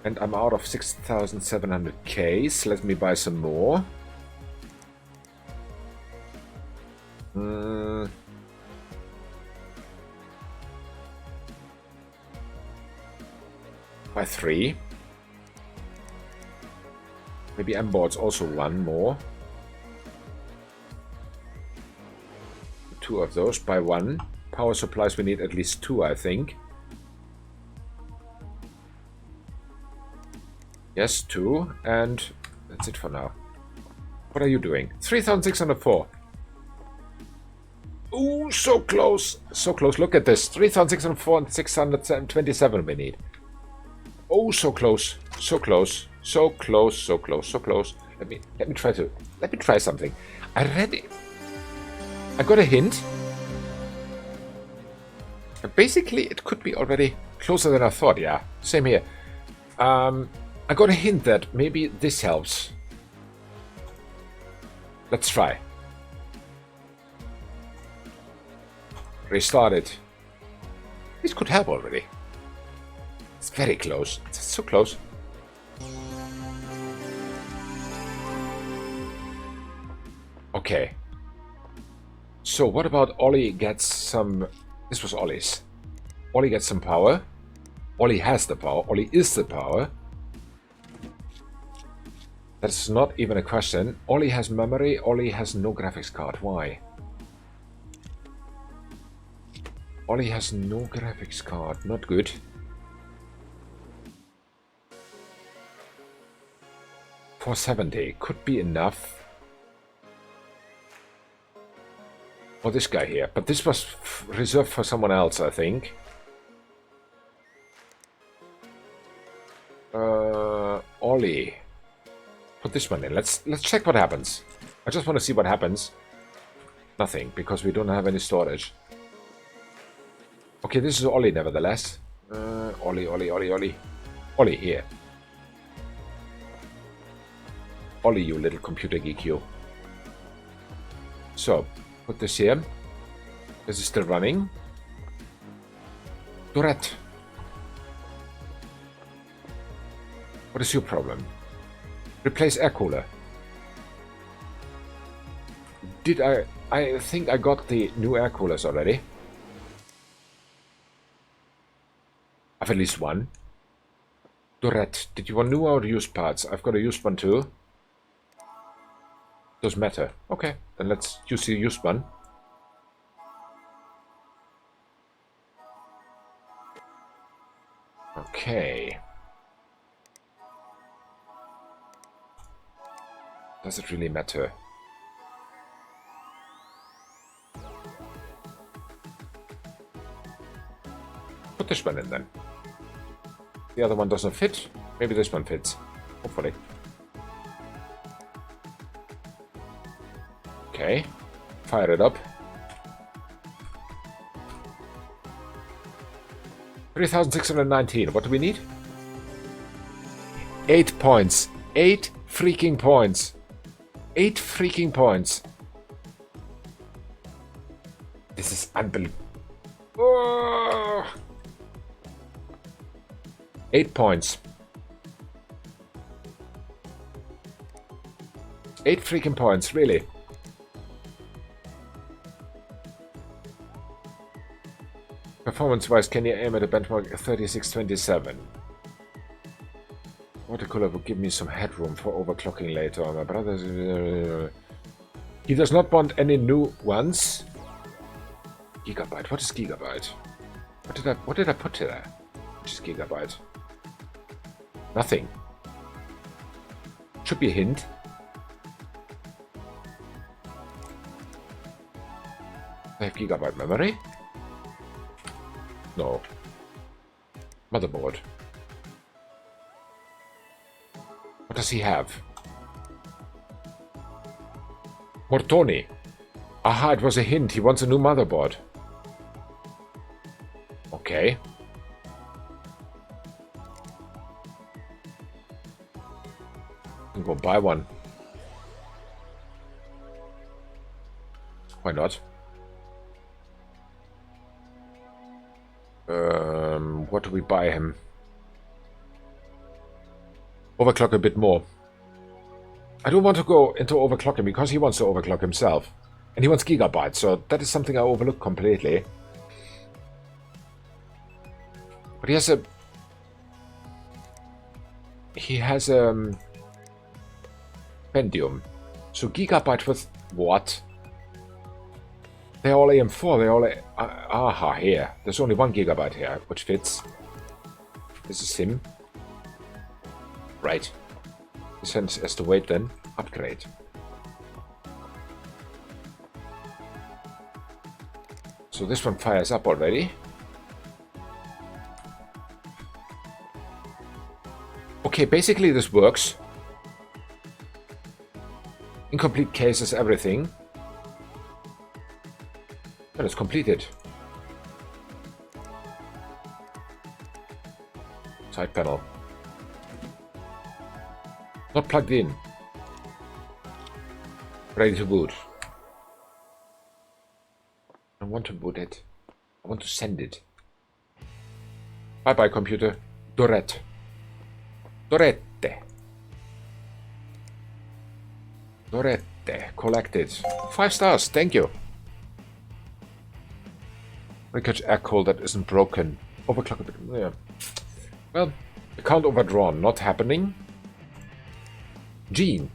And I'm out of 6,700 case. Let me buy some more. By 3. Maybe M boards also 1 more. 2 of those by 1. Power supplies we need at least 2, I think. Yes, 2, and that's it for now. What are you doing? 3,604. Ooh, so close. So close. Look at this. 3,604 and 627 we need. Oh, so close. So close. So close. So close. So close. Let me try something. I got a hint. Basically, it could be already closer than I thought. Yeah, same here. I got a hint that maybe this helps. Let's try. Restart it. This could help already. It's very close. It's so close. Okay. So what about Ollie gets some... This was Ollie's. Ollie gets some power. Ollie has the power. Ollie is the power. That's not even a question. Ollie has memory. Ollie has no graphics card. Why? Ollie has no graphics card. Not good. $470 could be enough. Or this guy here. But this was reserved for someone else, I think. Ollie. Put this one in. Let's check what happens. I just want to see what happens. Nothing, because we don't have any storage. Okay, this is Ollie nevertheless. Ollie. Ollie here. Ollie, you little computer geek, you. So, put this here. This is still running. Tourette. What is your problem? Replace air cooler. Did I think I got the new air coolers already. I've at least one. Dorette, did you want new or used parts? I've got a used one too. Doesn't matter. Okay, then let's use the used one. Okay. Does it really matter? Put this one in then. The other one doesn't fit. Maybe this one fits. Hopefully. Okay. Fire it up. 3,619. What do we need? 8 points. 8 freaking points. 8 freaking points. This is unbelievable. Oh. 8 points. 8 freaking points, really. Performance-wise, can you aim at a benchmark 3627? Watercooler will give me some headroom for overclocking later on. My brother... He does not want any new ones. Gigabyte. What is gigabyte? What did I put there? Which is gigabyte? Nothing. Should be a hint. I have gigabyte memory? No. Motherboard. What does he have? Mortoni. Aha, it was a hint. He wants a new motherboard. Okay. I'll go buy one. Why not? What do we buy him? Overclock a bit more. I don't want to go into overclocking because he wants to overclock himself. And he wants gigabytes, so that is something I overlooked completely. But he has a... He has a... Pentium. So gigabyte with what? They're all AM4, they're all... Aha, here. There's only 1 gigabyte here, which fits. This is him. Right. This has to wait then. Upgrade. So this one fires up already. Okay, basically this works. Incomplete cases, everything. And it's completed. Side panel. Not plugged in. Ready to boot. I want to boot it. I want to send it. Bye bye computer. Dorette. Dorette. Dorette. Collected. 5 stars. Thank you. Wreckage air cool that isn't broken. Overclock a bit. Yeah. Well, account overdrawn. Not happening. Gene.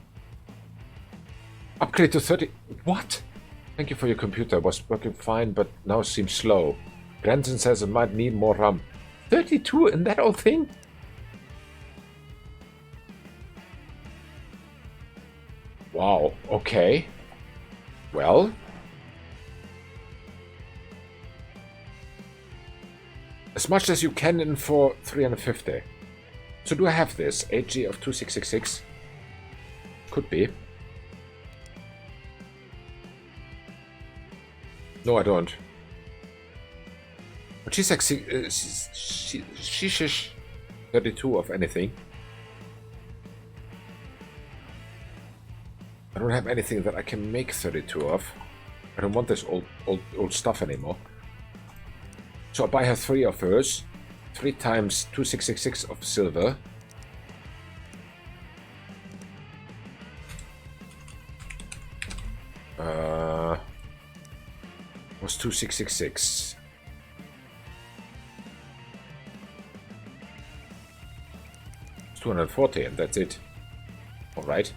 Upgrade to 30. What? Thank you for your computer. Was working fine, but now seems slow. Branson says it might need more RAM. 32 in that old thing? Wow. Okay. Well. As much as you can in for 350. So do I have this? 8G of 2666? Could be. No, I don't. But she's like... she's 32 of anything. don't have anything that I can make 32 of. I don't want this old stuff anymore. So I buy her 3 of hers. 3 times 2666 of silver. Was 2666. It's 240 and that's it. Alright.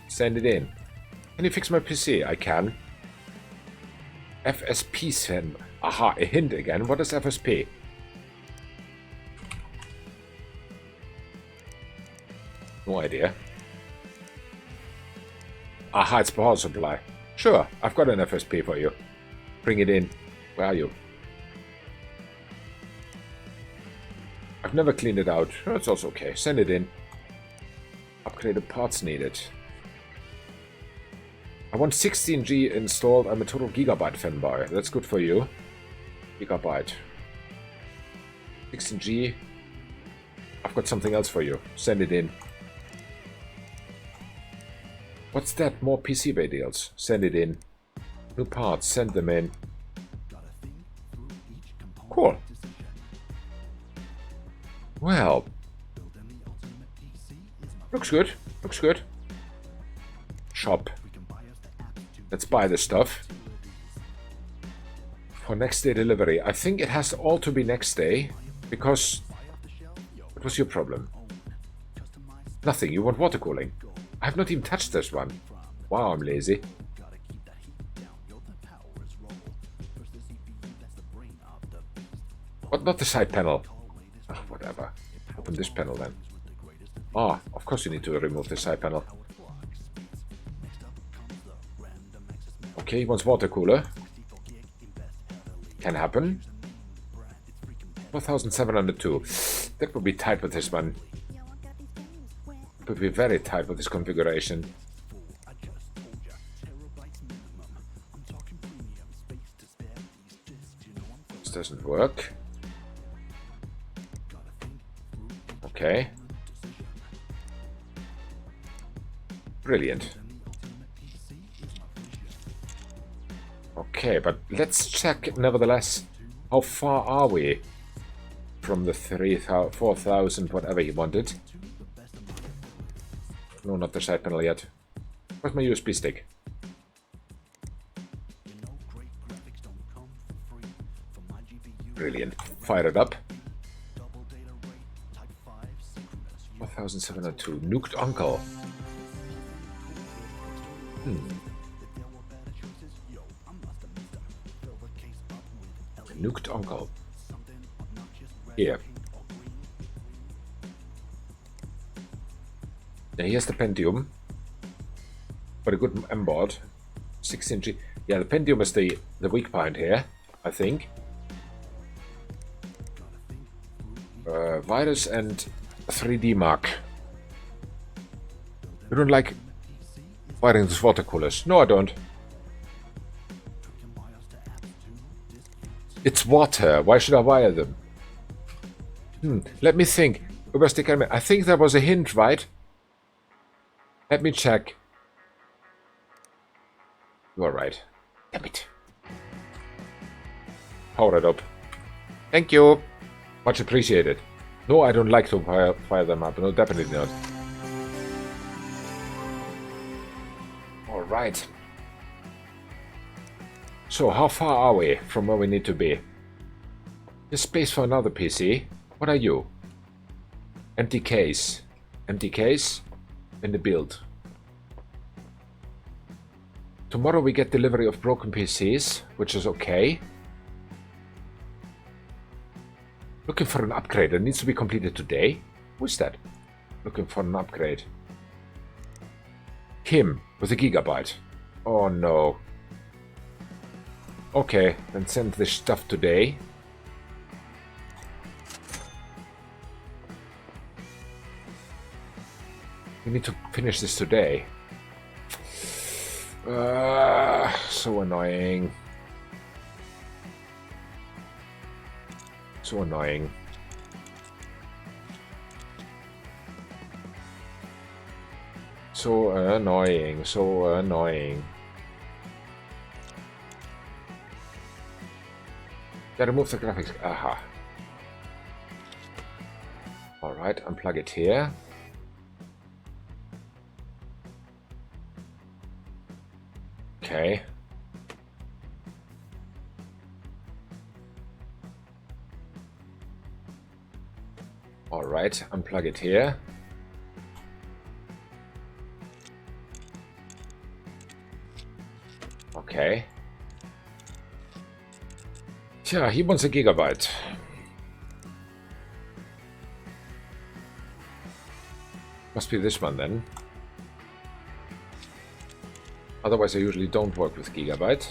Send it in. Can you fix my PC? I can. FSP send. Aha, a hint again. What is FSP? No idea. Aha, it's power supply. Sure, I've got an FSP for you. Bring it in. Where are you? I've never cleaned it out. Oh, it's also okay. Send it in. Upgraded parts needed. I want 16G installed. I'm a total gigabyte fanboy. That's good for you. Gigabyte. 16G. I've got something else for you. Send it in. What's that? More PC Bay deals. Send it in. New parts. Send them in. Cool. Well. Looks good. Looks good. Shop. Let's buy the stuff. For next day delivery. I think it has all to be next day. Because... What was your problem? Nothing. You want water cooling. I have not even touched this one. Wow, I'm lazy. What? Not the side panel. Oh, whatever. Open this panel then. Ah, of course you need to remove the side panel. Okay, he wants water cooler. Can happen. 4702. That would be tight with this one. It would be very tight with this configuration. This doesn't work. Okay. Brilliant. Okay, but let's check nevertheless. How far are we from the 4,000 whatever he wanted? No, not the side panel yet. Where's my USB stick? Brilliant. Fire it up. 4702. Nuked Uncle. Nuked Uncle. Here. Now here's the Pentium. But a good M board. 16G. Yeah, the Pentium is the weak point here, I think. Virus and 3D Mark. You don't like wiring these water coolers? No, I don't. It's water. Why should I wire them? Let me think. I think there was a hint, right? Let me check. You are right. Damn it. Power it up. Thank you. Much appreciated. No, I don't like to fire them up. No, definitely not. Alright. So, how far are we from where we need to be? There's space for another PC. What are you? Empty case. Empty case in the build. Tomorrow we get delivery of broken PCs, which is okay. Looking for an upgrade that needs to be completed today. Who is that? Looking for an upgrade. Him with a gigabyte. Oh no. Okay, then send this stuff today. We need to finish this today. So annoying. So annoying. So annoying, so annoying. Yeah, remove the graphics. Aha. Alright, unplug it here. Okay. Alright, unplug it here. Okay. Tja, he wants a gigabyte. Must be this one then. Otherwise I usually don't work with gigabyte.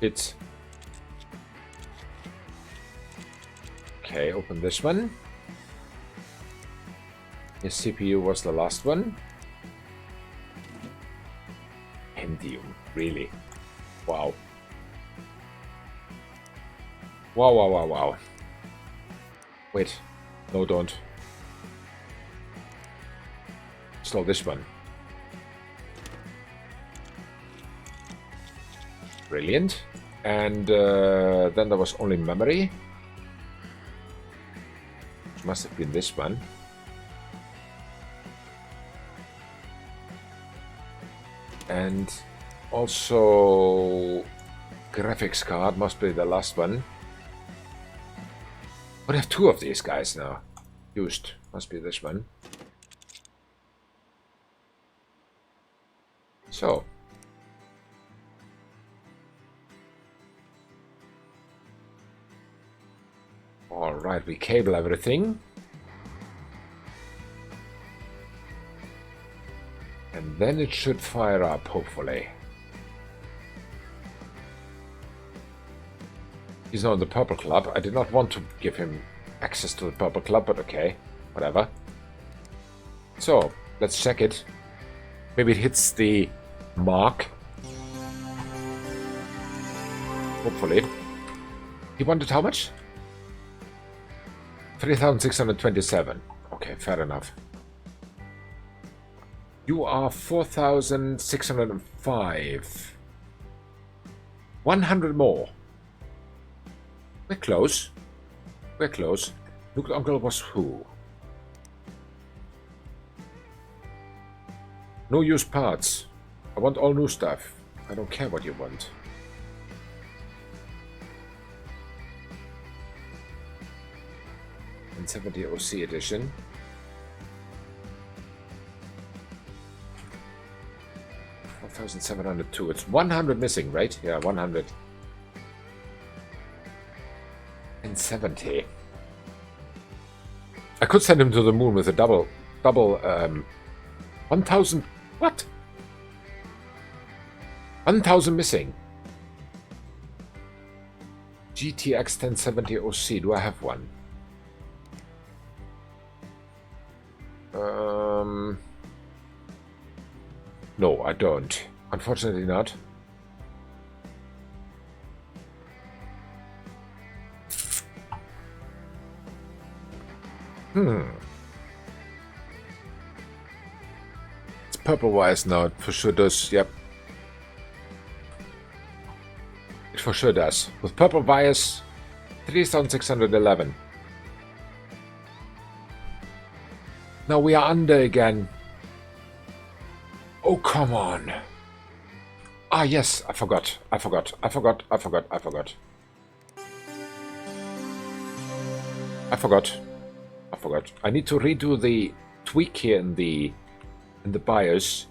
It's... Okay, open this one. His CPU was the last one. Pentium, really? Wow. Wow, wow, wow, wow. Wait. No, don't. Install this one. Brilliant. And then there was only memory. Which must have been this one. And also graphics card must be the last one. But I have two of these guys now. Used. Must be this one. So. Alright, we cable everything. And then it should fire up, hopefully. He's now in the Purple Club. I did not want to give him access to the Purple Club, but okay. Whatever. So, let's check it. Maybe it hits the mark. Hopefully. He wanted how much? 3,627. Okay, fair enough. You are 4,605. 100 more. We're close. We're close. Look, uncle was who? No use parts. I want all new stuff. I don't care what you want. And 70 OC edition. $1,702. It's 100 missing, right? Yeah, 100. And 70. I could send him to the moon with a double 1,000. What? 1,000 missing. GTX 1070 OC. Do I have one? No, I don't. Unfortunately not. It's purple wires now. It for sure does. Yep. It for sure does. With purple wires, 3,611. Now we are under again. Oh, come on. Ah, yes, I forgot. I forgot. I forgot. I forgot. I forgot. I forgot. I forgot. I need to redo the tweak here in the BIOS.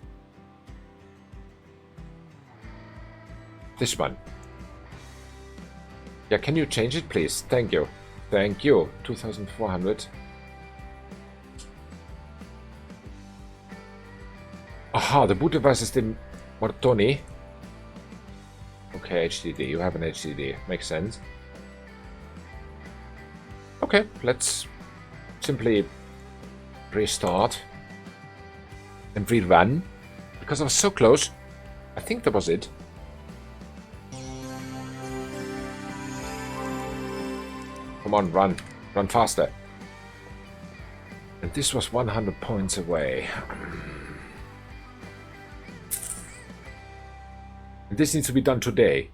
This one. Yeah, can you change it, please? Thank you. Thank you. 2,400. Aha, the boot device is the Martoni. Okay, HDD. You have an HDD. Makes sense. Okay, let's simply restart and rerun. Because I was so close. I think that was it. Come on, run. Run faster. And this was 100 points away. This needs to be done today.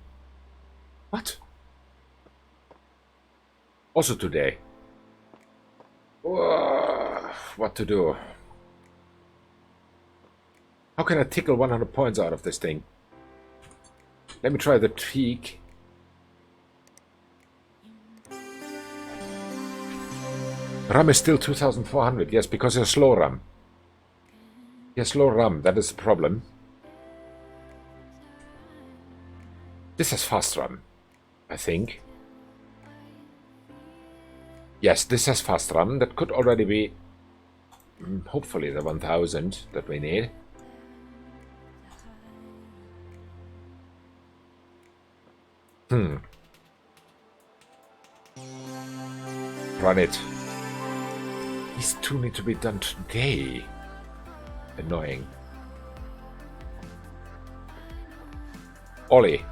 What? Also today. What to do? How can I tickle 100 points out of this thing? Let me try the tweak. RAM is still 2400. Yes, because it's slow RAM. Yes, slow RAM. That is the problem. This has fast RAM, I think. Yes, this has fast RAM. That could already be, hopefully, the 1000 that we need. Run it. These two need to be done today. Annoying. Ollie.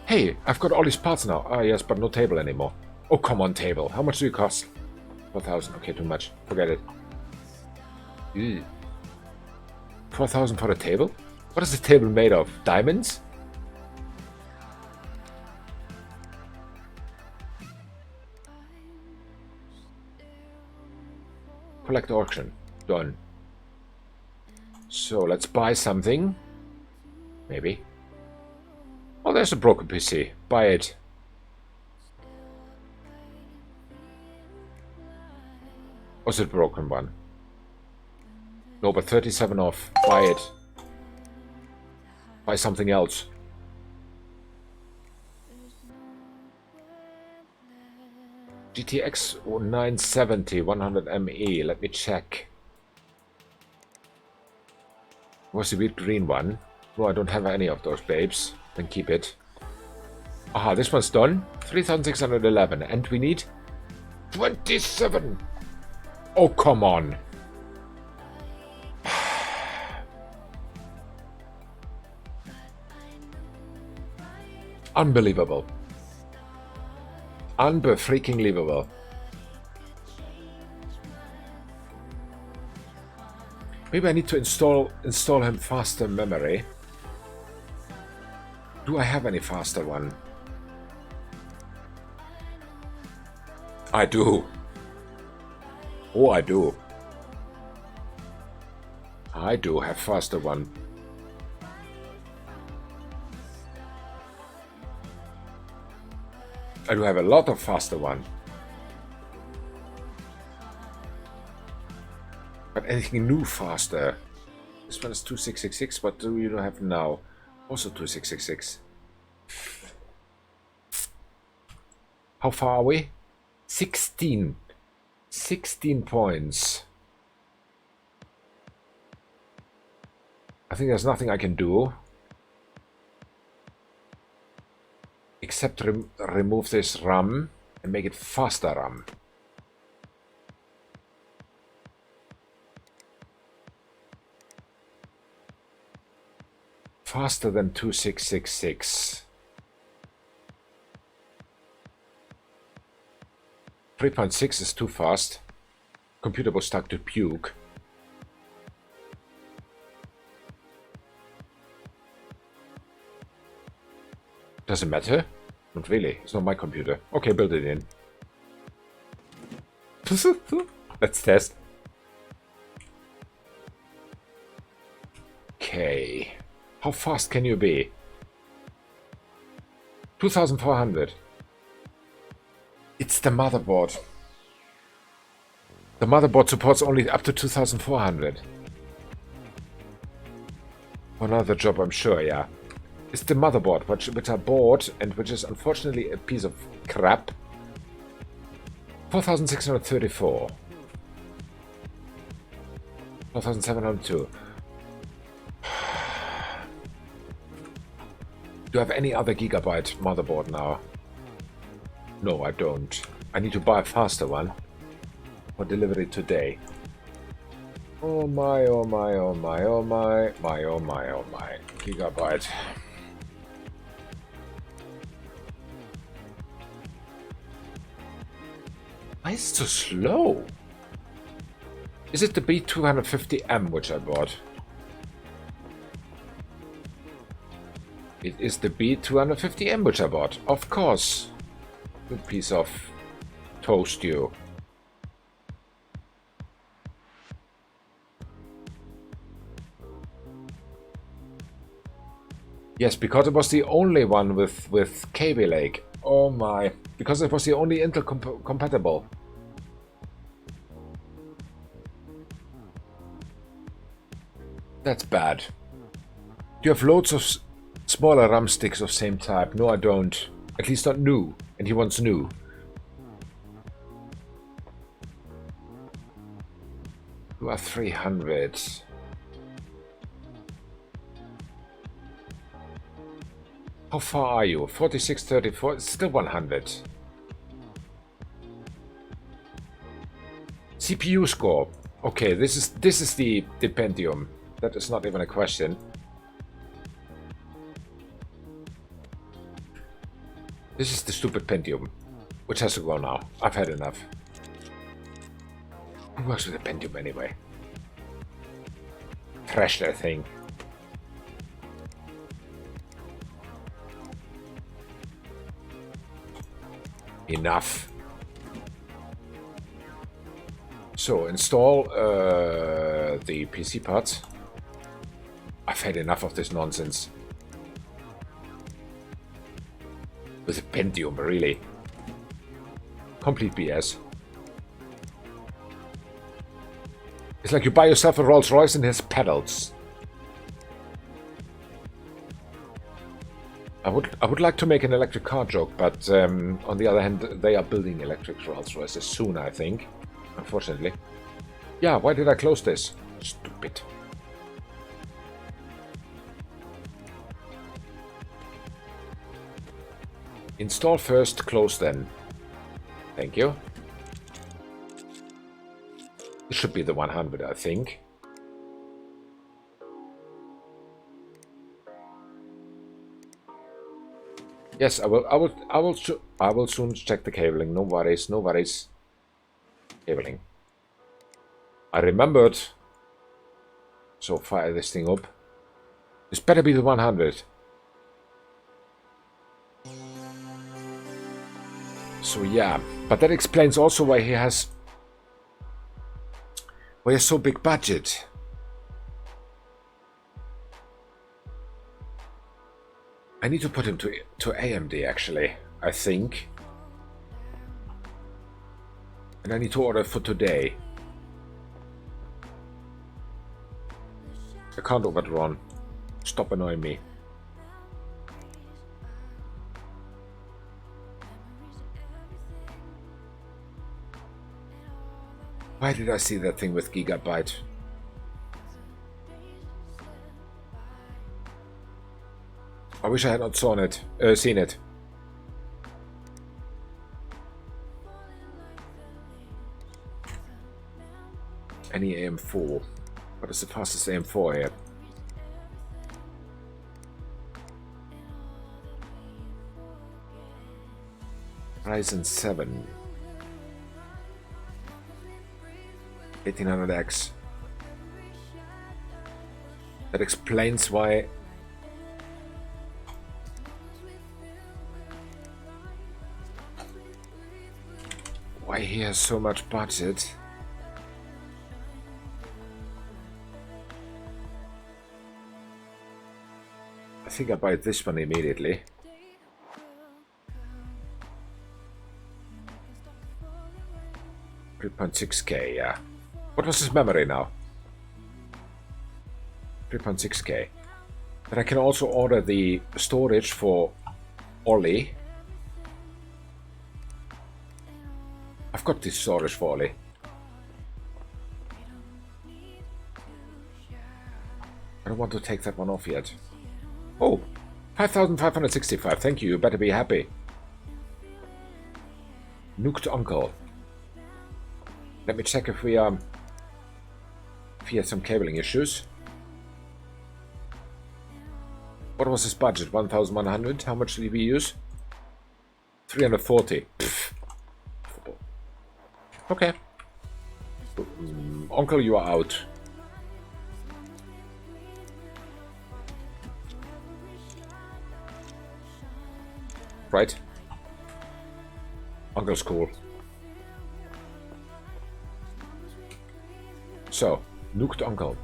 Hey, I've got Ollie's parts now. Ah, yes, but no table anymore. Oh, come on, table. How much do you cost? 4,000. Okay, too much. Forget it. Ew. 4,000 for the table? What is the table made of? Diamonds? Collect auction. Done. So, let's buy something. Maybe. Oh, there's a broken PC. Buy it. Was it a broken one? No, but 37 off. Buy it. Buy something else. GTX 970 100 ME. Let me check. Was the weird green one? No, I don't have any of those babes. Then keep it. Aha, this one's done. 3611. And we need 27. Oh, come on. Unbelievable. Unbefreaking-lievable. Maybe I need to install him faster memory. Do I have any faster one? I do. Oh, I do. I do have faster one. I do have a lot of faster one. But anything new faster? This one is 2666. What do you have now? Also 2666. How far are we? 16. 16 points. I think there's nothing I can do. Except remove this RAM and make it faster RAM. Faster than 2666. 3.6 is too fast. Computer was stuck to puke. Does it matter? Not really. It's not my computer. Okay, build it in. Let's test. Okay. How fast can you be? 2400. It's the motherboard. The motherboard supports only up to 2400. For another job, I'm sure, yeah. It's the motherboard, which I bought, and which is unfortunately a piece of crap. 4634. 4702. Do I have any other gigabyte motherboard now? No, I don't. I need to buy a faster one for delivery today. Oh my, oh my, oh my, oh my, my, oh my, oh my. Gigabyte. Why is it so slow? Is it the B250M which I bought? It is the B250M which I bought. Of course. Good piece of toast, you. Yes, because it was the only one with KB Lake. Oh my. Because it was the only Intel compatible. That's bad. You have loads of smaller RAM sticks of same type. No, I don't. At least not new. And he wants new. You are 300. How far are you? 46, 34. It's still 100. CPU score. Okay, this is the Pentium. That is not even a question. This is the stupid Pentium, which has to go now. I've had enough. Who works with a Pentium anyway? Trash that thing. Enough. So install the PC parts. I've had enough of this nonsense. With a Pentium, really. Complete BS. It's like you buy yourself a Rolls Royce and it has pedals. I would like to make an electric car joke, but on the other hand, they are building electric Rolls Royces soon, I think. Unfortunately. Yeah, why did I close this? Stupid. Install first, close then. Thank you. This should be the 100, I think. Yes, I will soon check the cabling. No worries, no worries. Cabling. I remembered. So fire this thing up. This better be the 100. So yeah, but that explains also why he has so big budget. I need to put him to AMD actually, I think. And I need to order for today. I can't overrun. Stop annoying me. Why did I see that thing with Gigabyte? I wish I had not seen it. Any AM4? What is the fastest AM4 here? Ryzen 7. 1800X. That explains why he has so much budget. I think I buy this one immediately. $3.6K, yeah. What was his memory now? 3.6K. But I can also order the storage for Ollie. I've got this storage for Ollie. I don't want to take that one off yet. Oh, 5,565. Thank you. You better be happy. Nuked uncle. Let me check if we had some cabling issues. What was his budget? 1,100. How much did we use? 340. Pfft. Okay. Uncle, you are out. right? Uncle's cool. So, nuked uncle.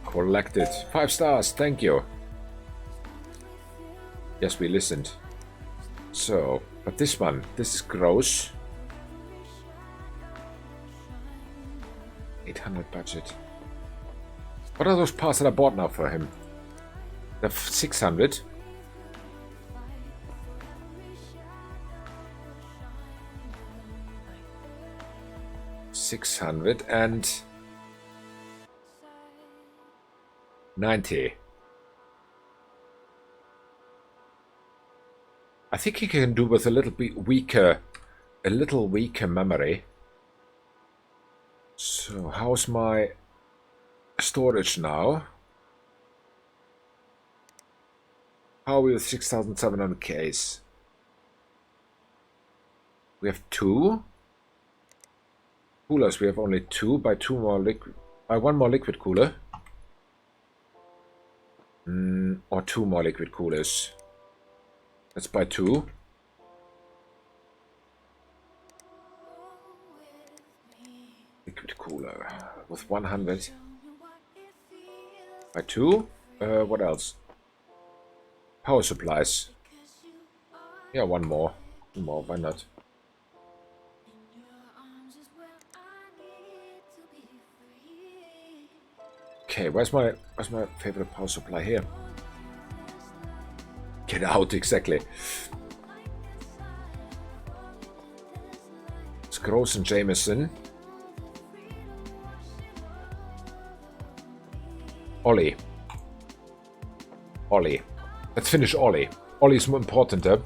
Collected. 5 stars, thank you. Yes, we listened. So, but this one, this is gross. 800 budget. What are those parts that I bought now for him? The 600. And 90. I think he can do with a little weaker memory. So how's my storage now? How are we with 6,700 Ks? We have 2 coolers. We have only 2 by 2 more liquid. By 1 more liquid cooler. Or 2 more liquid coolers. Let's buy 2. Liquid cooler with 100. By 2. What else? Power supplies. Yeah, 1 more. 2 more, why not? Okay, where's my favorite power supply here? Get out, exactly. It's Gross and Jameson. Ollie. Let's finish Ollie. Ollie's more important, huh?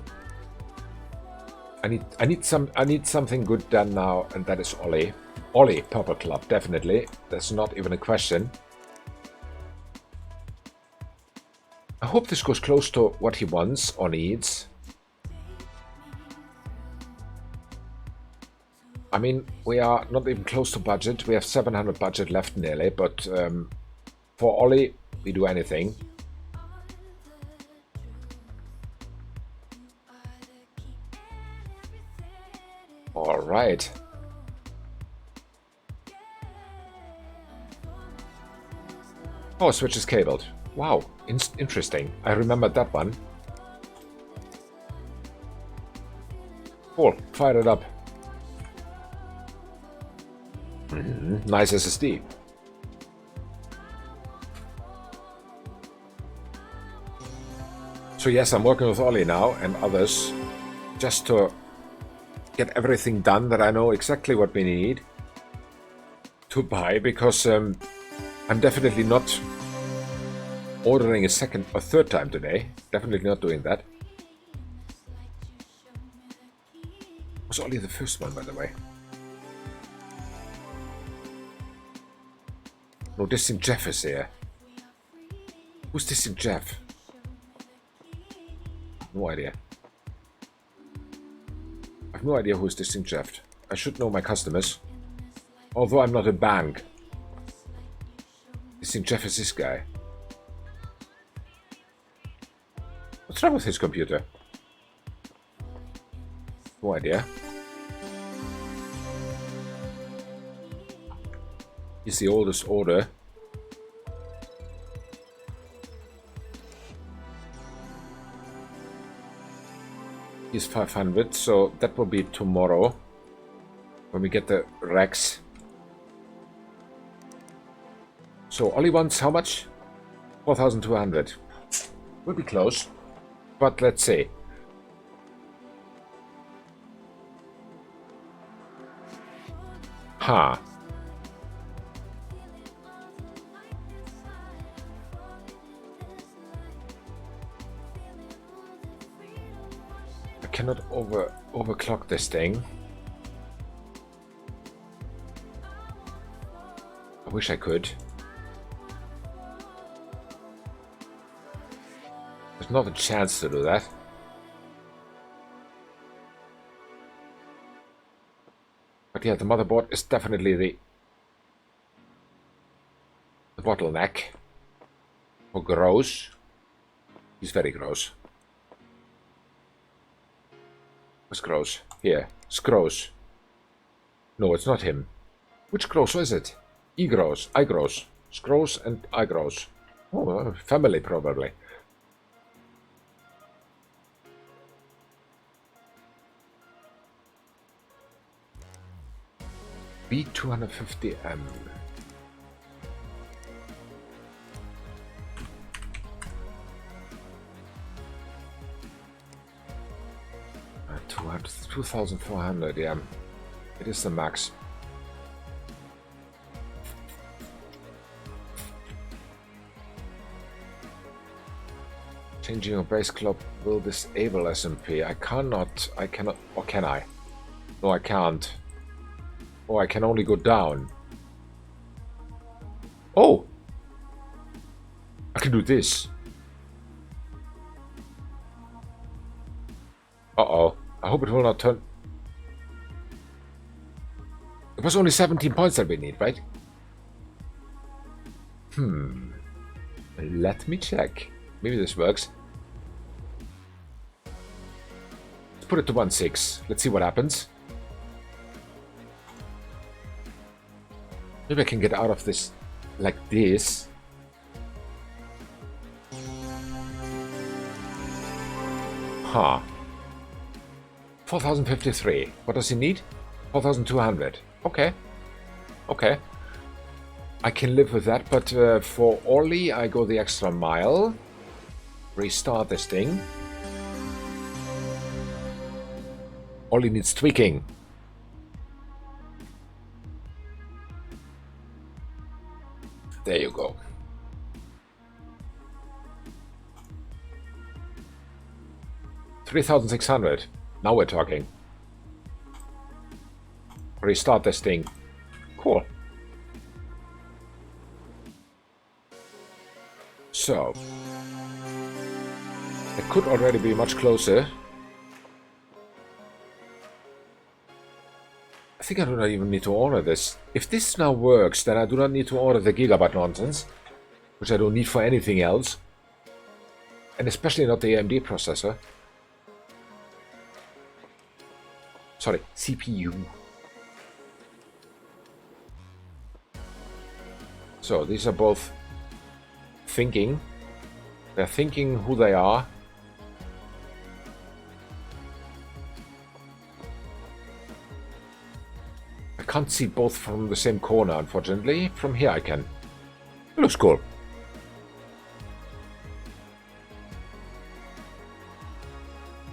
I need something good done now, and that is Ollie. Ollie, Purple Club, definitely. That's not even a question. I hope this goes close to what he wants or needs. I mean, we are not even close to budget. We have 700 budget left nearly, but for Ollie, we do anything. All right. Oh, switch is cabled. Wow, interesting. I remembered that one. Cool, fire it up. Nice SSD. So yes, I'm working with Ollie now and others just to get everything done that I know exactly what we need to buy, because I'm definitely not ordering a second or third time today. Definitely not doing that. Was Ollie the first one, by the way? No, Distinct Jeff is here. Who's Distinct Jeff? No idea. I have no idea who's Distinct Jeff. I should know my customers. Although I'm not a bank. Distinct Jeff is this guy. What's wrong with his computer? No idea. He's the oldest order. He's 500, so that will be tomorrow when we get the racks. So Ollie wants how much? 4,200. We'll be close, but let's see. Huh. I cannot overclock this thing. I wish I could. There's not a chance to do that. But yeah, the motherboard is definitely the bottleneck. For gross. He's very gross. Where's Gross? Here. It's Gross. No, it's not him. Which Gross is it? E Gross. I Gross. It's Gross and I Gross. Oh, family probably. B250M. Uh, 2,400, yeah. It is the max. Changing your base club will disable SMP. I cannot, or can I? No, I can't. Oh, I can only go down. Oh! I can do this. Uh-oh. I hope it will not turn... It was only 17 points that we need, right? Let me check. Maybe this works. Let's put it to 1.6. Let's see what happens. Maybe I can get out of this like this. Huh. 4,053. What does he need? 4,200. Okay. Okay. I can live with that, but for Orly, I go the extra mile. Restart this thing. Orly needs tweaking. There you go. $3,600. Now we're talking. Restart this thing. Cool. So. It could already be much closer. I think I do not even need to order this. If this now works, then I do not need to order the gigabyte nonsense, which I don't need for anything else. And especially not the AMD processor. Sorry, CPU. So, these are both thinking. They're thinking who they are. I can't see both from the same corner, unfortunately. From here I can. It looks cool.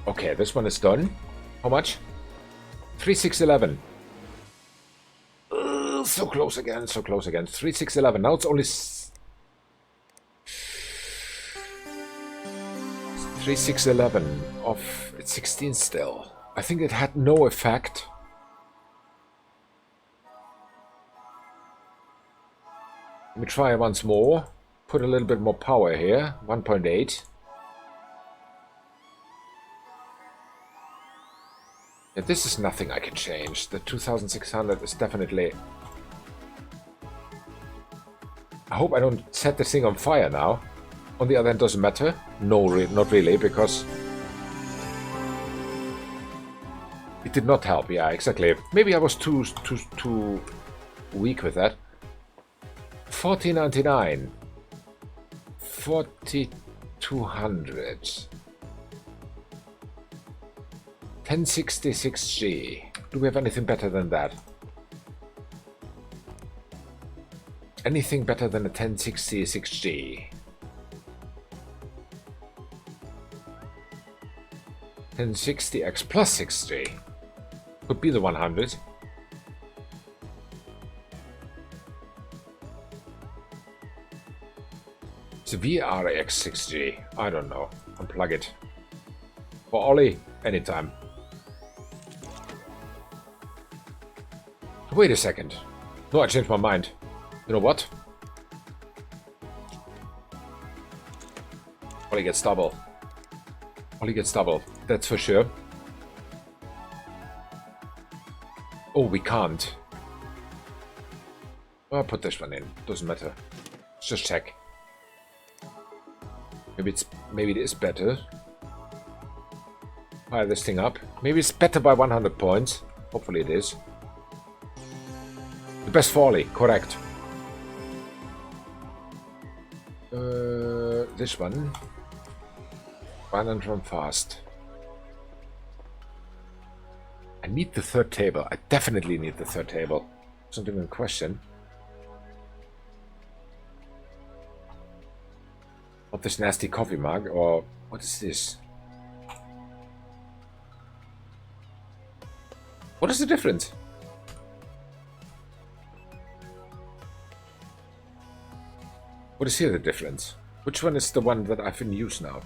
Okay, this one is done. How much? 3,611. So close again, so close again. 3,611. Now it's only 3,611 of... It's 16 still. I think it had no effect. Let me try once more. Put a little bit more power here. 1.8. Yeah, this is nothing I can change. The 2,600 is definitely... I hope I don't set this thing on fire now. On the other hand, doesn't matter. No, not really, because... It did not help, yeah, exactly. Maybe I was too weak with that. 1499. 4,200. 1066G. Do we have anything better than that? Anything better than a 1066G? 1060X plus 6G. Could be the 100. It's a VRX 6G. I don't know. Unplug it. For Ollie, anytime. Wait a second. No, I changed my mind. You know what? Ollie gets double. Ollie gets double. That's for sure. Oh, we can't. I'll put this one in. Doesn't matter. Let's just check. Maybe it is better. Fire this thing up. Maybe it's better by 100 points. Hopefully it is. The best for Ollie, correct. This one. Run and run fast. I need the third table. I definitely need the third table. It's not even a question. Not this nasty coffee mug, or what is this? What is the difference? What is here the difference? Which one is the one that I've in use now?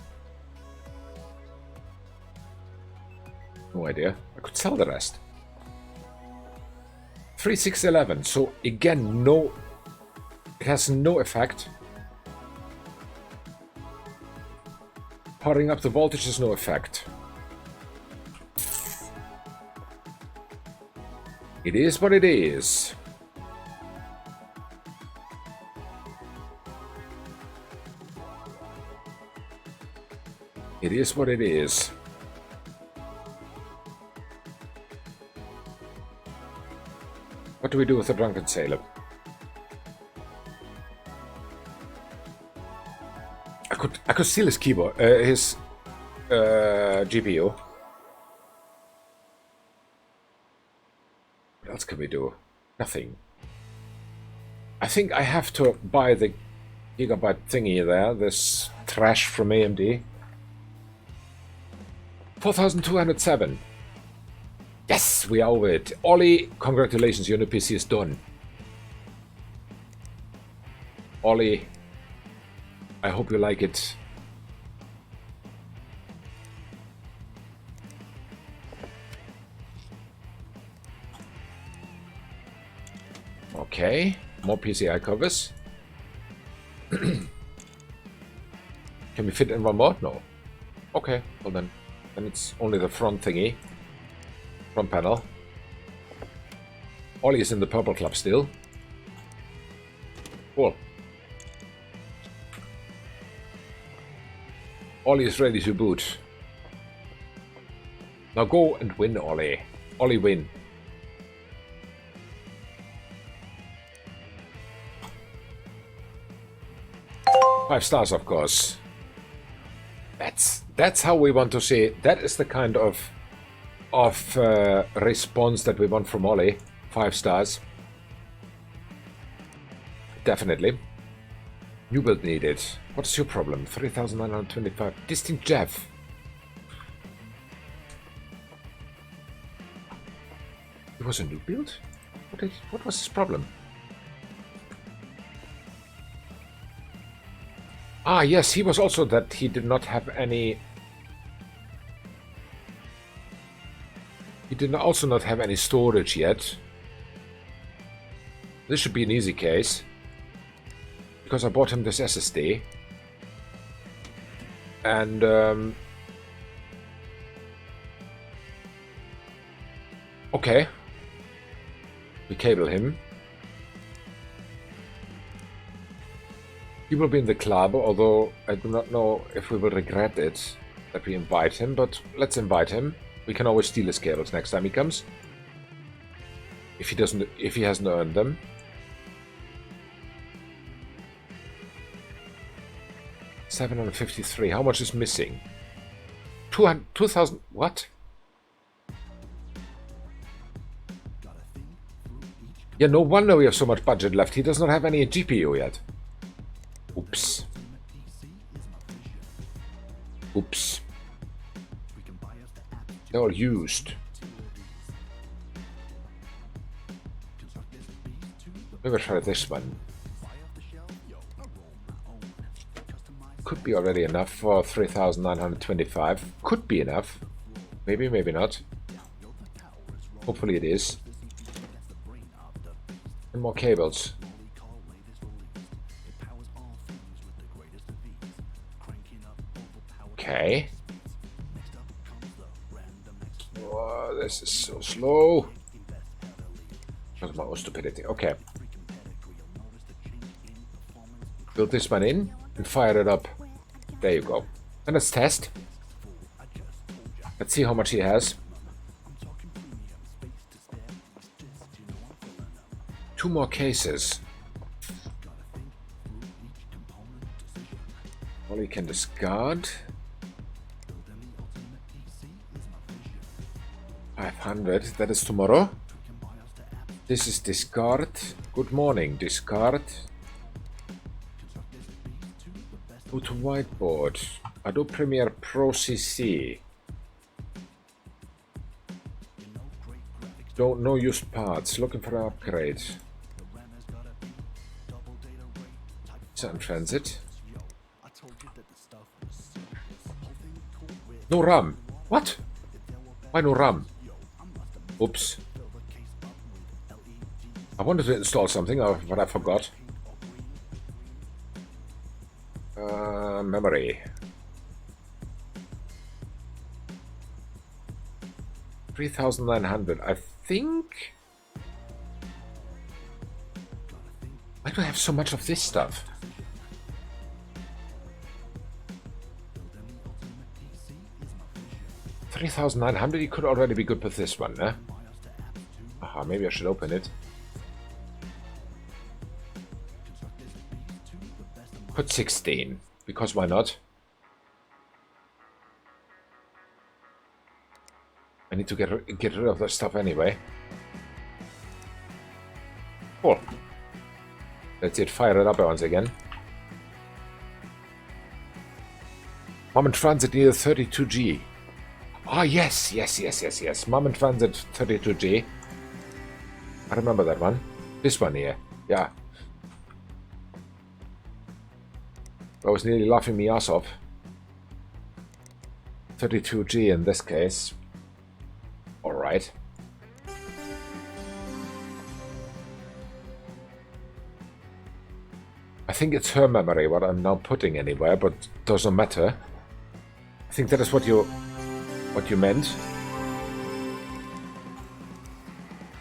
No idea. I could sell the rest. 3, 6, 11. So again, no. It has no effect. Powering up the voltage has no effect. It is what it is. It is what it is. What do we do with the drunken sailor? I could steal his keyboard, his GPU. What else can we do? Nothing. I think I have to buy the gigabyte thingy there, this trash from AMD. 4,207. Yes, we are over it. Ollie, congratulations, your new PC is done. Ollie, I hope you like it. Okay, more PCI covers. Can we fit in one more? No. Okay, well then it's only the front thingy. Front panel. Ollie is in the purple club still. Cool. Ollie is ready to boot. Now go and win, Ollie. Ollie, win. Five stars, of course. That's how we want to see it. That is the kind of response that we want from Ollie. 5 stars. Definitely. New build needed. What's your problem? 3,925. Distinct Jeff. It was a new build? What was his problem? Ah, yes, he was also that he did not have any... He did also not have any storage yet. This should be an easy case. Because I bought him this SSD. And... okay. We cable him. He will be in the club, although I do not know if we will regret it that we invite him, but let's invite him. We can always steal his cables next time he comes. If he hasn't earned them. $753. How much is missing? 2,000. What? Yeah, no wonder we have so much budget left. He does not have any GPU yet. Oops. Oops. They're all used. Maybe try this one. Could be already enough for 3,925. Could be enough. Maybe, maybe not. Hopefully it is. And more cables. Okay. Oh, this is so slow. That's my own stupidity. Okay. Build this one in and fire it up. There you go. And let's test. Let's see how much he has. 2 more cases. All he can discard. 500. That is tomorrow. This is discard. Good morning. Discard. Go to whiteboard. Adobe Premiere Pro CC. Don't know used parts. Looking for an upgrade. Sun transit. No RAM. What? Why no RAM? Oops. I wanted to install something, but I forgot. Memory. 3,900. I think. Why do I have so much of this stuff? $3,900. You could already be good with this one, eh? Aha, maybe I should open it. Put 16, because why not? I need to get rid of that stuff anyway. Cool. That's it, fire it up once again. Mom and Transit needed 32G. Ah, yes. Mom and Transit 32G. I remember that one. This one here. Yeah. I was nearly laughing my ass off. 32G in this case. Alright. I think it's her memory, what I'm now putting anywhere, but doesn't matter. I think that is what you meant.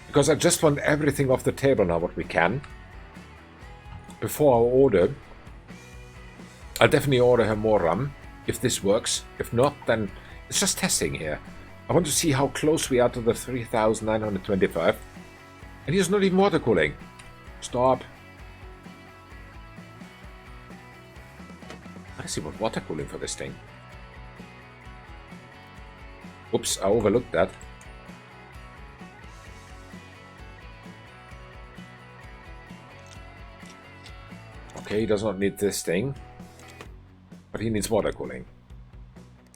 Because I just want everything off the table now, what we can. Before I order. I'll definitely order her more RAM, if this works. If not, then it's just testing here. I want to see how close we are to the 3,925. And here's not even water cooling. Stop. I see what water cooling for this thing. Oops, I overlooked that. Okay, he does not need this thing. But he needs water cooling.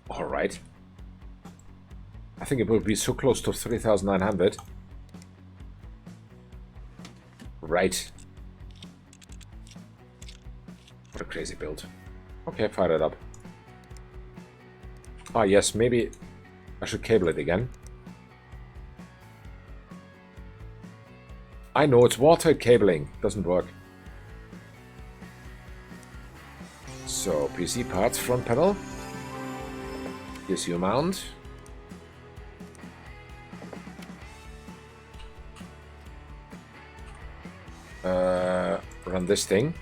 Alright. I think it will be so close to 3,900. Right. What a crazy build. Okay, fire it up. Ah, yes, maybe I should cable it again. I know, it's water cabling. Doesn't work. So, PC parts, front panel. Here's your mount. Run this thing.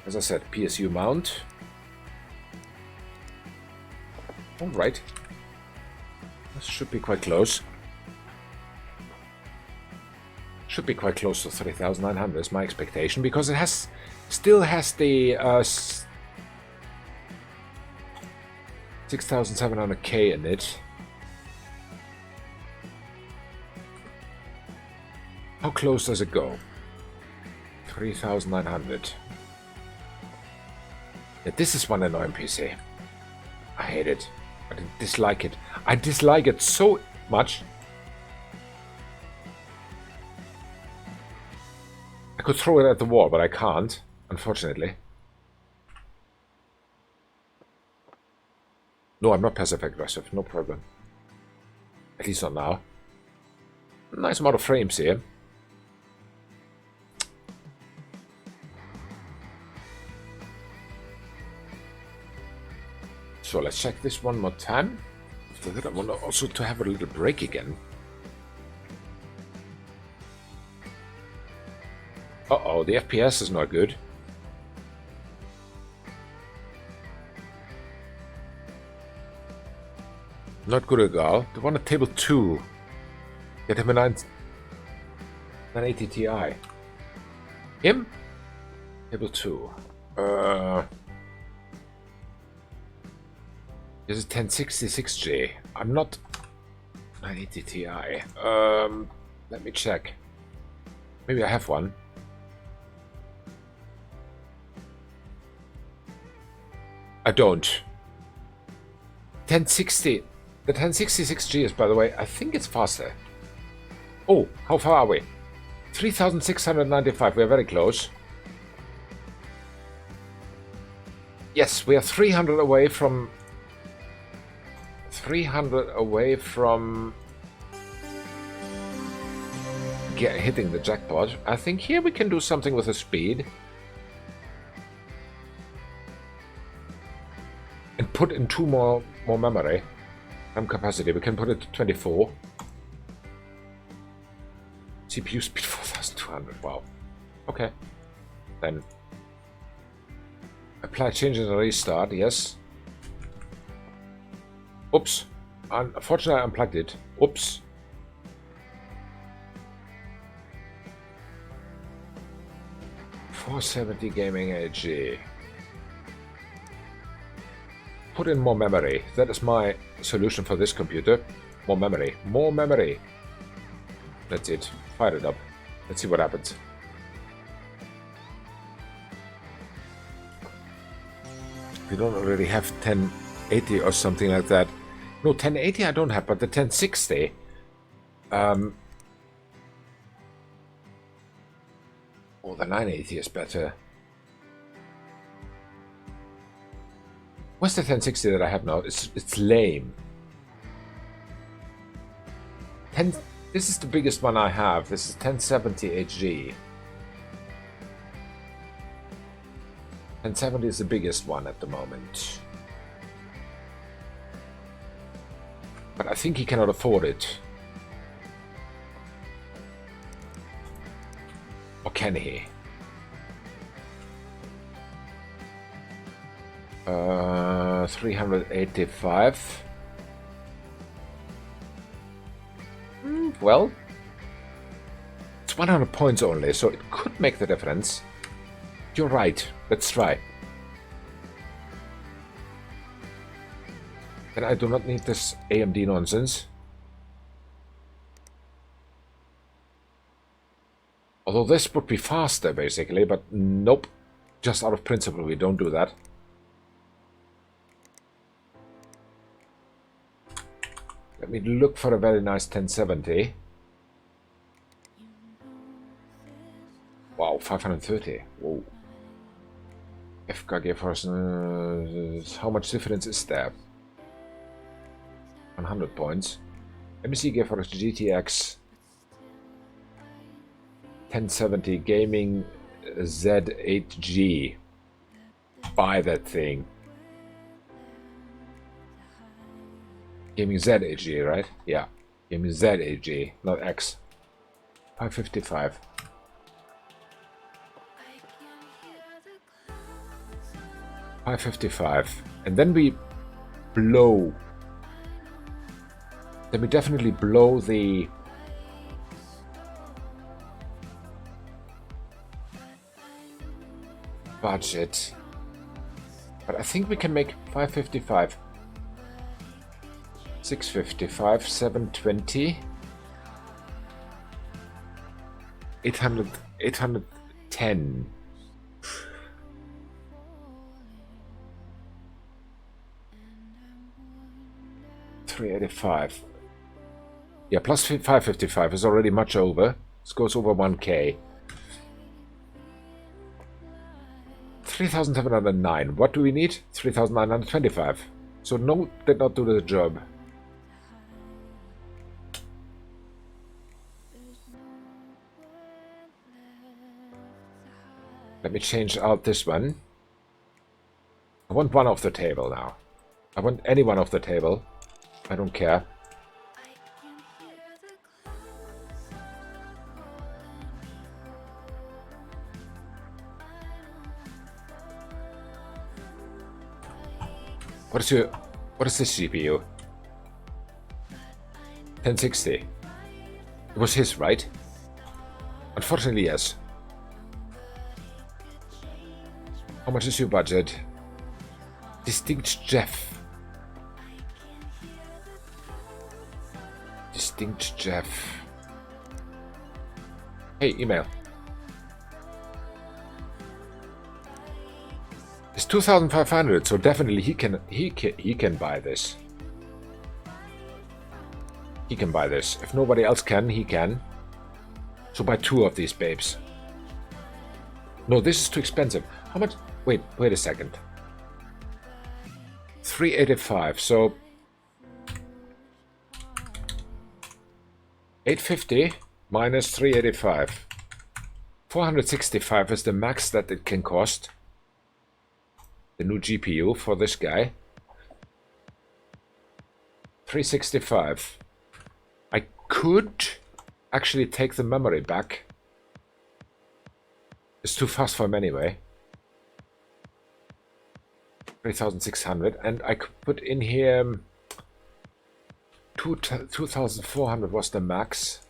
As I said, PSU mount. Alright. This should be quite close. Should be quite close to 3,900 is my expectation, because it still has the 6,700K in it. How close does it go? 3,900. Yeah, this is one annoying PC. I hate it. I dislike it. I dislike it so much. I could throw it at the wall, but I can't, unfortunately. No, I'm not passive-aggressive, no problem. At least not now. Nice amount of frames here. So let's check this one more time. After that, I want also to have a little break again. Uh-oh, the FPS is not good. Not good at all. The one at table 2. Get him a 980 Ti. Him? Table 2. This is 1066G. I'm not 980 Ti. Let me check. Maybe I have one. I don't. 1060. The 1066G is, by the way, I think it's faster. Oh, how far are we? 3695. We are very close. Yes, we are 300 away from... 300 away from... hitting the jackpot. I think here we can do something with the speed. And put in 2 more memory. Capacity. We can put it to 24. CPU speed 4200. Wow. Okay. Then apply changes and restart. Yes. Oops. Unfortunately, I unplugged it. Oops. $470 gaming AG. Put in more memory. That is my solution for this computer. More memory. More memory. That's it. Fire it up. Let's see what happens. We don't already have 1080 or something like that. No, 1080 I don't have, but the 1060. Oh, the 980 is better. What's the 1060 that I have now? It's lame. This is the biggest one I have. This is 1070 HG. 1070 is the biggest one at the moment. But I think he cannot afford it. Or can he? 385. Well, it's 100 points only, so it could make the difference. You're right. Let's try. And I do not need this AMD nonsense. Although this would be faster, basically, but nope. Just out of principle, we don't do that. Let me look for a very nice 1070. Wow, 530. Whoa. FKG for us. How much difference is there? 100 points. MSC gave for us GTX 1070 Gaming Z8G. Buy that thing. Gaming Z8G, right? Yeah. Gaming Z8G, not X. 555. And then we blow. Then we definitely blow the budget. But I think we can make 555. 655, 720, 800, 810. $385. Yeah, plus 555 is already much over. This goes over 1K. 3,709. What do we need? 3,925. So no, did not do the job. Let me change out this one. I want one off the table now. I want any one off the table. I don't care. What is this CPU? 1060. It was his, right? Unfortunately, yes. How much is your budget? Distinct Jeff. Distinct Jeff. Hey, email. It's 2,500, so definitely he can buy this. He can buy this. If nobody else can, he can. So buy 2 of these babes. No, this is too expensive. How much? Wait a second. 385. So 850 minus 385. 465 is the max that it can cost. The new GPU for this guy. 365. I could actually take the memory back. It's too fast for him anyway. 3,600, and I could put in here 2,400 was the max.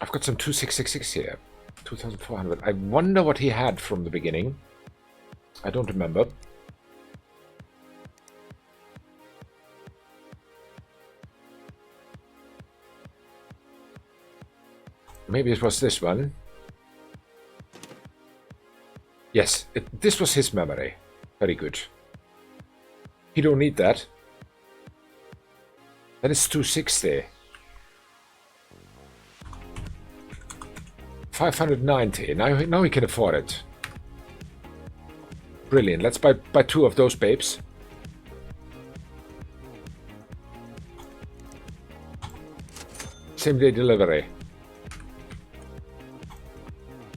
I've got some 2,666 here. 2,400. I wonder what he had from the beginning. I don't remember. Maybe it was this one. Yes, this was his memory. Very good. He don't need that. Then it's 260. 590. Now he can afford it. Brilliant. Let's buy 2 of those babes. Same day delivery.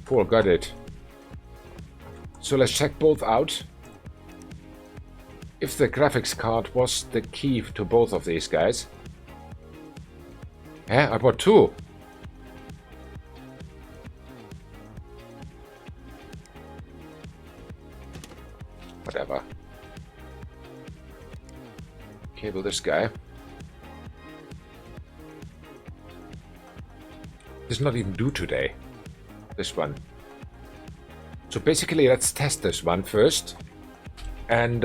Cool, got it. So let's check both out. If the graphics card was the key to both of these guys. Yeah, I bought 2. Whatever. Cable this guy. This is not even due today. This one. So basically, let's test this one first. And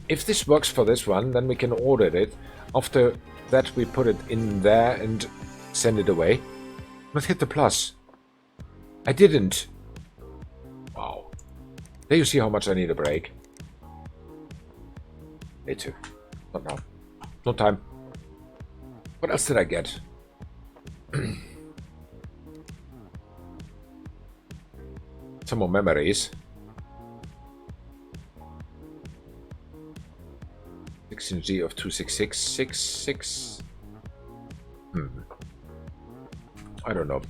if this works for this one, then we can order it. After that, we put it in there and send it away. Let's hit the plus. I didn't. Wow. There you see how much I need a break. Me too. Not now. No time. What else did I get? Some more memories. 16G of 26666. I don't know.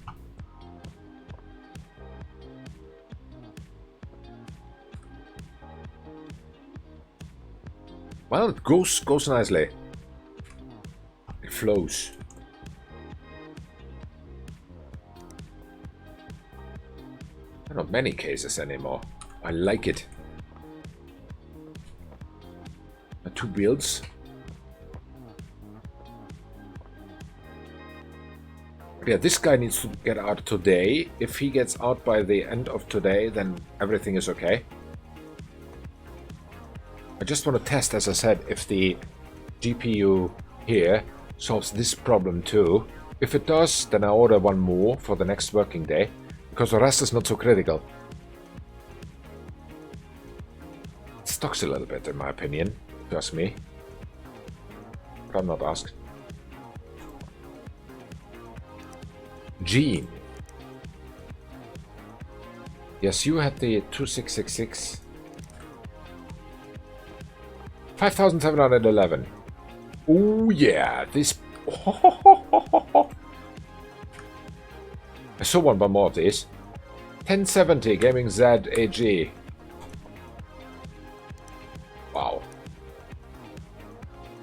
Well, it goes nicely. It flows. Not many cases anymore. I like it. 2 builds. Yeah, this guy needs to get out today. If he gets out by the end of today, then everything is okay. I just want to test, as I said, if the GPU here solves this problem too. If it does, then I order 1 more for the next working day. Because the rest is not so critical. It stocks a little bit, in my opinion, if you ask me. But I'm not asked. Gene. Yes, you had the 2666. 5,711. Oh yeah, this... I saw one by more of these. 1070 Gaming Z AG. Wow.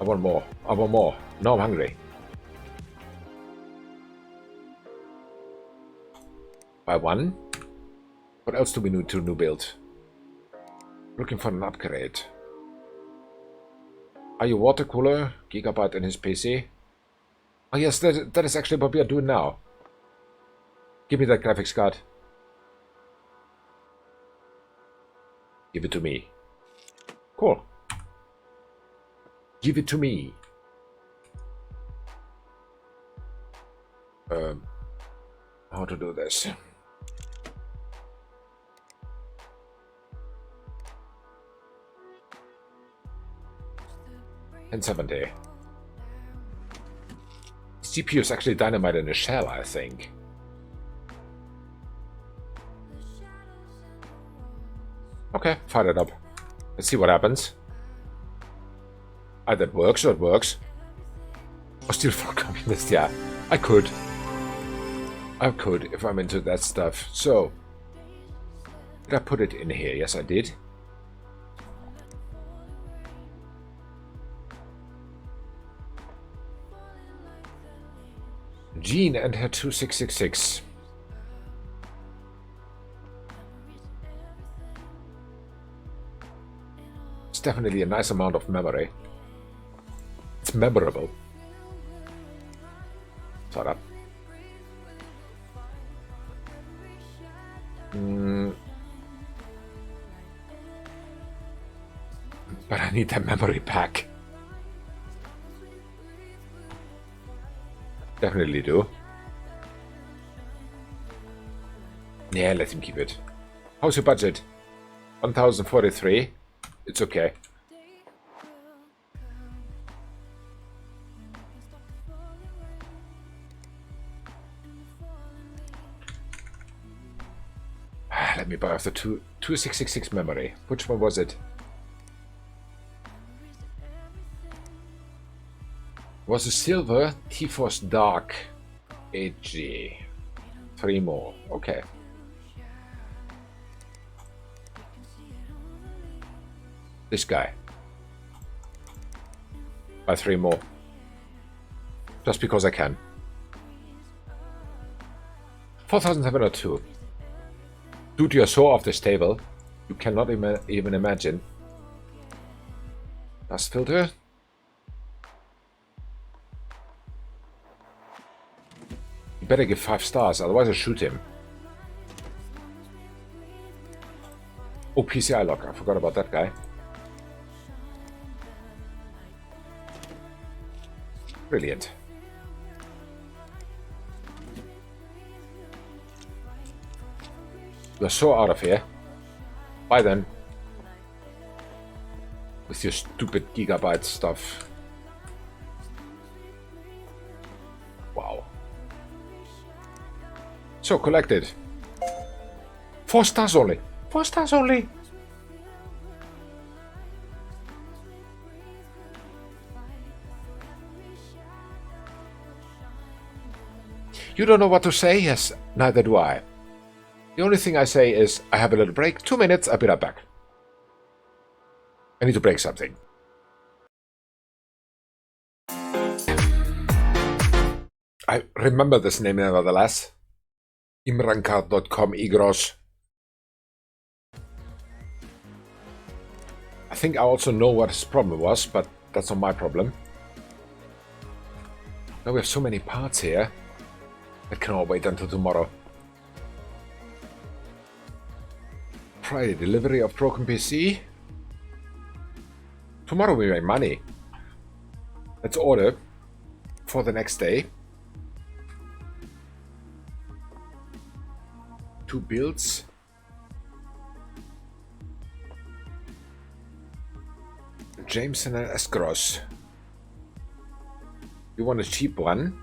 I want more. I want more. Now I'm hungry. Buy 1. What else do we need to new build? Looking for an upgrade. Are you water cooler? Gigabyte in his PC. Oh yes, that is actually what we are doing now. Give me that graphics card. Give it to me. Cool. Give it to me. How to do this? And 70. CPU is actually dynamite in a shell, I think. Okay, fire it up. Let's see what happens. Either it works or it works. Oh, still for communist, yeah. I could if I'm into that stuff. So, did I put it in here? Yes, I did. Jean and her 2666. It's definitely a nice amount of memory. It's memorable. Shut up. But I need that memory pack. Definitely do. Yeah, let him keep it. How's your budget? 1043. It's okay. Let me buy off the 2666 memory. Which one was it? Was a silver T-Force Dark 8G. 3 more. Okay. This guy. Buy 3 more. Just because I can. 4702. Dude, you're so off this table. You cannot even imagine. Dust filter. You better give 5 stars, otherwise I'll shoot him. Oh, PCI lock. I forgot about that guy. Brilliant. You're so out of here. Bye then. With your stupid gigabyte stuff. Wow. So, collected. 4 stars only. 4 stars only. You don't know what to say? Yes, neither do I. The only thing I say is, I have a little break. 2 minutes, I'll be right back. I need to break something. I remember this name nevertheless. Imrancard.com Igros. I think I also know what his problem was, but that's not my problem. Now we have so many parts here. That can all wait until tomorrow. Friday, delivery of broken PC. Tomorrow we make money. Let's order for the next day. 2 builds. Jameson and Escross. You want a cheap one?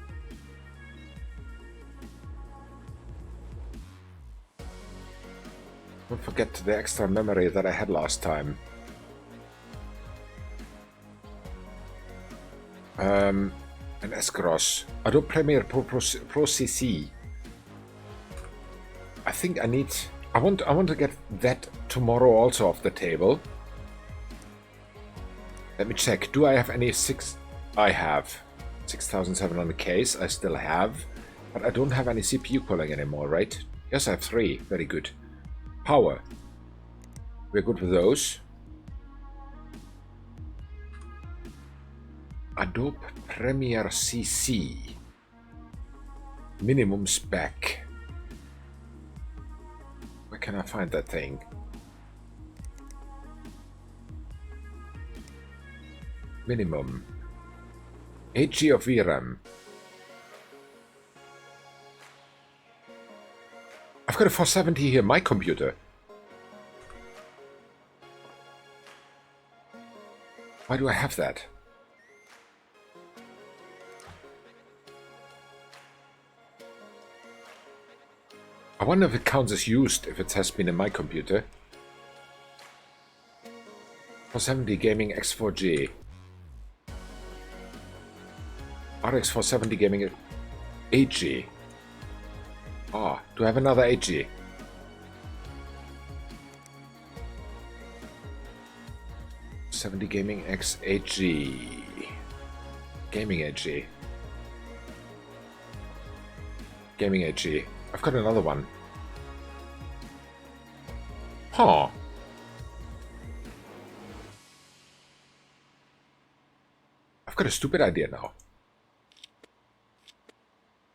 Don't forget the extra memory that I had last time. An Escross. Adobe Premiere Pro CC. I think I need... I want to get that tomorrow also off the table. Let me check. Do I have any 6? I have 6700 case. I still have. But I don't have any CPU cooling anymore, right? Yes, I have 3. Very good. Power. We're good with those. Adobe Premiere CC. Minimum spec. Where can I find that thing? Minimum. 8 GB of VRAM. I've got a 470 here, my computer. Why do I have that? I wonder if it counts as used, if it has been in my computer. 470 Gaming X4G. RX 470 Gaming 8G. Oh, do I have another 8G? '70 Gaming X 8G. Gaming 8G. Gaming 8G. I've got another one. Huh. I've got a stupid idea now.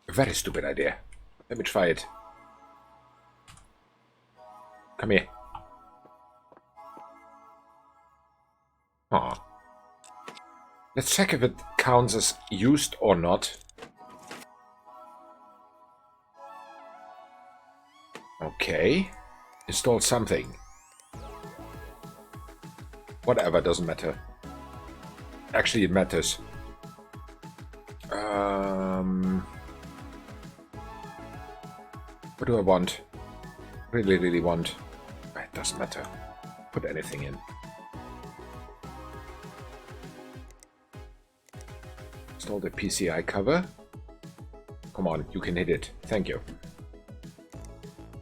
A very stupid idea. Let me try it. Come here. Huh. Let's check if it counts as used or not. Okay. Install something. Whatever, doesn't matter. Actually, it matters. What do I want? Really, really want? It doesn't matter. Put anything in. Install the PCI cover. Come on, you can hit it. Thank you.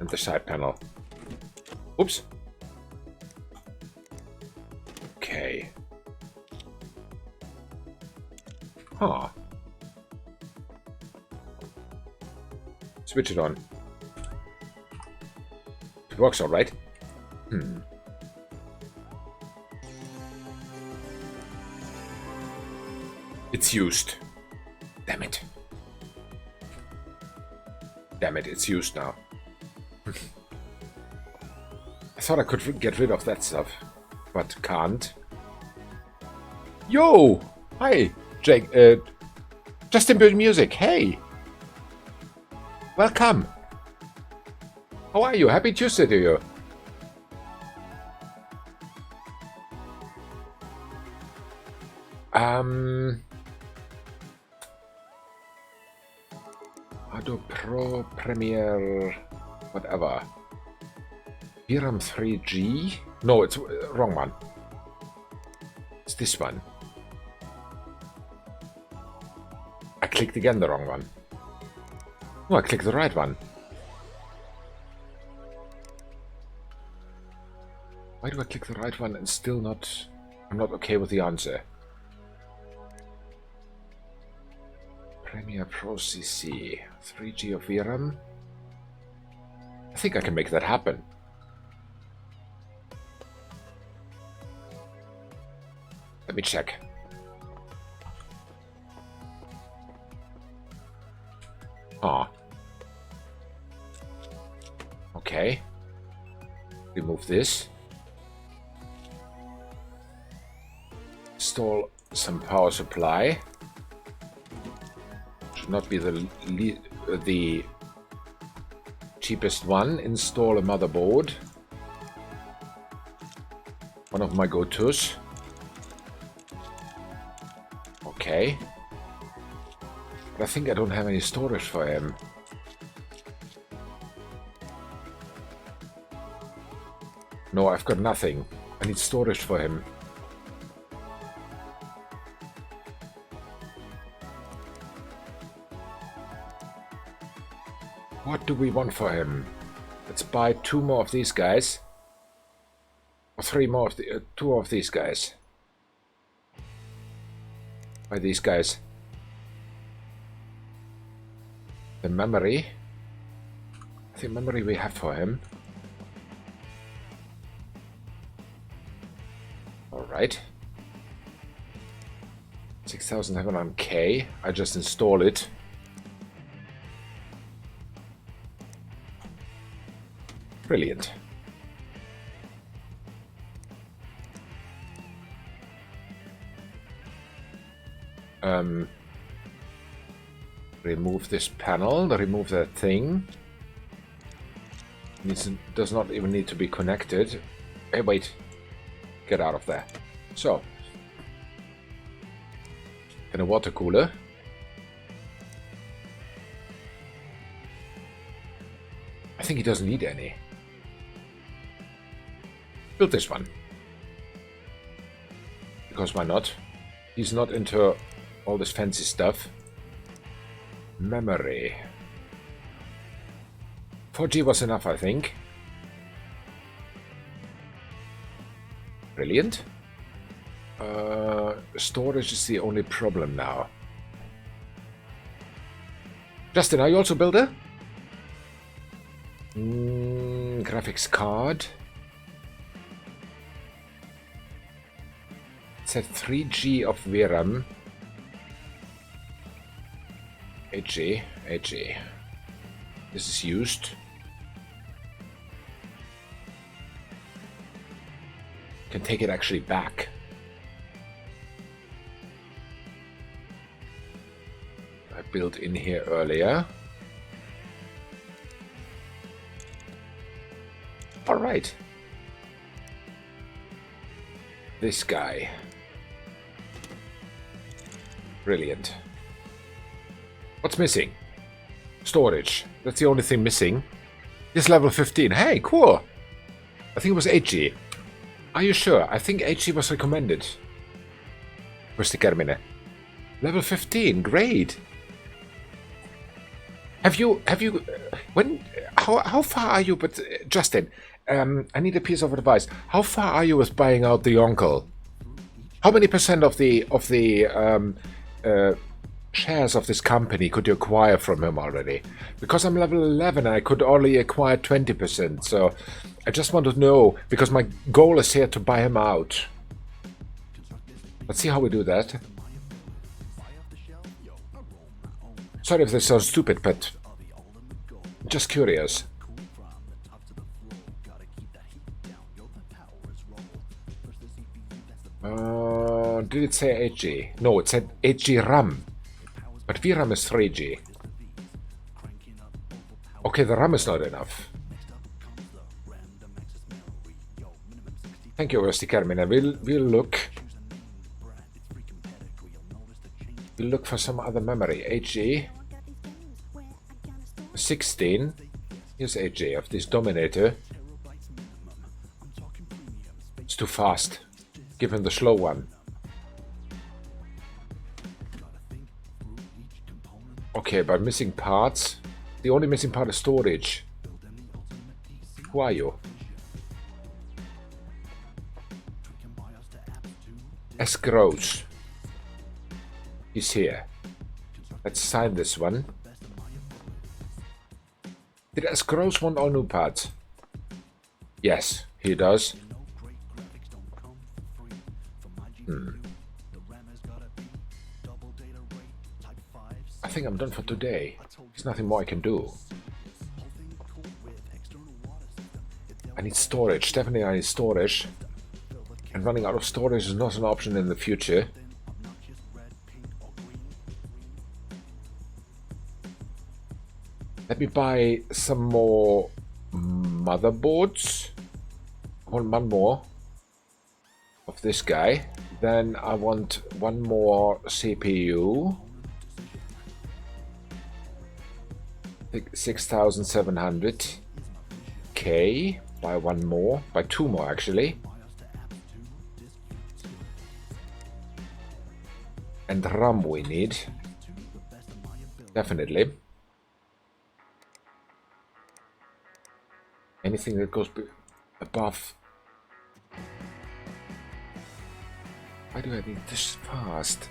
And the side panel. Oops. Okay. Huh. Switch it on. It works all right. It's used. Damn it. Damn it, it's used now. I thought I could get rid of that stuff, but can't. Yo! Hi, Jake. Justin Build Music. Hey! Welcome! How are you? Happy Tuesday to you. Adobe Pro Premiere, whatever. VRAM 3G? No, it's wrong one. It's this one. I clicked again the wrong one. No, I clicked the right one. Why do I click the right one and still not... I'm not okay with the answer. Premiere Pro CC. 3G of VRAM. I think I can make that happen. Let me check. Ah. Okay. Remove this. Install some power supply. Should not be the cheapest one. Install a motherboard. One of my go-tos. Okay. But I think I don't have any storage for him. No, I've got nothing. I need storage for him. What do we want for him? Let's buy 2 more of these guys. Or 3 more of the... 2 of these guys. Buy these guys. The memory. I think memory we have for him. Alright. 6,700K. I just install it. Brilliant. Remove this panel, remove that thing. Does not even need to be connected. Hey, wait. Get out of there. So. And a water cooler. I think he doesn't need any. Build this one. Because why not? He's not into all this fancy stuff. Memory. 4G was enough, I think. Brilliant. Storage is the only problem now. Justin, are you also a builder? Graphics card. It said 3G of VRAM. 8G. This is used. Can take it actually back. I built in here earlier. All right. This guy. Brilliant. What's missing? Storage. That's the only thing missing. This level 15. Hey, cool. I think it was 8G. Are you sure? I think 8G was recommended. Where's the Carmine? Level 15. Great. Have you how far are you? But Justin, I need a piece of advice. How far are you with buying out the uncle? How many percent of the shares of this company could you acquire from him already? Because I'm level 11, I could only acquire 20%. So I just want to know, because my goal is here to buy him out. Let's see how we do that. Sorry if this sounds stupid, but just curious. Did it say 8G? No, it said 8G RAM. But VRAM is 3G. Okay, the RAM is not enough. Thank you, Rusty Carmine. We'll look. We'll look for some other memory. 8G. 16. Here's 8G of this Dominator. It's too fast. Give him the slow one. Okay, but missing parts. The only missing part is storage. Who are you? S. Gross. He's here. Let's sign this one. Did S. Gross want all new parts? Yes, he does. I think I'm done for today. There's nothing more I can do. I need storage. Definitely I need storage. And running out of storage is not an option in the future. Let me buy some more motherboards. I want one more of this guy. Then I want one more CPU. 6,700K. Buy one more. Buy two more actually. And RAM we need. Definitely. Anything that goes above. Why do I need this fast?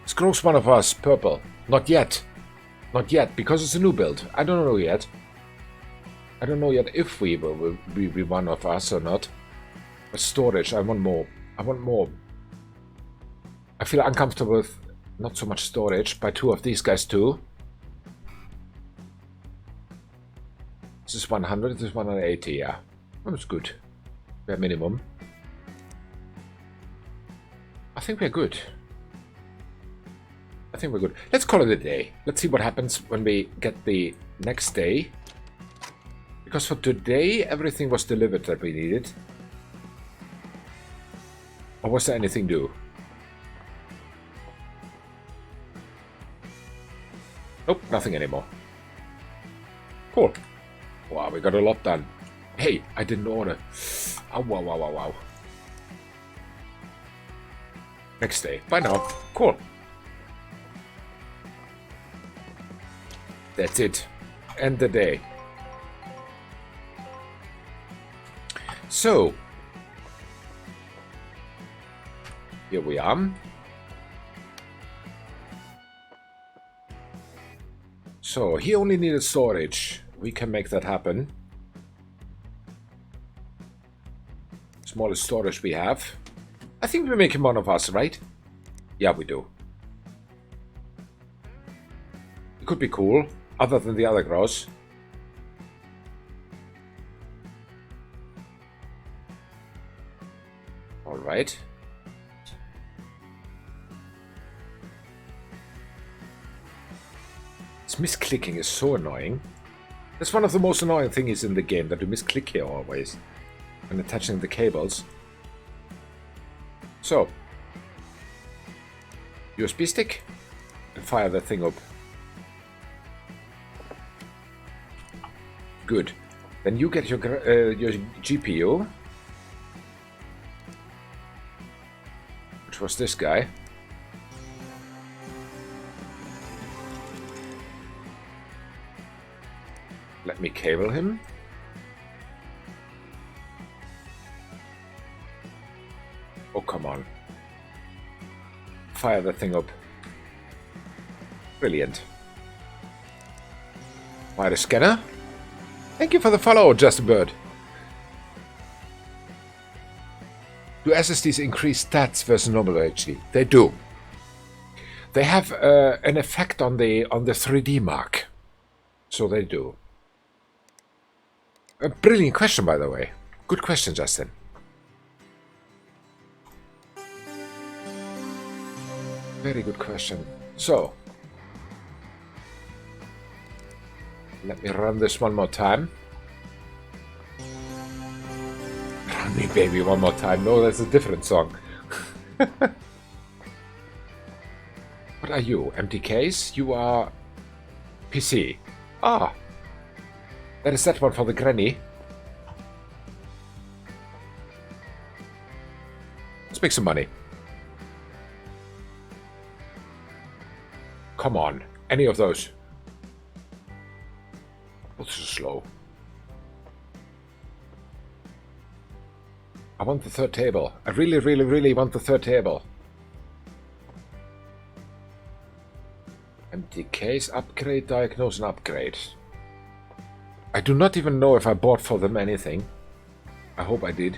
Scrolls one of us, purple. Not yet. Not yet, because it's a new build. I don't know yet. I don't know yet if we will be one of us or not. But storage, I want more. I want more. feel uncomfortable with not so much storage. By 2 of these guys too. This is 100, this is 180, yeah. That's good. Bare minimum. I think we're good. I think we're good. Let's call it a day. Let's see what happens when we get the next day. Because for today, everything was delivered that we needed. Or was there anything new? Nope, nothing anymore. Cool. Wow, we got a lot done. Hey, I didn't order. Oh, wow, wow, wow, wow. Next day. Bye now. Cool. That's it. End the day. So. Here we are. So, he only needed storage. We can make that happen. Smallest storage we have. I think we make him one of us, right? Yeah, we do. It could be cool, other than the other grows. Alright. This misclicking is so annoying. That's one of the most annoying things in the game, that you misclick here always. When attaching the cables. So, USB stick and fire that thing up. Good. Then you get your GPU, which was this guy. Let me cable him. Oh, come on. Fire that thing up. Brilliant. Fire the scanner. Thank you for the follow, Just a Bird. Do SSDs increase stats versus normal HD? They do. They have an effect on the 3D mark. So they do. A brilliant question, by the way. Good question, Justin. Very good question. So, let me run this one more time. Run me, baby, one more time. No, that's a different song. What are you? Empty case? You are PC. Ah. That is that one for the granny. Let's make some money. Come on. Any of those. Oh, this is slow. I want the third table. I really, really, really want the third table. Empty case, upgrade, diagnose and upgrade. I do not even know if I bought for them anything. I hope I did.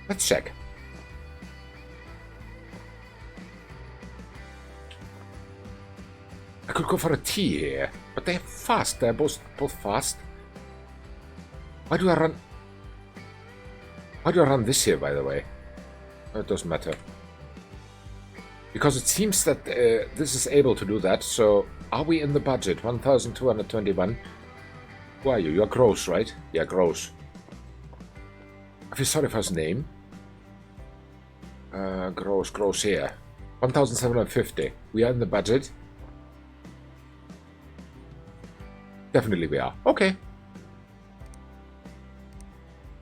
Let's check. I could go for a tea here, but they're fast. They're both fast. Why do I run this here, by the way? It doesn't matter. Because it seems that this is able to do that, so are we in the budget? 1,221. Who are you? You're gross, right? Yeah, gross. I feel sorry for his name. Gross here. 1,750. We are in the budget. Definitely we are. Okay.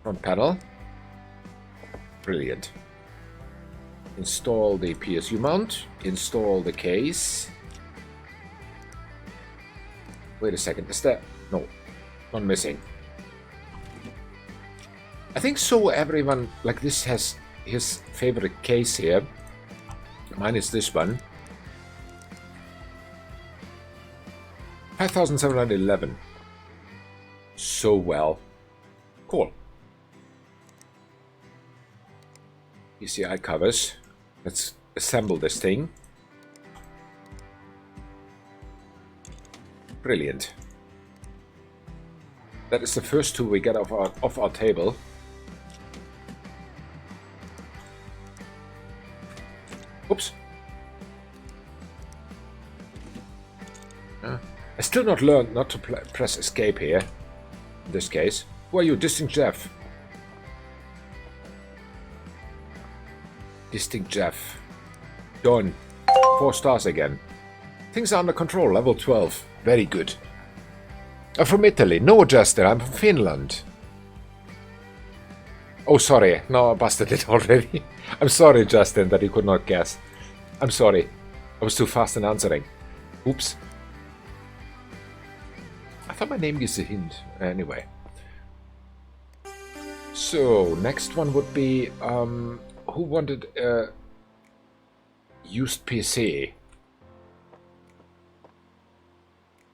Front panel. Brilliant. Install the PSU mount. Install the case. Wait a second. Is there... No. One missing. I think so everyone... Like this has his favorite case here. Mine is this one. 5,711. So well. Cool. PCI covers. Let's assemble this thing. Brilliant. That is the first two we get off our table. Oops. I still not learned not to press escape here. In this case. Who are you? Distinct Jeff. Distinct Jeff. Done. 4 stars again. Things are under control. Level 12. Very good. I'm from Italy. No, Justin. I'm from Finland. Oh, sorry. No, I busted it already. I'm sorry, Justin, that you could not guess. I'm sorry. I was too fast in answering. Oops. I thought my name gives a hint. Anyway. So, next one would be... who wanted a used PC?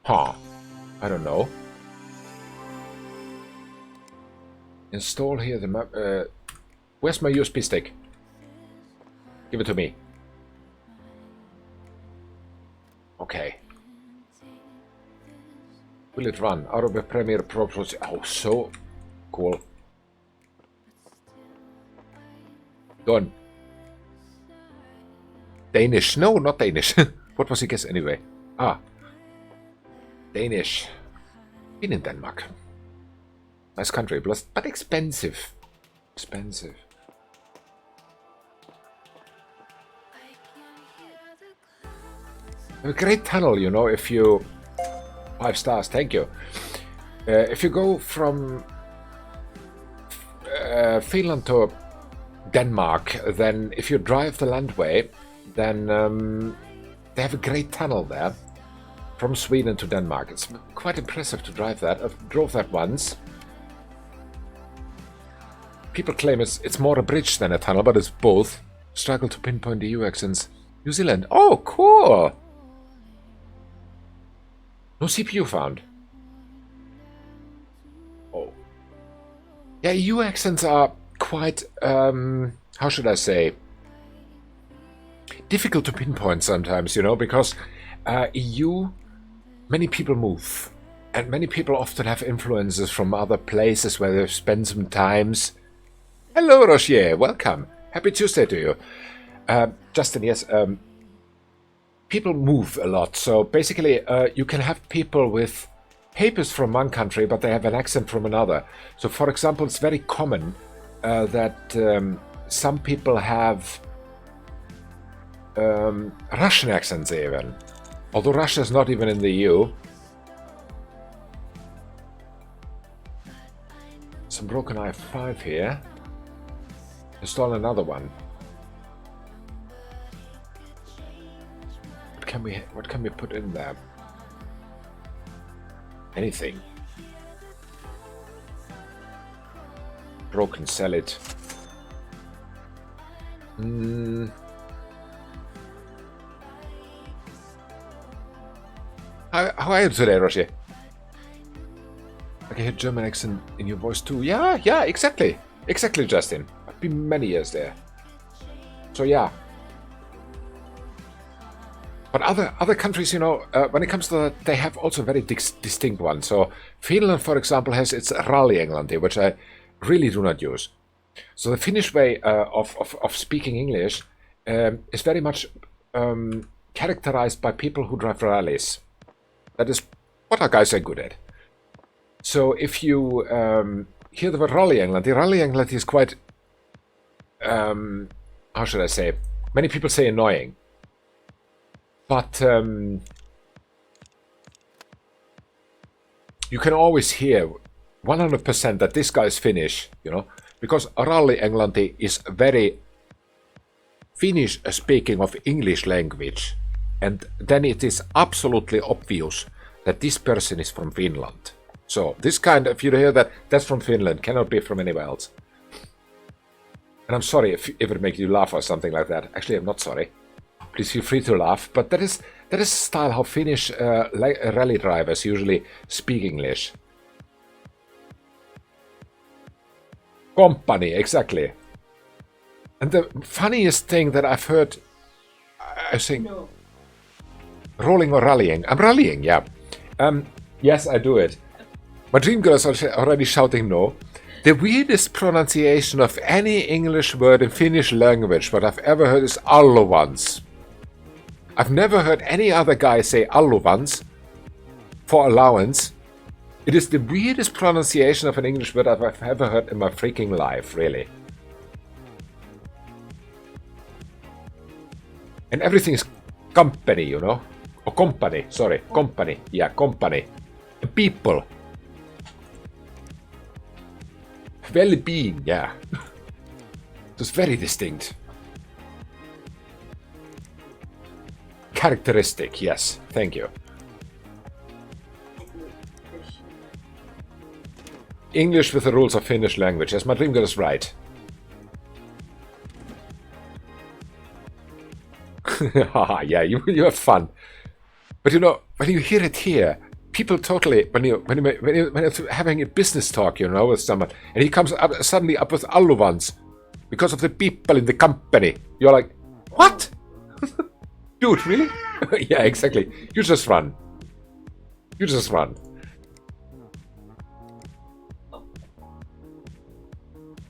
Huh. I don't know. Install here the map. Where's my USB stick? Give it to me. Okay. Will it run? Out of the Premiere Pro Process. Oh, so cool. Done. Danish. No, not Danish. What was your guess anyway? Ah. Danish. Been in Denmark. Nice country, but expensive. Expensive. A great tunnel, you know, if you... 5 stars, thank you. If you go from Finland to Denmark, then if you drive the landway, then they have a great tunnel there. From Sweden to Denmark. It's quite impressive to drive that. I drove that once. People claim it's more a bridge than a tunnel, but it's both. Struggle to pinpoint the EU accents. New Zealand. Oh, cool! No CPU found. Oh. Yeah, EU accents are quite, how should I say, difficult to pinpoint sometimes, you know, because EU, many people move, and many people often have influences from other places where they've spent some times. Hello, Rochier, welcome. Happy Tuesday to you. Justin, yes, people move a lot, so basically you can have people with papers from one country, but they have an accent from another. So, for example, it's very common that some people have Russian accents even. Although Russia is not even in the EU. Some broken i5 here. Install another one. What can we put in there? Anything. Broken, sell it. How are you today, Roger? I can hear German accent in your voice too. Yeah, exactly. Exactly, Justin. I've been many years there. So yeah. But other countries, you know, when it comes to that, they have also very distinct ones. So Finland, for example, has its rallienglanti, which I really do not use. So the Finnish way of speaking English is very much characterized by people who drive rallies. That is what our guys are good at. So if you hear the word rallienglanti is quite, how should I say, many people say annoying. But you can always hear 100% that this guy is Finnish, you know, because rallienglanti is very Finnish speaking of English language. And then it is absolutely obvious that this person is from Finland. So this kind, if you hear that, that's from Finland, cannot be from anywhere else. And I'm sorry if it makes you laugh or something like that. Actually, I'm not sorry. Please feel free to laugh. But that is style how Finnish rally drivers usually speak English. Company, exactly. And the funniest thing that I've heard, I think, No. rolling or rallying. I'm rallying, yeah. Yes, I do it. My dream girl is already shouting no. The weirdest pronunciation of any English word in Finnish language what I've ever heard is alluvans. I've never heard any other guy say alluvans for allowance. It is the weirdest pronunciation of an English word I've ever heard in my freaking life, really. And everything is company, you know? Or company, sorry, company. Yeah, company. People. Well-being, yeah. It's very distinct. Characteristic, yes. Thank you. English with the rules of Finnish language. Yes, my dream girl is right. Yeah, you have fun. But you know, when you hear it here, people totally, when you're having a business talk, you know, with someone, and he comes up, suddenly up with alluvans because of the people in the company, you're like, what? Dude, really? Yeah, exactly. You just run. You just run.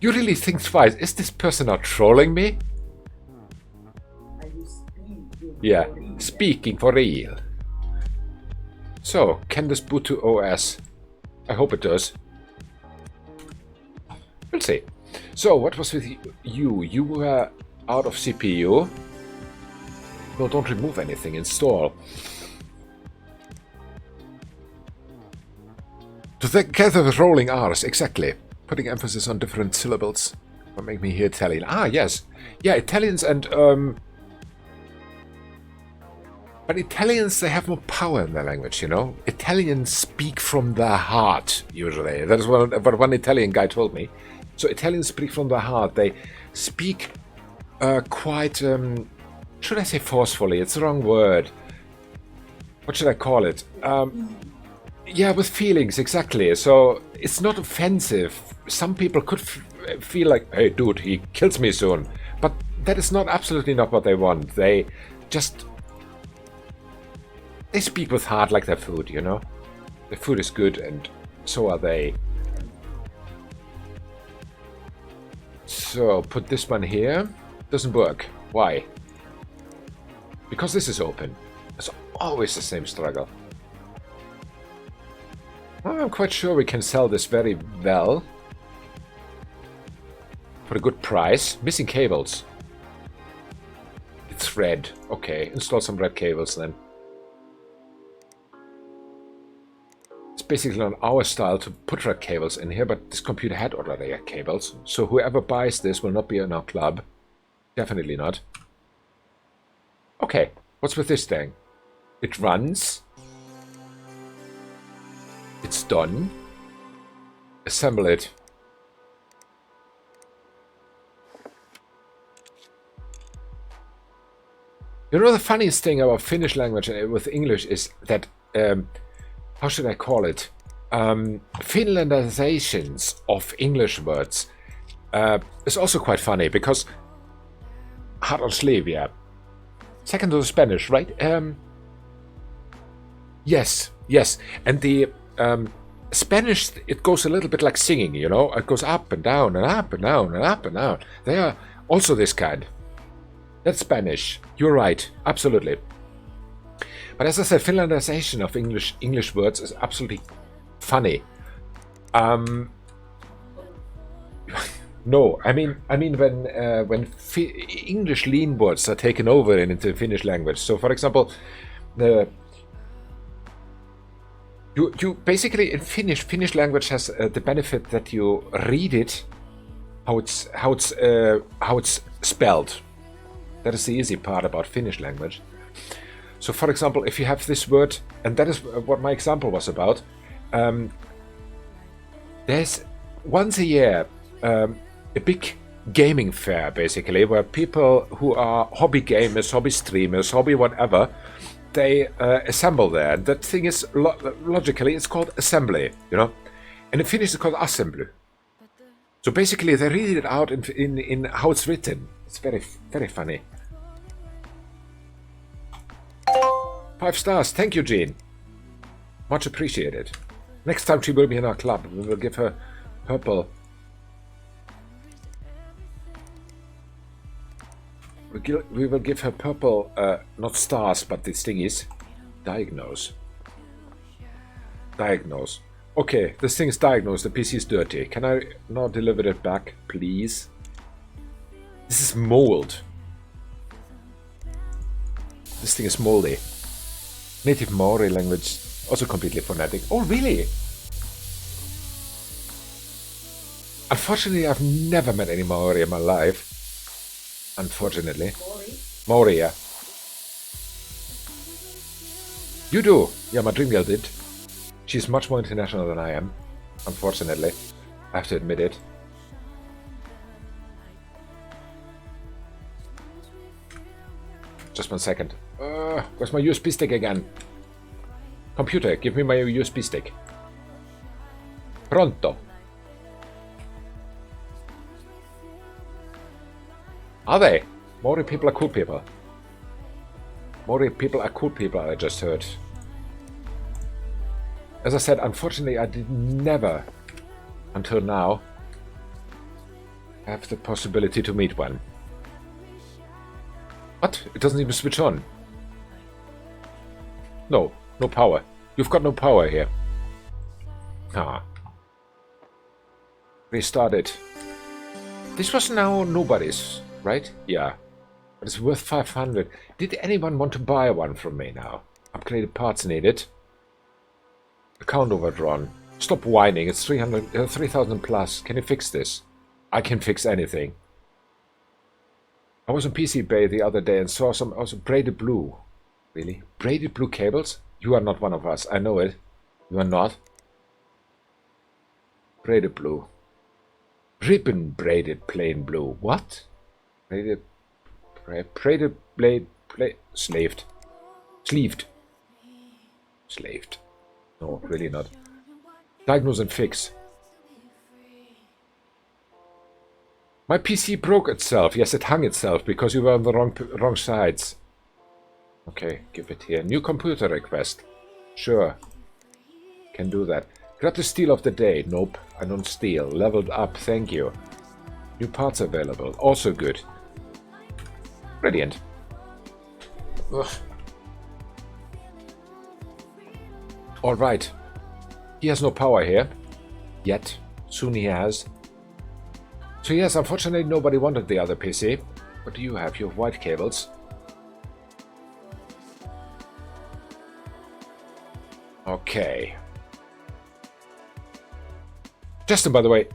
You really think twice, is this person not trolling me? Are you speaking? Yeah, for real? speaking for real. So, can this boot to OS? I hope it does. We'll see. So, what was with you? You were out of CPU? No, don't remove anything. Install. Together with rolling R's, exactly. Putting emphasis on different syllables. What make me hear Italian? Ah, yes. Yeah, Italians and... But Italians, they have more power in their language, you know? Italians speak from their heart, usually. That is what one Italian guy told me. So Italians speak from their heart. They speak quite... should I say forcefully? It's the wrong word. What should I call it? Yeah, with feelings, exactly. So it's not offensive. Some people could feel like, hey, dude, he kills me soon. But that is not absolutely not what they want. They just... They speak with heart like their food, you know? The food is good and so are they. So, put this one here. Doesn't work. Why? Because this is open. It's always the same struggle. Well, I'm quite sure we can sell this very well. For a good price. Missing cables. It's red. Okay, install some red cables then. It's basically on our style to put red cables in here, but this computer had already red cables. So whoever buys this will not be in our club. Definitely not. Okay, what's with this thing? It runs. It's done. Assemble it. You know, the funniest thing about Finnish language with English is that, how should I call it? Finlandizations of English words is also quite funny because heart on sleeve, yeah. Second to the Spanish, right? Yes. And the Spanish, it goes a little bit like singing, you know? It goes up and down and up and down and up and down. They are also this kind. That's Spanish. You're right. Absolutely. But as I said, Finlandization of English words is absolutely funny. No, I mean when English lean words are taken over into Finnish language. So, for example, you basically in Finnish language has the benefit that you read it how it's spelled. That is the easy part about Finnish language. So, for example, if you have this word, and that is what my example was about, there's once a year a big gaming fair, basically, where people who are hobby gamers, hobby streamers, hobby whatever, they assemble there. And that thing is, logically, it's called assembly, you know? And in Finnish, it's called assembly. So basically, they read it out in how it's written. It's very, very funny. 5 stars. Thank you, Jean. Much appreciated. Next time she will be in our club, we will give her purple. We will give her purple, not stars, but this thing is diagnose. Diagnose. Okay, this thing is diagnosed. The PC is dirty. Can I now deliver it back, please? This is mold. This thing is moldy. Native Maori language, also completely phonetic. Oh, really? Unfortunately, I've never met any Maori in my life. Unfortunately. Maori, yeah. You do. Yeah, my dream girl did. She's much more international than I am. Unfortunately. I have to admit it. Just 1 second. Where's my USB stick again? Computer, give me my USB stick. Pronto. Are they? Maori people are cool people. Maori people are cool people, I just heard. As I said, unfortunately, I did never, until now, have the possibility to meet one. What? It doesn't even switch on. No, no power. You've got no power here. Ah. Restart it. This was now nobody's, right? Yeah. But it's worth 500. Did anyone want to buy one from me now? Upgraded parts needed. Account overdrawn. Stop whining. It's 3,000 plus. Can you fix this? I can fix anything. I was on PC Bay the other day and saw some also braided blue. Really? Braided blue cables? You are not one of us. I know it. You are not. Braided blue. Ribbon braided plain blue. What? Braided blade slaved. Sleeved. Slaved. No, really not. Diagnose and fix. My PC broke itself. Yes, it hung itself because you were on the wrong sides. Okay, give it here. New computer request. Sure. Can do that. Grab the steal of the day. Nope, I don't steal. Leveled up, thank you. New parts available. Also good. Brilliant. Ugh. Alright. He has no power here. Yet. Soon he has. So yes, unfortunately nobody wanted the other PC. What do you have? You have white cables. Okay. Justin, by the way,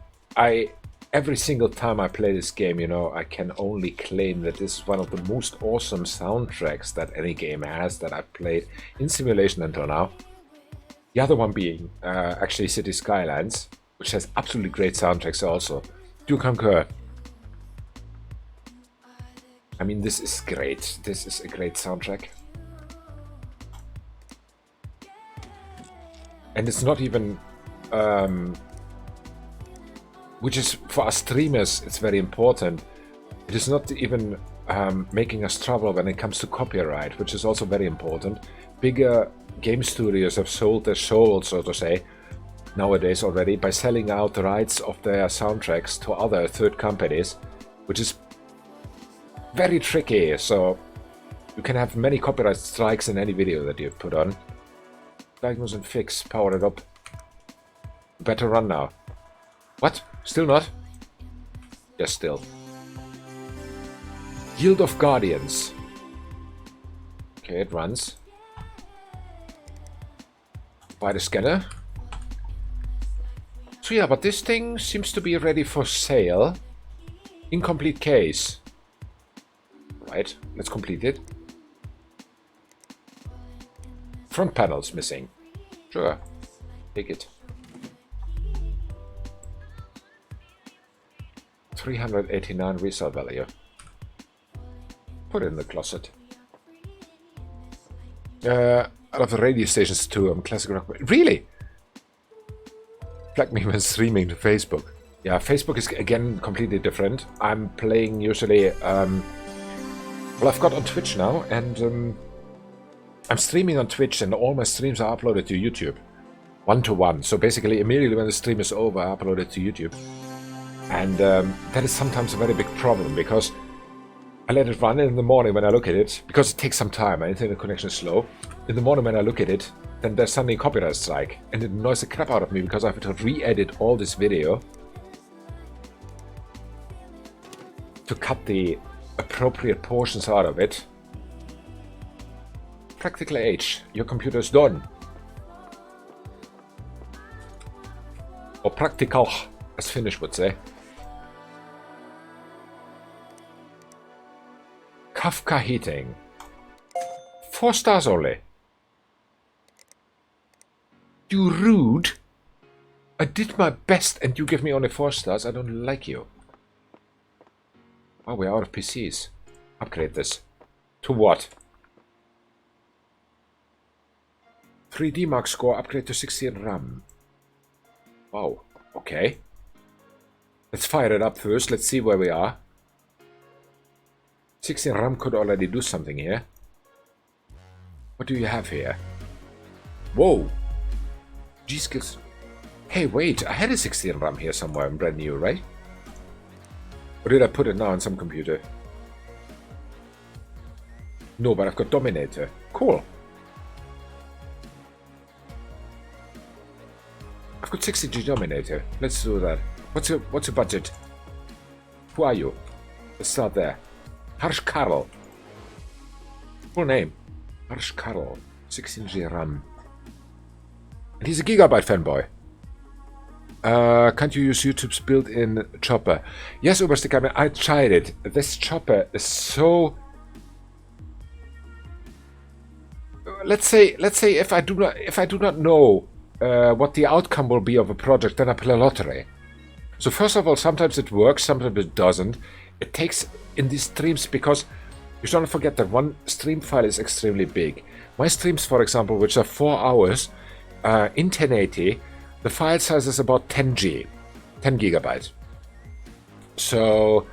every single time I play this game, you know, I can only claim that this is one of the most awesome soundtracks that any game has that I've played in simulation until now. The other one being actually City Skylines, which has absolutely great soundtracks also. Do you concur? I mean, this is great. This is a great soundtrack. And it's not even... which is, for us streamers, it's very important. It is not even making us trouble when it comes to copyright, which is also very important. Bigger game studios have sold their soul, so to say, nowadays already, by selling out the rights of their soundtracks to other third companies, which is very tricky. So you can have many copyright strikes in any video that you put on. Diagnose and fix, power it up. Better run now. What? Still not? Yes, still. Guild of Guardians. Okay, it runs. Buy the scanner. So yeah, but this thing seems to be ready for sale. Incomplete case. Right, let's complete it. Front panel's missing. Sure, take it. 389 resale value. Put it in the closet. Out of the radio stations too, classic rock. Really? Flag me when streaming to Facebook. Yeah, Facebook is again completely different. I'm playing usually. Well, I've got on Twitch now, and I'm streaming on Twitch, and all my streams are uploaded to YouTube, 1-to-1. So basically, immediately when the stream is over, I upload it to YouTube, and that is sometimes a very big problem because I let it run in the morning when I look at it, because it takes some time. My internet connection is slow. In the morning when I look at it, then there's suddenly a copyright strike, and it annoys the crap out of me because I have to re-edit all this video to cut the appropriate portions out of it. Practical H, your computer is done. Or practical, as Finnish would say. Kafka heating. 4 stars only. You rude. I did my best and you give me only 4 stars. I don't like you. Oh, we're out of PCs. Upgrade this. To what? 3D Mark score, upgrade to 16 RAM. Wow, okay. Let's fire it up first. Let's see where we are. 16 RAM could already do something here. What do you have here? Whoa. G-skills. Hey, wait. I had a 16 RAM here somewhere. Brand new, right? Or did I put it now on some computer? No, but I've got Dominator. Cool. I've got 60G Dominator. Let's do that. What's your budget? Who are you? Let's start there. Harsh Karl. Full name. Harsh Karl. 16G RAM. And he's a Gigabyte fanboy. Can't you use YouTube's built-in chopper? Yes, Oberstick, I mean, I tried it. This chopper is so... Let's say if I do not know what the outcome will be of a project, then I play lottery. So first of all, sometimes it works, sometimes it doesn't. It takes in these streams, because you don't forget that one stream file is extremely big. My streams, for example, which are 4 hours, in 1080, the file size is about 10 gigabytes. So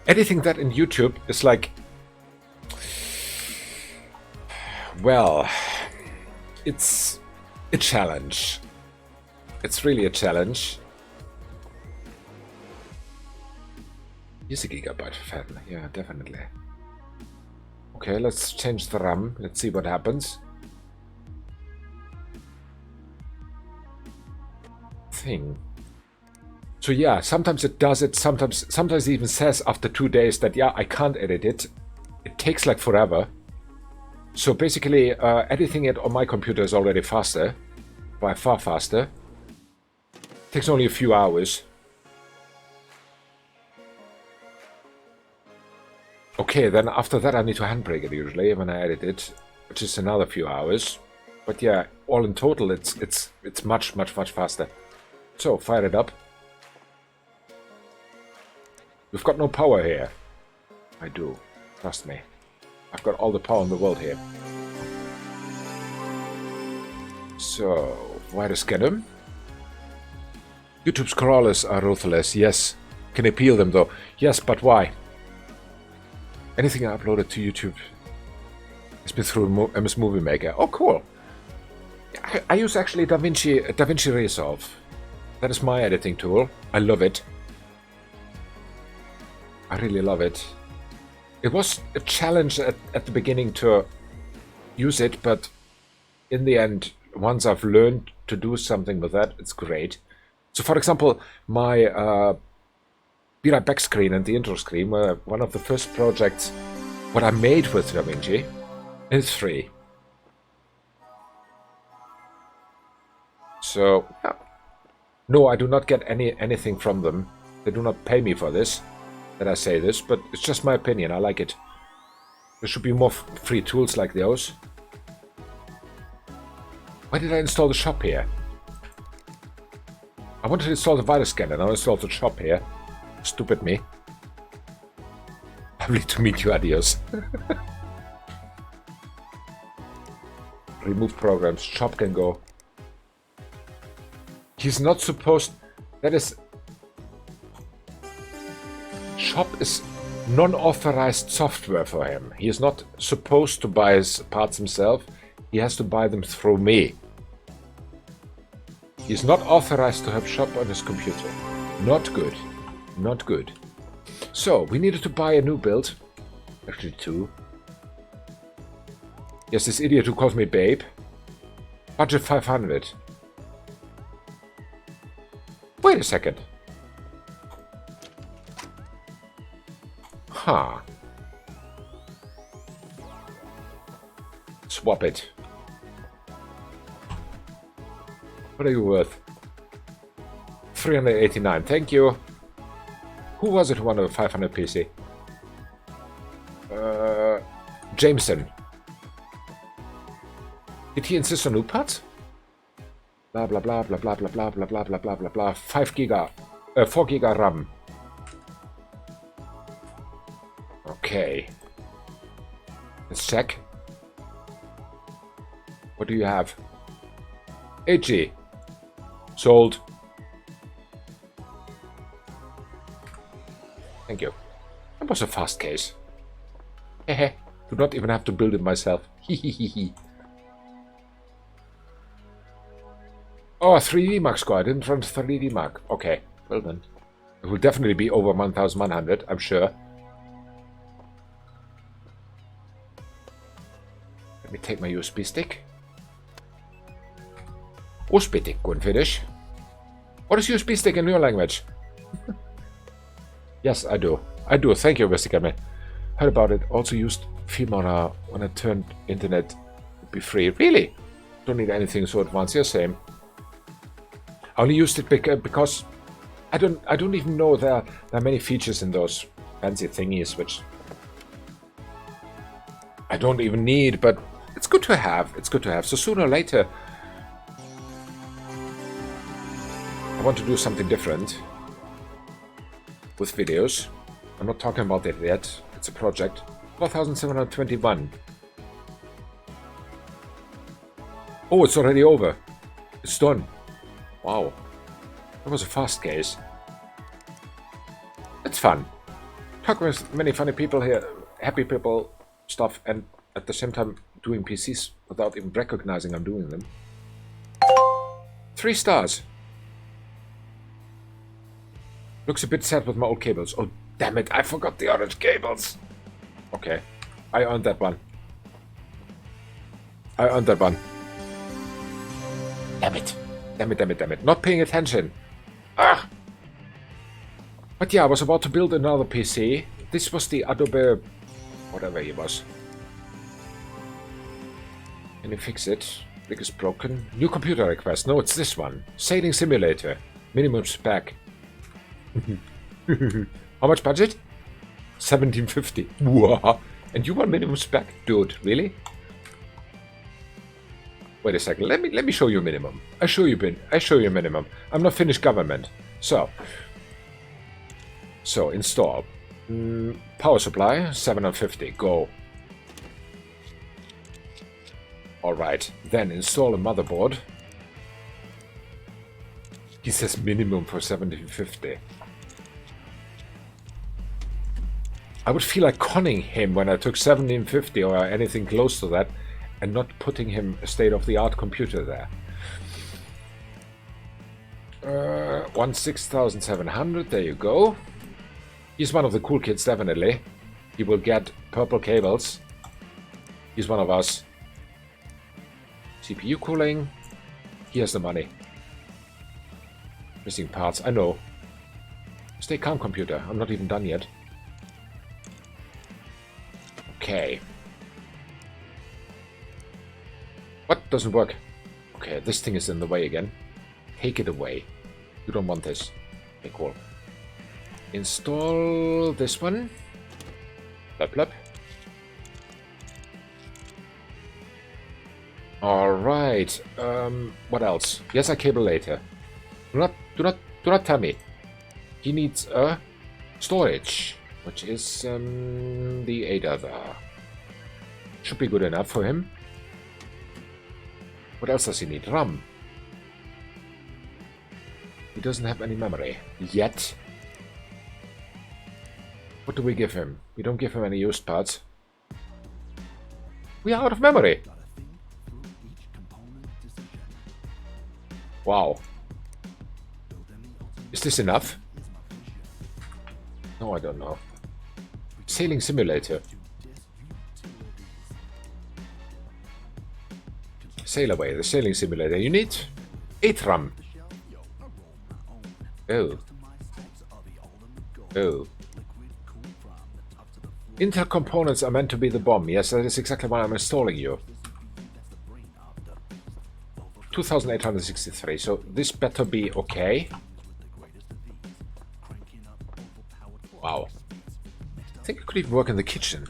editing that in YouTube is like, well, it's a challenge. It's really a challenge. He's a Gigabyte fan, yeah, definitely. Okay, let's change the RAM. Let's see what happens. Thing. So yeah, sometimes it does it, sometimes it even says after 2 days that yeah, I can't edit it. It takes like forever. So basically, editing it on my computer is already faster, by far faster. It takes only a few hours. Okay, then after that I need to handbrake it usually when I edit it, which is another few hours. But yeah, all in total, it's much faster. So fire it up. We've got no power here. I do, trust me. I've got all the power in the world here. So, why to scan them? YouTube's crawlers are ruthless, yes. Can I peel them though? Yes, but why? Anything I uploaded to YouTube has been through MS Movie Maker. Oh, cool. I use actually DaVinci Resolve. That is my editing tool. I love it. I really love it. It was a challenge at the beginning to use it, but in the end, once I've learned to do something with that, it's great. So for example, my Be Right Back screen and the intro screen were one of the first projects what I made with DaVinci, and it's free. So, yeah. No, I do not get anything from them. They do not pay me for this, that I say this, but it's just my opinion. I like it. There should be more free tools like those. Why did I install the shop here? I wanted to install the virus scanner, now I installed the shop here. Stupid me. Lovely to meet you, adios. Remove programs, shop can go. He's not supposed... That is... shop is non-authorized software for him. He is not supposed to buy his parts himself. He has to buy them through me. He is not authorized to have shop on his computer. Not good. Not good. So, we needed to buy a new build. Actually, 2. Yes, this idiot who calls me babe. Budget 500. Wait a second. Huh. Swap it. What are you worth? 389. Thank you. Who was it who wanted a 500 PC? Jameson. Did he insist on new parts? Blah blah blah blah blah blah blah blah blah blah blah blah blah. 4 giga RAM. Okay. Let's check. What do you have? 8G. Sold. Thank you. That was a fast case. Hehe. Do not even have to build it myself. Hehehe. Oh, 3D Mark score. I didn't run 3D Mark. Okay. Well then. It will definitely be over 1100, I'm sure. Let me take my USB stick. USB stick, good finish. What is USB stick in your language? Yes, I do. I do. Thank you, Vestigame. Heard about it. Also used Filmona when I turned internet to be free. Really? Don't need anything so advanced. Yeah, same. I only used it because I don't even know there are many features in those fancy thingies which I don't even need, but it's good to have. It's good to have. So sooner or later I want to do something different with videos. I'm not talking about it yet. It's a project. 4721. Oh, it's already over. It's done. Wow. That was a fast case. It's fun. Talk with many funny people here, happy people, stuff, and at the same time doing PCs without even recognizing I'm doing them. 3 stars. Looks a bit sad with my old cables. Oh, damn it. I forgot the orange cables. Okay. I earned that one. I earned that one. Damn it. Damn it, damn it, damn it. Not paying attention. Ah! But yeah, I was about to build another PC. This was the Adobe... whatever it was. Can you fix it? Big is broken. New computer request. No, it's this one. Sailing simulator. Minimum spec. How much budget? 1750. Wow. And you want minimum spec? Dude, really? Wait a second. Let me show you minimum. I show you minimum. I'm not Finnish government. So install. Power supply 750. Go. All right. Then install a motherboard. He says minimum for 1750. I would feel like conning him when I took 1750 or anything close to that and not putting him a state-of-the-art computer there. 16,700, there you go. He's one of the cool kids, definitely. He will get purple cables. He's one of us. CPU cooling. He has the money. Missing parts, I know. Stay calm, computer. I'm not even done yet. Okay. What? Doesn't work. Okay, this thing is in the way again. Take it away. You don't want this. Okay, cool. Install this one. Blub blub. Alright. What else? Yes, I cable later. Do not tell me. He needs a storage, which is the 8 other. Should be good enough for him. What else does he need? RAM. He doesn't have any memory yet. What do we give him? We don't give him any used parts. We are out of memory. Wow. Is this enough? No, I don't know. Sailing simulator. Sail away, the sailing simulator. You need 8 RAM. Oh. Oh. Intel components are meant to be the bomb. Yes, that is exactly why I'm installing you. 2863, so this better be okay. Wow. I think I could even work in the kitchen.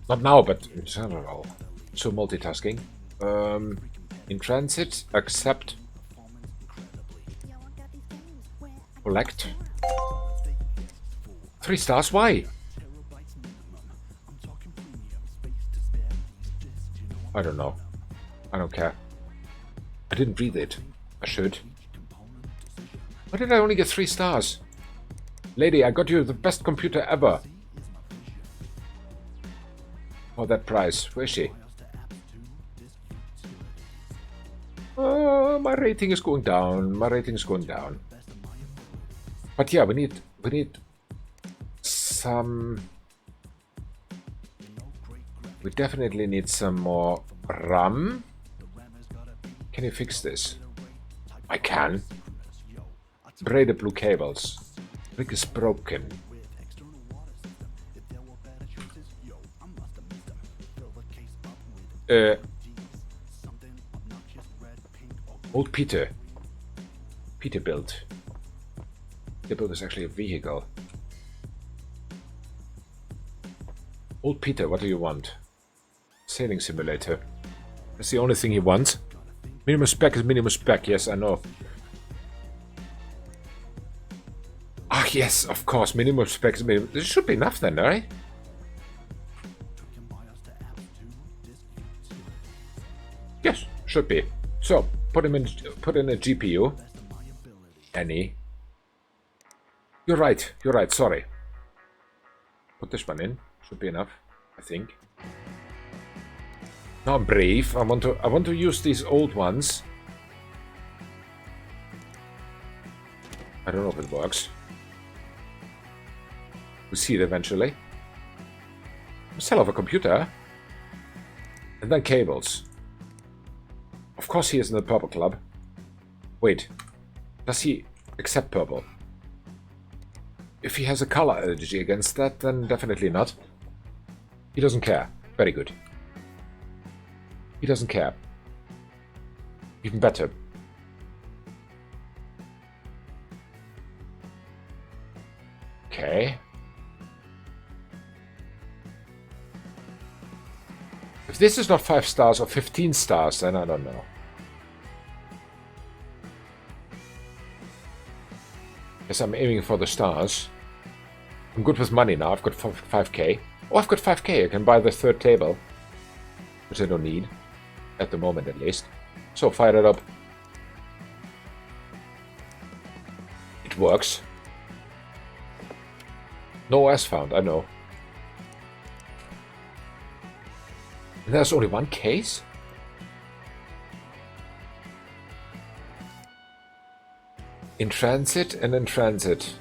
Not now, but in general. So multitasking. In transit, accept. Collect. 3 stars, why? I don't know. I don't care. I didn't read it. I should. Why did I only get 3 stars? Lady, I got you the best computer ever. For that price. Where is she? My rating is going down. My rating is going down. But yeah, we need some. We definitely need some more RAM. Can you fix this? I can. Braided blue cables. Brick is broken. Old Peter. Peterbilt. Peterbilt is actually a vehicle. Old Peter, what do you want? Sailing simulator. That's the only thing he wants. Minimum spec is minimum spec, yes, I know. Ah, yes, of course, minimum spec is minimum. This should be enough then, right? Yes, should be. So, put in a GPU. Any. You're right, sorry. Put this one in. Should be enough, I think. Now I'm brave. I want to use these old ones. I don't know if it works. We'll see it eventually. Sell off a computer. And then cables. Of course he is in the purple club. Wait. Does he accept purple? If he has a color allergy against that, then definitely not. He doesn't care. Very good. He doesn't care. Even better. Okay. If this is not 5 stars or 15 stars, then I don't know. Yes, I'm aiming for the stars. I'm good with money now. I've got 5k. Oh, I've got 5k. I can buy the 3rd table. Which I don't need. At the moment, at least. So, fire it up. It works. No OS found, I know. And there's only 1 case? In transit and in transit.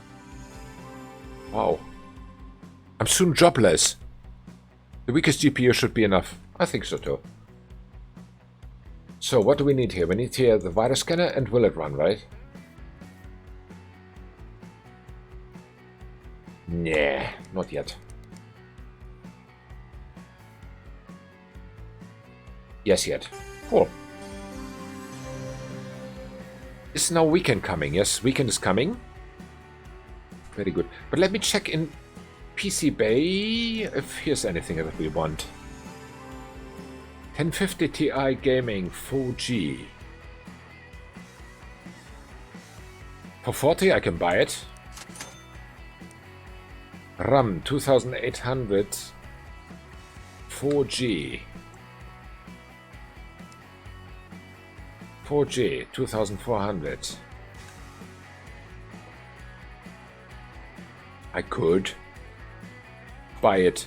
Wow. I'm soon jobless. The weakest GPU should be enough. I think so too. So what do we need here? We need here the virus scanner and will it run, right? Nah, not yet. Yes, yet. Cool. Is now weekend coming? Yes, weekend is coming. Very good. But let me check in PC Bay if here's anything that we want. 1050 Ti Gaming 4G. For 40 I can buy it. RAM 2800 4G. 4G 2400. I could buy it.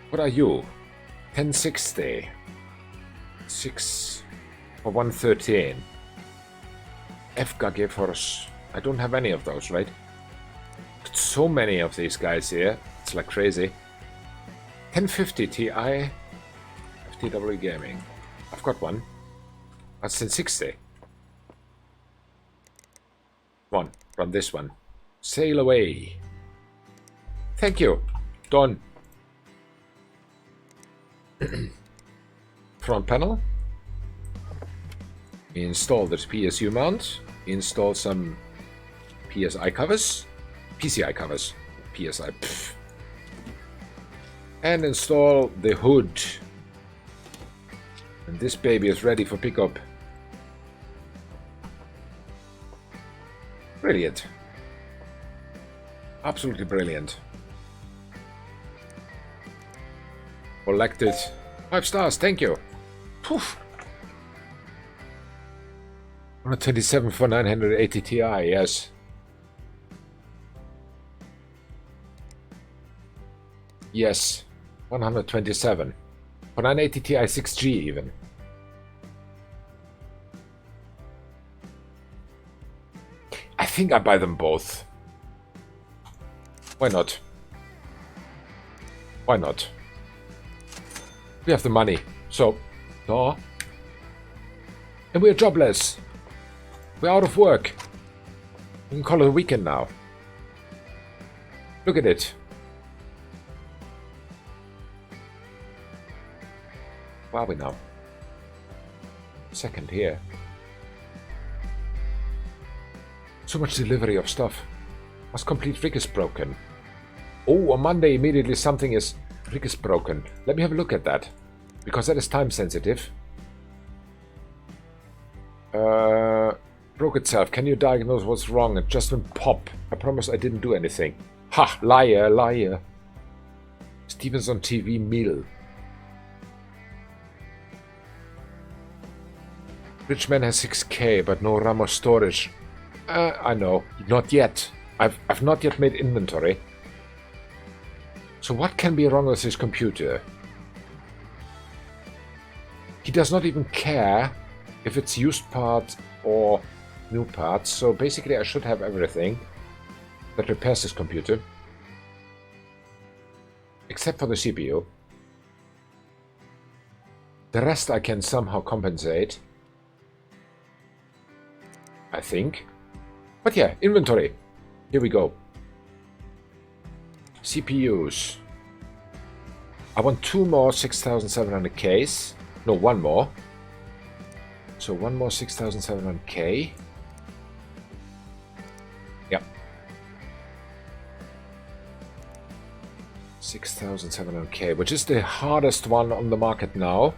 What are you? 1060. 6 for 113. FGA GeForce. I don't have any of those, right? So many of these guys here. It's like crazy. 1050 Ti. FTW Gaming. I've got one. That's 1060. Come on, run this one. Sail away. Thank you. Done. Front panel. Install the PSU mount. Install some PSI covers. PCI covers. PSI. Pff. And install the hood. And this baby is ready for pickup. Brilliant. Absolutely brilliant. Collected. 5 stars, thank you. Poof. 127 for 980 Ti, yes. Yes, 127. For 980 Ti 6G even. I think I buy them both. Why not? Why not? We have the money, so no. And we're jobless. We're out of work. We can call it a weekend now. Look at it. Where are we now? Second here. So much delivery of stuff. Must complete rig is broken. Oh, on Monday immediately something is rig is broken. Let me have a look at that. Because that is time sensitive. Broke itself. Can you diagnose what's wrong? It just went pop. I promise I didn't do anything. Ha! Liar, liar. Stevens on TV Mill. Rich man has 6K, but no RAM or storage. I know. Not yet. I've not yet made inventory. So what can be wrong with his computer? He does not even care if it's used parts or new parts. So basically I should have everything that repairs this computer. Except for the CPU. The rest I can somehow compensate. I think. But yeah, inventory. Here we go. CPUs. I want 2 more 6700Ks. No, 1 more. So 1 more 6700K. Yep. 6700K, which is the hardest one on the market now.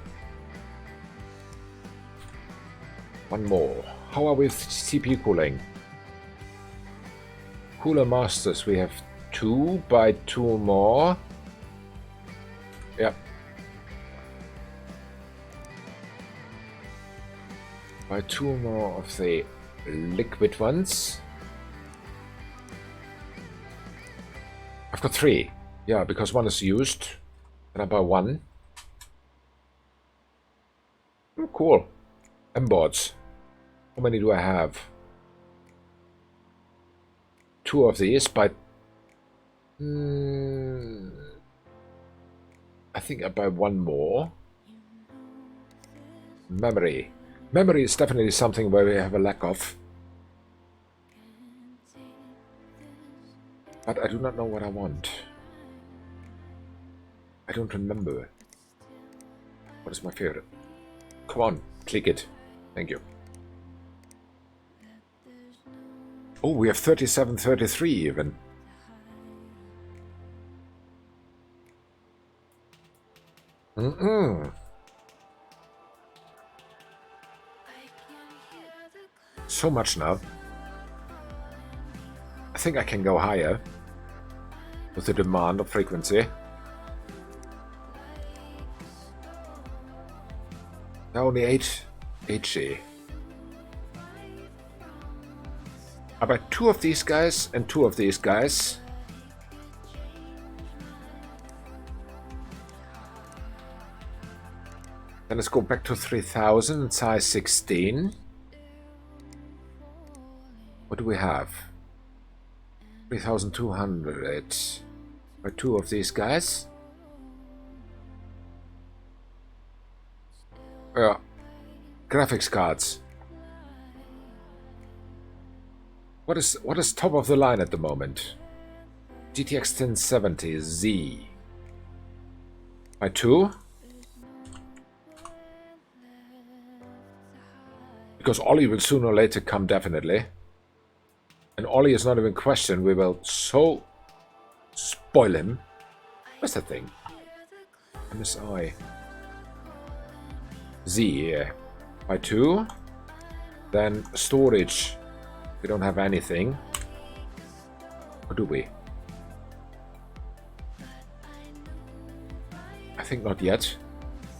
1 more. How are we with CPU cooling? Cooler masters, we have 2. Buy 2 more. Yep. Buy 2 more of the liquid ones. I've got 3. Yeah, because 1 is used. Can I buy 1? Oh, cool. M-boards. How many do I have? 2 of these, but I think I buy 1 more. Memory. Memory is definitely something where we have a lack of. But I do not know what I want. I don't remember. What is my favorite? Come on, click it. Thank you. Oh, we have 3733 even. So much now. I think I can go higher with the demand of frequency. Now only 8G. I buy 2 of these guys and 2 of these guys. Then let's go back to 3000 and size 16. What do we have? 3200. Buy 2 of these guys. Graphics cards. What is top of the line at the moment? GTX 1070 Z. Buy 2. Because Ollie will sooner or later come, definitely. And Ollie is not even questioned. We will so spoil him. What's that thing? MSI. Z here. By 2. Then storage. We don't have anything. Or do we? I think not yet.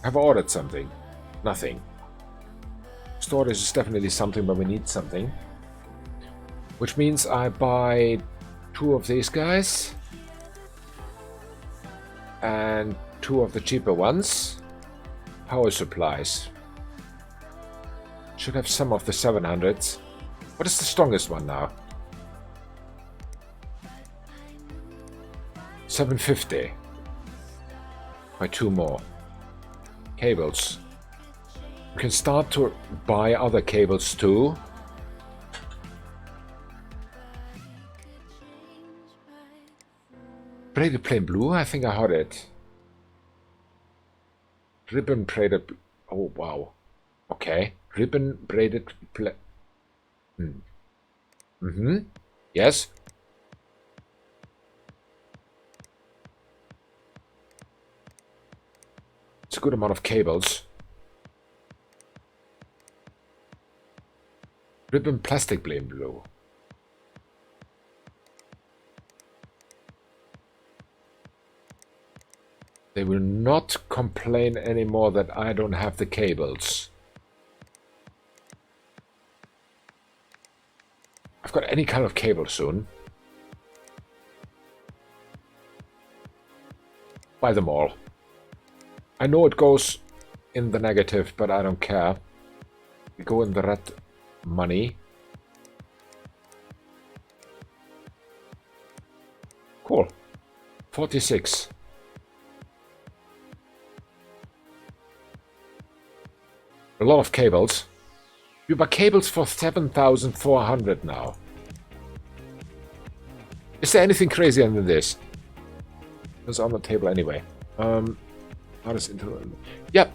Have I ordered something? Nothing. Storage is definitely something, but we need something. Which means I buy 2 of these guys. And 2 of the cheaper ones. Power supplies. Should have some of the 700s. What is the strongest one now? 750. Buy 2 more. Cables. You can start to buy other cables too. Braided plain blue? I think I heard it. Ribbon braided... Oh, wow. Okay. Ribbon braided... Yes. It's a good amount of cables. Ribbon plastic plain blue. They will not complain anymore that I don't have the cables. I've got any kind of cable soon. Buy them all. I know it goes in the negative, but I don't care. We go in the red money. Cool. 46. A lot of cables. You buy cables for 7,400 now. Is there anything crazier than this? It's on the table anyway. Hardest Intel. Yep.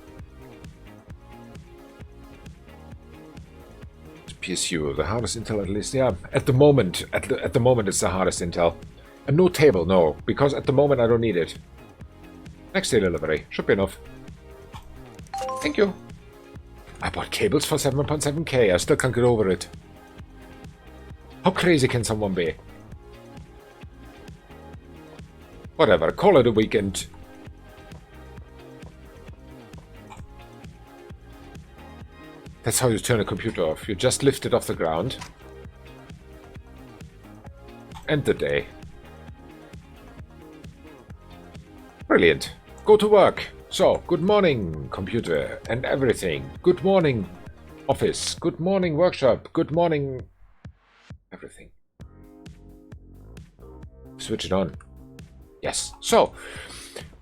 PSU, the hardest Intel at least. Yeah, at the moment, at the moment it's the hardest Intel. And no table, no, because at the moment I don't need it. Next day delivery should be enough. Thank you. I bought cables for 7.7k. I still can't get over it. How crazy can someone be? Whatever, call it a weekend. That's how you turn a computer off. You just lift it off the ground. End the day. Brilliant. Go to work. So, good morning, computer and everything. Good morning, office. Good morning, workshop. Good morning, everything. Switch it on. Yes. So,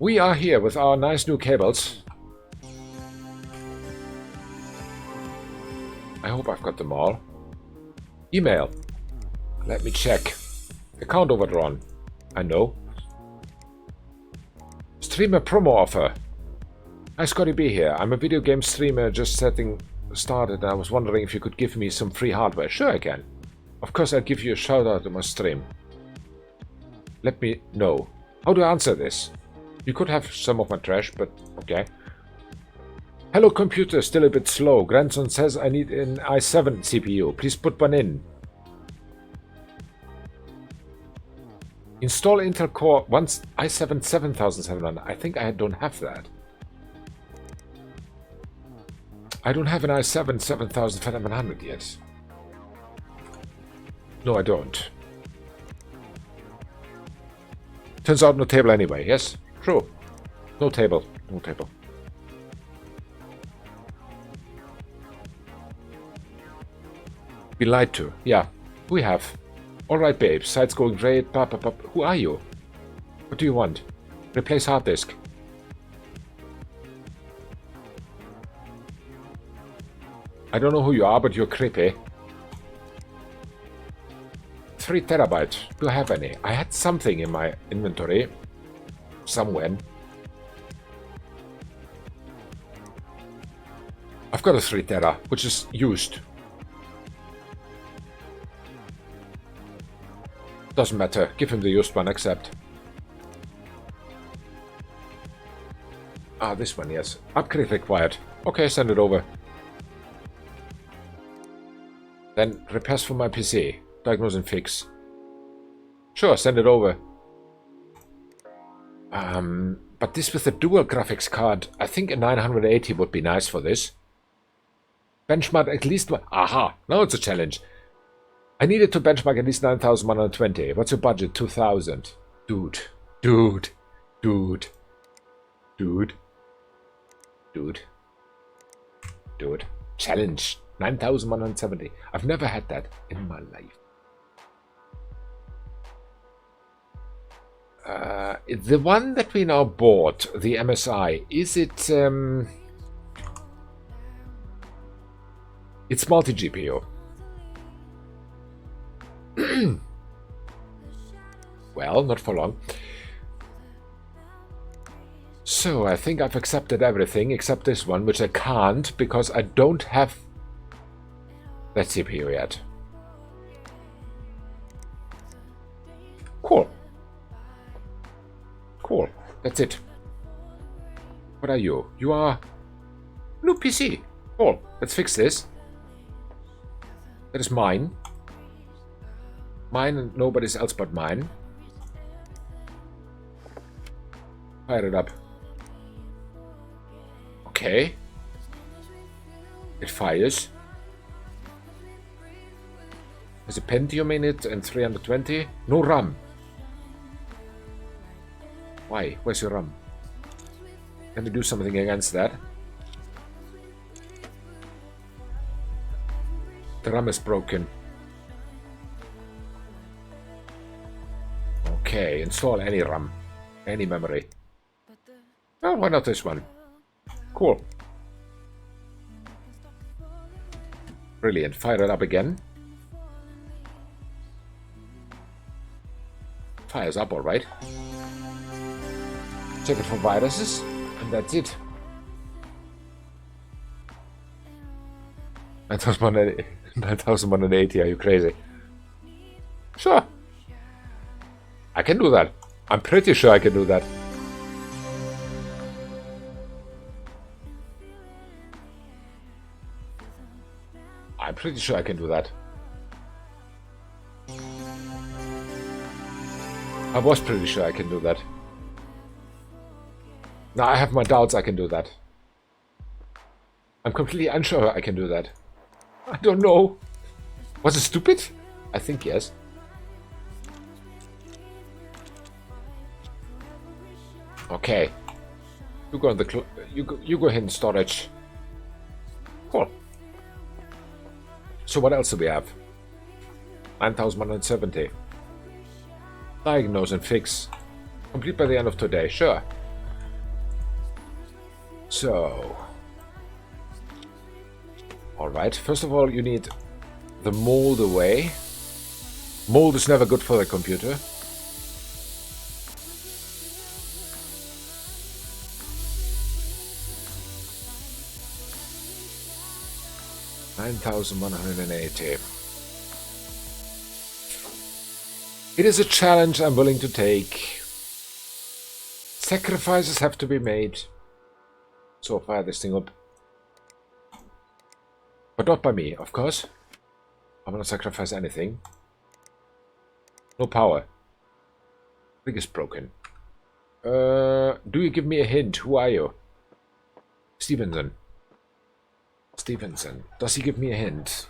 we are here with our nice new cables. I hope I've got them all. Email. Let me check. Account overdrawn. I know. Streamer promo offer. Hi, Scotty B here. I'm a video game streamer just started. I was wondering if you could give me some free hardware. Sure, I can. Of course, I'll give you a shout out on my stream. Let me know. How do I answer this? You could have some of my trash, but okay. Hello, computer. Still a bit slow. Grandson says I need an i7 CPU. Please put one in. Install Intel Core once i7 7700. I think I don't have that. I don't have an i7 7700 yet. No, I don't. Turns out no table anyway. Yes, true. No table. No table. Be lied to. Yeah, we have. Alright, babe. Site's going great. Pop, pop, pop. Who are you? What do you want? Replace hard disk. I don't know who you are, but you're creepy. 3 terabytes. Do I have any? I had something in my inventory. Somewhere. I've got a 3 tera, which is used. Doesn't matter. Give him the used one, accept. Ah, this one, yes. Upgrade required. Okay, send it over. Then repairs for my PC. Diagnose and fix. Sure, send it over. But this with the dual graphics card, I think a 980 would be nice for this. Benchmark at least one. Aha, now it's a challenge. I needed to benchmark at least 9,120. What's your budget? 2,000. Dude. Dude. Dude. Dude. Dude. Dude. Challenge. 9,170. I've never had that in my life. The one that we now bought, the MSI, is it... It's multi-GPU. Well, not for long. So, I think I've accepted everything except this one, which I can't because I don't have that CPU yet. Cool. Cool. That's it. What are you? You are... New PC. Cool. Let's fix this. That is mine. Mine and nobody's else but mine. Fire it up. Okay. It fires. There's a Pentium in it and 320. No RAM. Why? Where's your RAM? Can we do something against that? The RAM is broken. Okay, install any RAM. Any memory. Well, why not this one? Cool. Brilliant. Fire it up again. Fires up alright. Check it for viruses, and that's it. 9,180, are you crazy? Sure. I can do that. I'm pretty sure I can do that. I'm pretty sure I can do that. I was pretty sure I can do that. Now I have my doubts I can do that. I'm completely unsure I can do that. I don't know. Was it stupid? I think yes. Okay. You go in the you go ahead in storage. Cool. So what else do we have? 9,170. Diagnose and fix. Complete by the end of today. Sure. So. Alright. First of all, you need the mold away. Mold is never good for the computer. $9,180. It is a challenge I'm willing to take. Sacrifices have to be made. So fire this thing up. But not by me, of course. I'm gonna sacrifice anything. No power. Rig is broken. Do you give me a hint? Who are you? Stevenson. Stevenson. Does he give me a hint?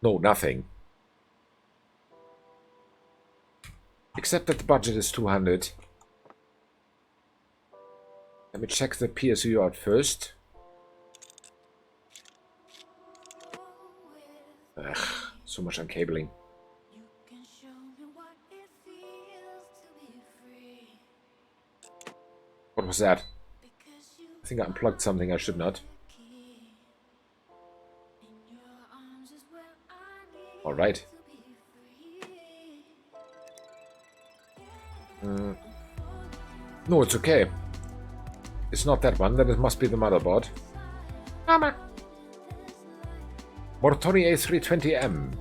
No, nothing. Except that the budget is 200. Let me check the PSU out first. Ugh, so much uncabling. What was that? I think I unplugged something I should not. Alright. No, it's okay. It's not that one, then it must be the motherboard. Mama! Mortoni A320M.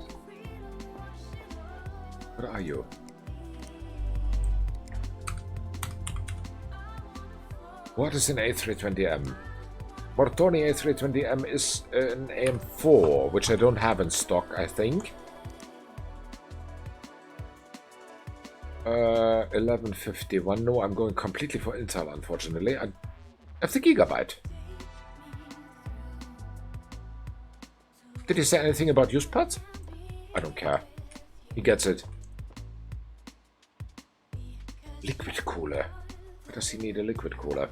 Where are you? What is an A320M? Mortoni A320M is an AM4, which I don't have in stock, I think. 1151. No, I'm going completely for Intel, unfortunately. I have the Gigabyte. Did he say anything about use pads? I don't care. He gets it. Liquid cooler. Why does he need a liquid cooler?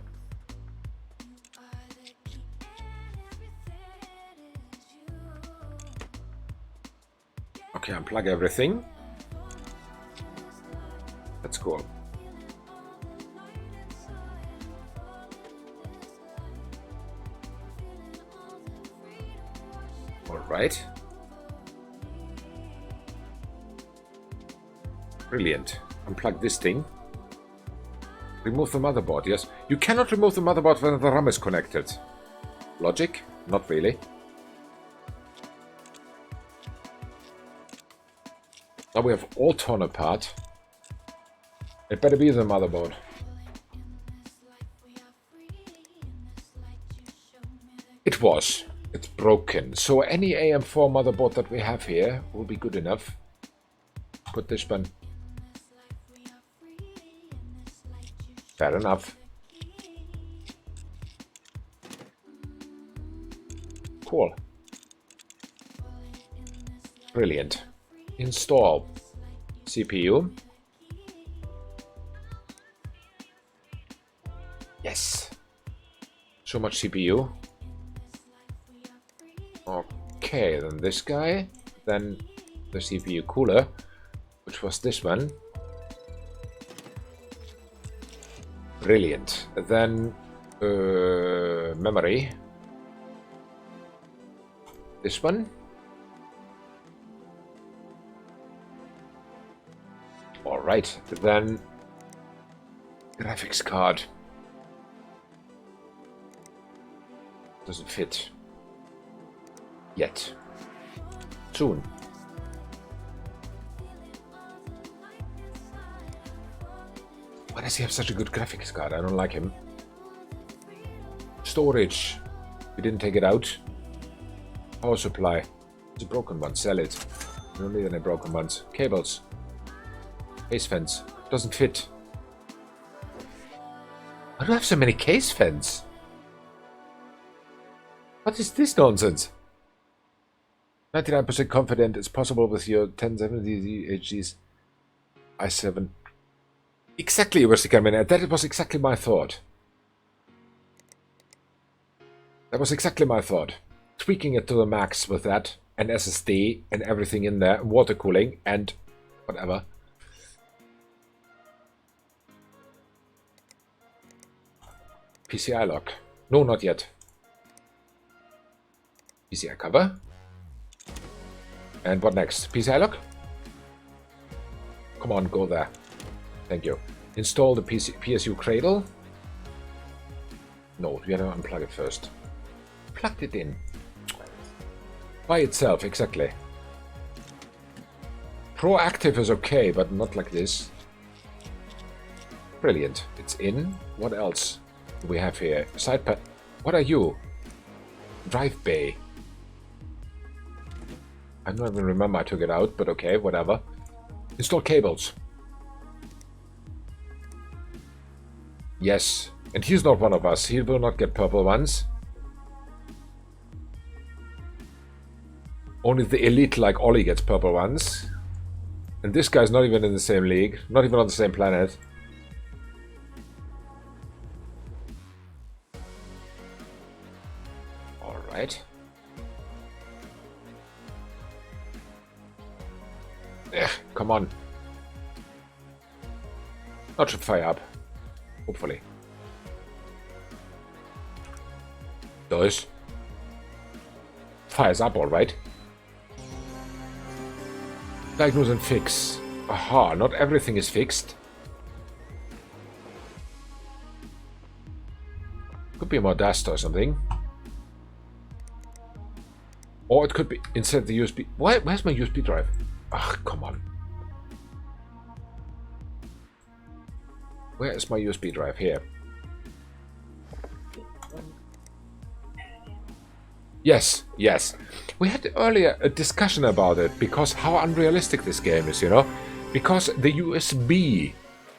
Okay, unplug everything. That's cool. Alright. Brilliant. Unplug this thing. Remove the motherboard, yes. You cannot remove the motherboard when the RAM is connected. Logic? Not really. Now we have all torn apart. It better be the motherboard. It was. It's broken. So any AM4 motherboard that we have here will be good enough. Put this one. Fair enough. Cool. Brilliant. Install CPU. Yes. So much CPU. Okay, then this guy. Then the CPU cooler, which was this one. Brilliant. Then memory. This one. Alright, then graphics card. Doesn't fit. Yet. Soon. Why does he have such a good graphics card? I don't like him. Storage. We didn't take it out. Power supply. It's a broken one. Sell it. We don't need any broken ones. Cables. Case fence. Doesn't fit. Why do I have so many case fence? What is this nonsense? 99% confident it's possible with your 1070 HG's i7. Exactly, Rustic. That was exactly my thought. That was exactly my thought. Tweaking it to the max with that, and SSD, and everything in there, water cooling, and whatever. PCI lock. No, not yet. PCI cover. And what next? PCI lock? Come on, go there. Thank you. Install the PSU cradle. No, we have to unplug it first. Plugged it in. By itself, exactly. Proactive is okay, but not like this. Brilliant. It's in. What else do we have here? Side pad. What are you? Drive bay. I don't even remember I took it out, but okay, whatever. Install cables. Yes, and he's not one of us. He will not get purple ones. Only the elite like Ollie gets purple ones. And this guy's not even in the same league. Not even on the same planet. Alright. Come on. That should fire up. Hopefully. Does. Fires up, alright. Diagnose and fix. Aha, not everything is fixed. Could be more dust or something. Or it could be inside the USB. Where's my USB drive? Ugh, come on. Where is my USB drive? Here. Yes, yes. We had earlier a discussion about it, because how unrealistic this game is, you know? Because the USB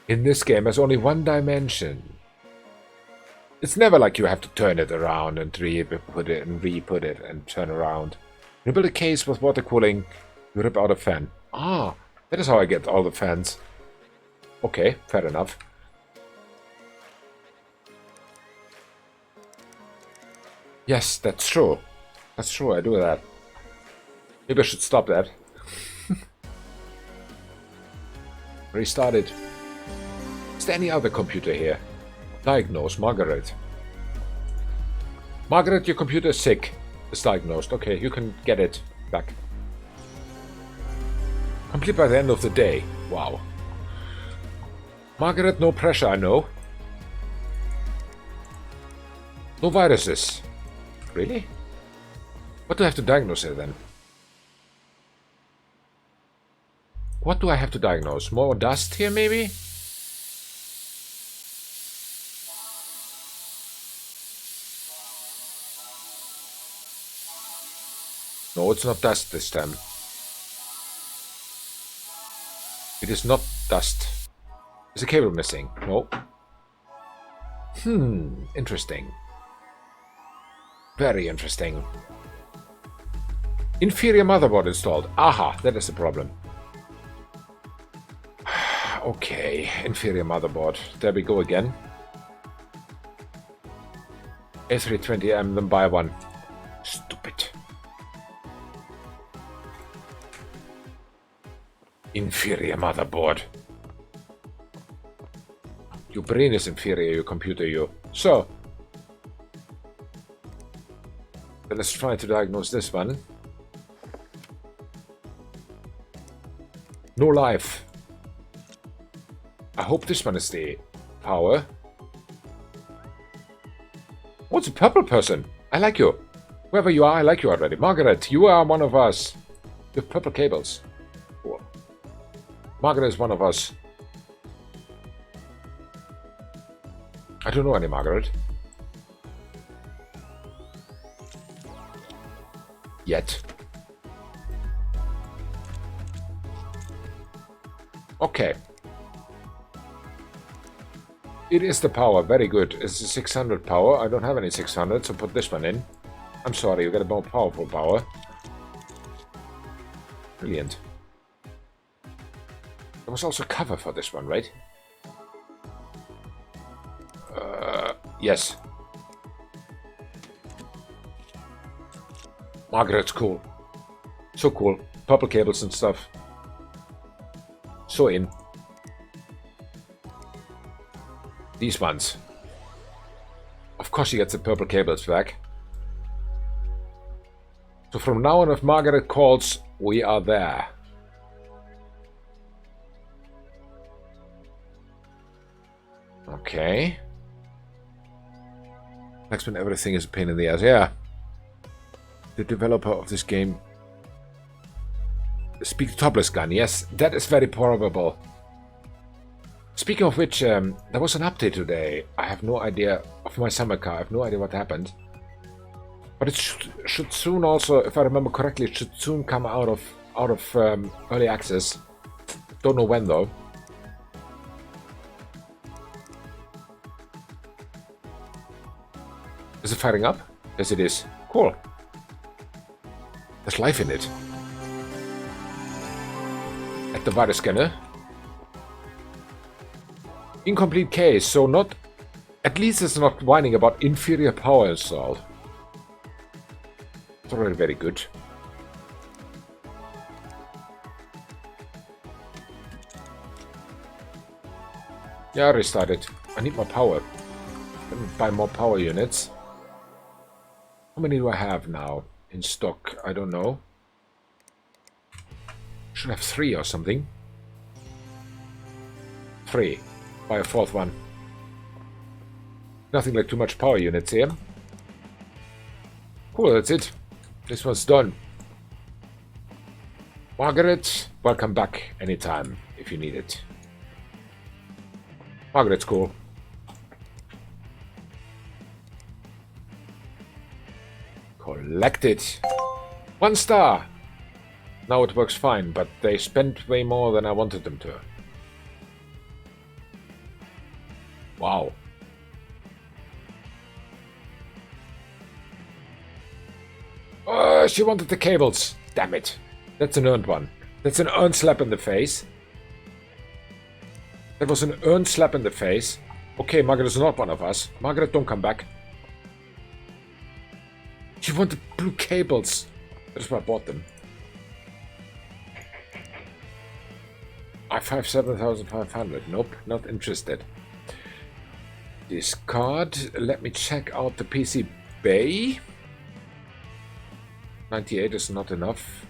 in this game has only one dimension. It's never like you have to turn it around and re-put it and re-put it and turn around. You build a case with water cooling, you rip out a fan. Ah, that is how I get all the fans. Okay, fair enough. Yes, that's true. That's true, I do that. Maybe I should stop that. Restart it. Is there any other computer here? Diagnose Margaret. Margaret, your computer is sick. It's diagnosed. Okay, you can get it back. Complete by the end of the day. Wow. Margaret, no pressure, I know. No viruses. Really? What do I have to diagnose here then? What do I have to diagnose? More dust here, maybe? No, it's not dust this time. It is not dust. Is a cable missing? No. Interesting. Very interesting. Inferior motherboard installed. Aha, that is the problem. Okay, inferior motherboard. There we go again. A320M, then buy one. Stupid. Inferior motherboard. Your brain is inferior, your computer, you. So, let's try to diagnose this one. No life. I hope this one is the power. What's a purple person? I like you. Whoever you are, I like you already. Margaret, you are one of us. You have purple cables. Cool. Margaret is one of us. I don't know any Margaret. Yet. Okay. It is the power, very good. It's a 600 power. I don't have any 600, so put this one in. I'm sorry, you get a more powerful power. Brilliant. There was also cover for this one, right? Yes. Margaret's cool. So cool. Purple cables and stuff. So in. These ones. Of course she gets the purple cables back. So from now on, if Margaret calls, we are there. Okay. Next when everything is a pain in the ass. Yeah. The developer of this game. Speak topless gun. Yes, that is very probable. Speaking of which, there was an update today. I have no idea of my summer car. I have no idea what happened. But it should soon also, if I remember correctly, it should soon come out of early access. Don't know when though. Is it firing up? Yes, it is. Cool. There's life in it. At the virus scanner. Incomplete case, so not... At least it's not whining about inferior power installed. It's already very good. Yeah, I restarted. I need more power. Let me buy more power units. How many do I have now in stock? I don't know. Should have 3 or something. 3. Buy a 4th one. Nothing like too much power units here. Cool, that's it. This one's done. Margaret, welcome back anytime if you need it. Margaret's cool. Collected. 1 star. Now it works fine, but they spent way more than I wanted them to. Wow. Oh, she wanted the cables. Damn it. That's an earned one. That's an earned slap in the face. That was an earned slap in the face. Okay, Margaret is not one of us. Margaret, don't come back. She wanted blue cables. That's why I bought them. I-5 7,500. Nope, not interested. Discard. Let me check out the PC bay. 98 is not enough.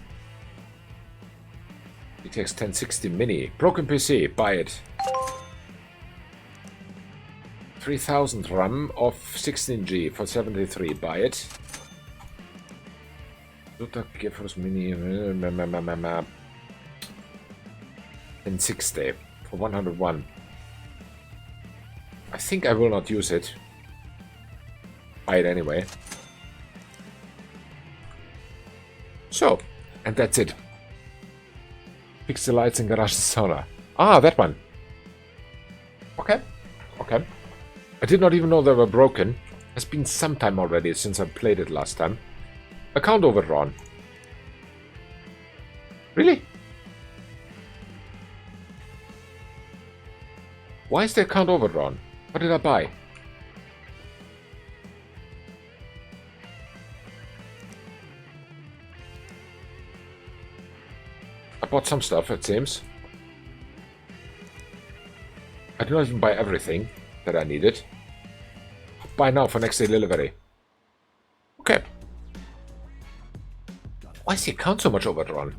GTX 1060 Mini. Broken PC. Buy it. 3000 RAM of 16G for 73. Buy it. Luther Giffers Mini. 1060 for 101. I think I will not use it. Buy it anyway. So, and that's it. Fix the lights in garage sauna. Ah, that one. Okay. Okay. I did not even know they were broken. It's been some time already since I played it last time. Account overdrawn. Really? Why is the account overdrawn? What did I buy? I bought some stuff, it seems. I did not even buy everything that I needed. Buy now for next day delivery. Okay. Why is the account so much overdrawn?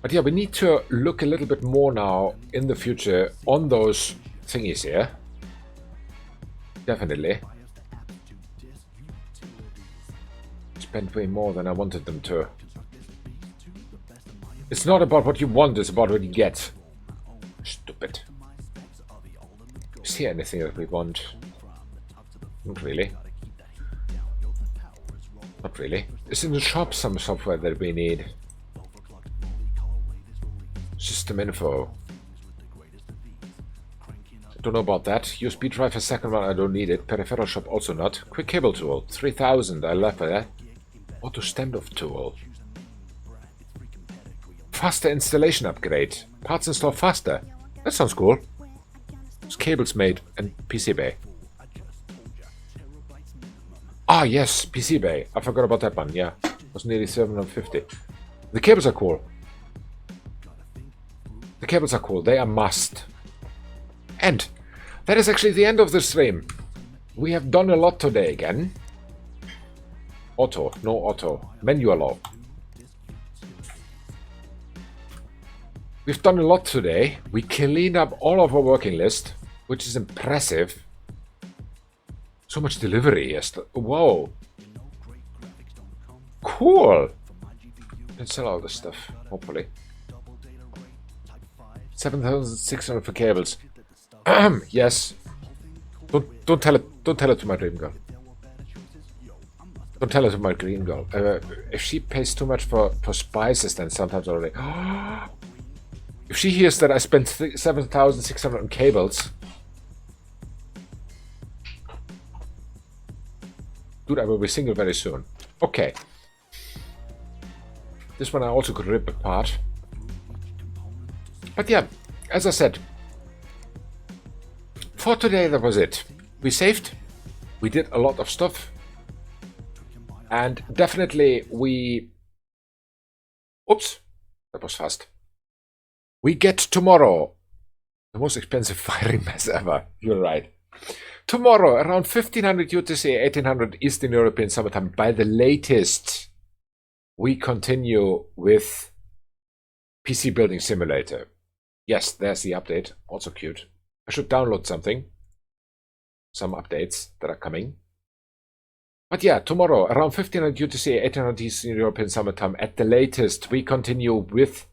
But yeah, we need to look a little bit more now in the future on those thingies here. Definitely. Spent way more than I wanted them to. It's not about what you want, it's about what you get. Stupid. Is here anything that we want? Not really. Not really. Is in the shop some software that we need? System info. Don't know about that. USB drive for second one, I don't need it. Peripheral shop also not. Quick cable tool, 3000, I love that. Auto standoff tool. Faster installation upgrade. Parts install faster. That sounds cool. It's cables made and PC bay. Ah yes, PC bay. I forgot about that one, yeah. It was nearly 750. The cables are cool. The cables are cool. They are must. And that is actually the end of the stream. We have done a lot today again. Auto. No auto. Manual. We've done a lot today. We cleaned up all of our working list, which is impressive. So much delivery yesterday. Whoa. Cool. Can sell all this stuff, hopefully. 7,600 for cables. Yes. Don't tell it to my dream girl. Don't tell it to my green girl. If she pays too much for spices, then sometimes already. If she hears that I spent 7,600 on cables, dude, I will be single very soon. Okay. This one I also could rip apart. But yeah, as I said, for today that was it. We saved. We did a lot of stuff. And definitely we... Oops, that was fast. We get tomorrow the most expensive firing mess ever. You're right. Tomorrow, around 1500 UTC, 1800 Eastern European Summertime, by the latest, we continue with PC Building Simulator. Yes, there's the update. Also cute. I should download something. Some updates that are coming. But yeah, tomorrow, around 1500 UTC, 1800 Eastern European Summertime, at the latest, we continue with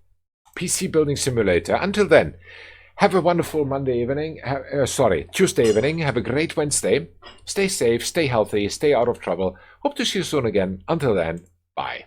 PC Building Simulator. Until then, have a wonderful Monday evening. Tuesday evening. Have a great Wednesday. Stay safe, stay healthy, stay out of trouble. Hope to see you soon again. Until then, bye.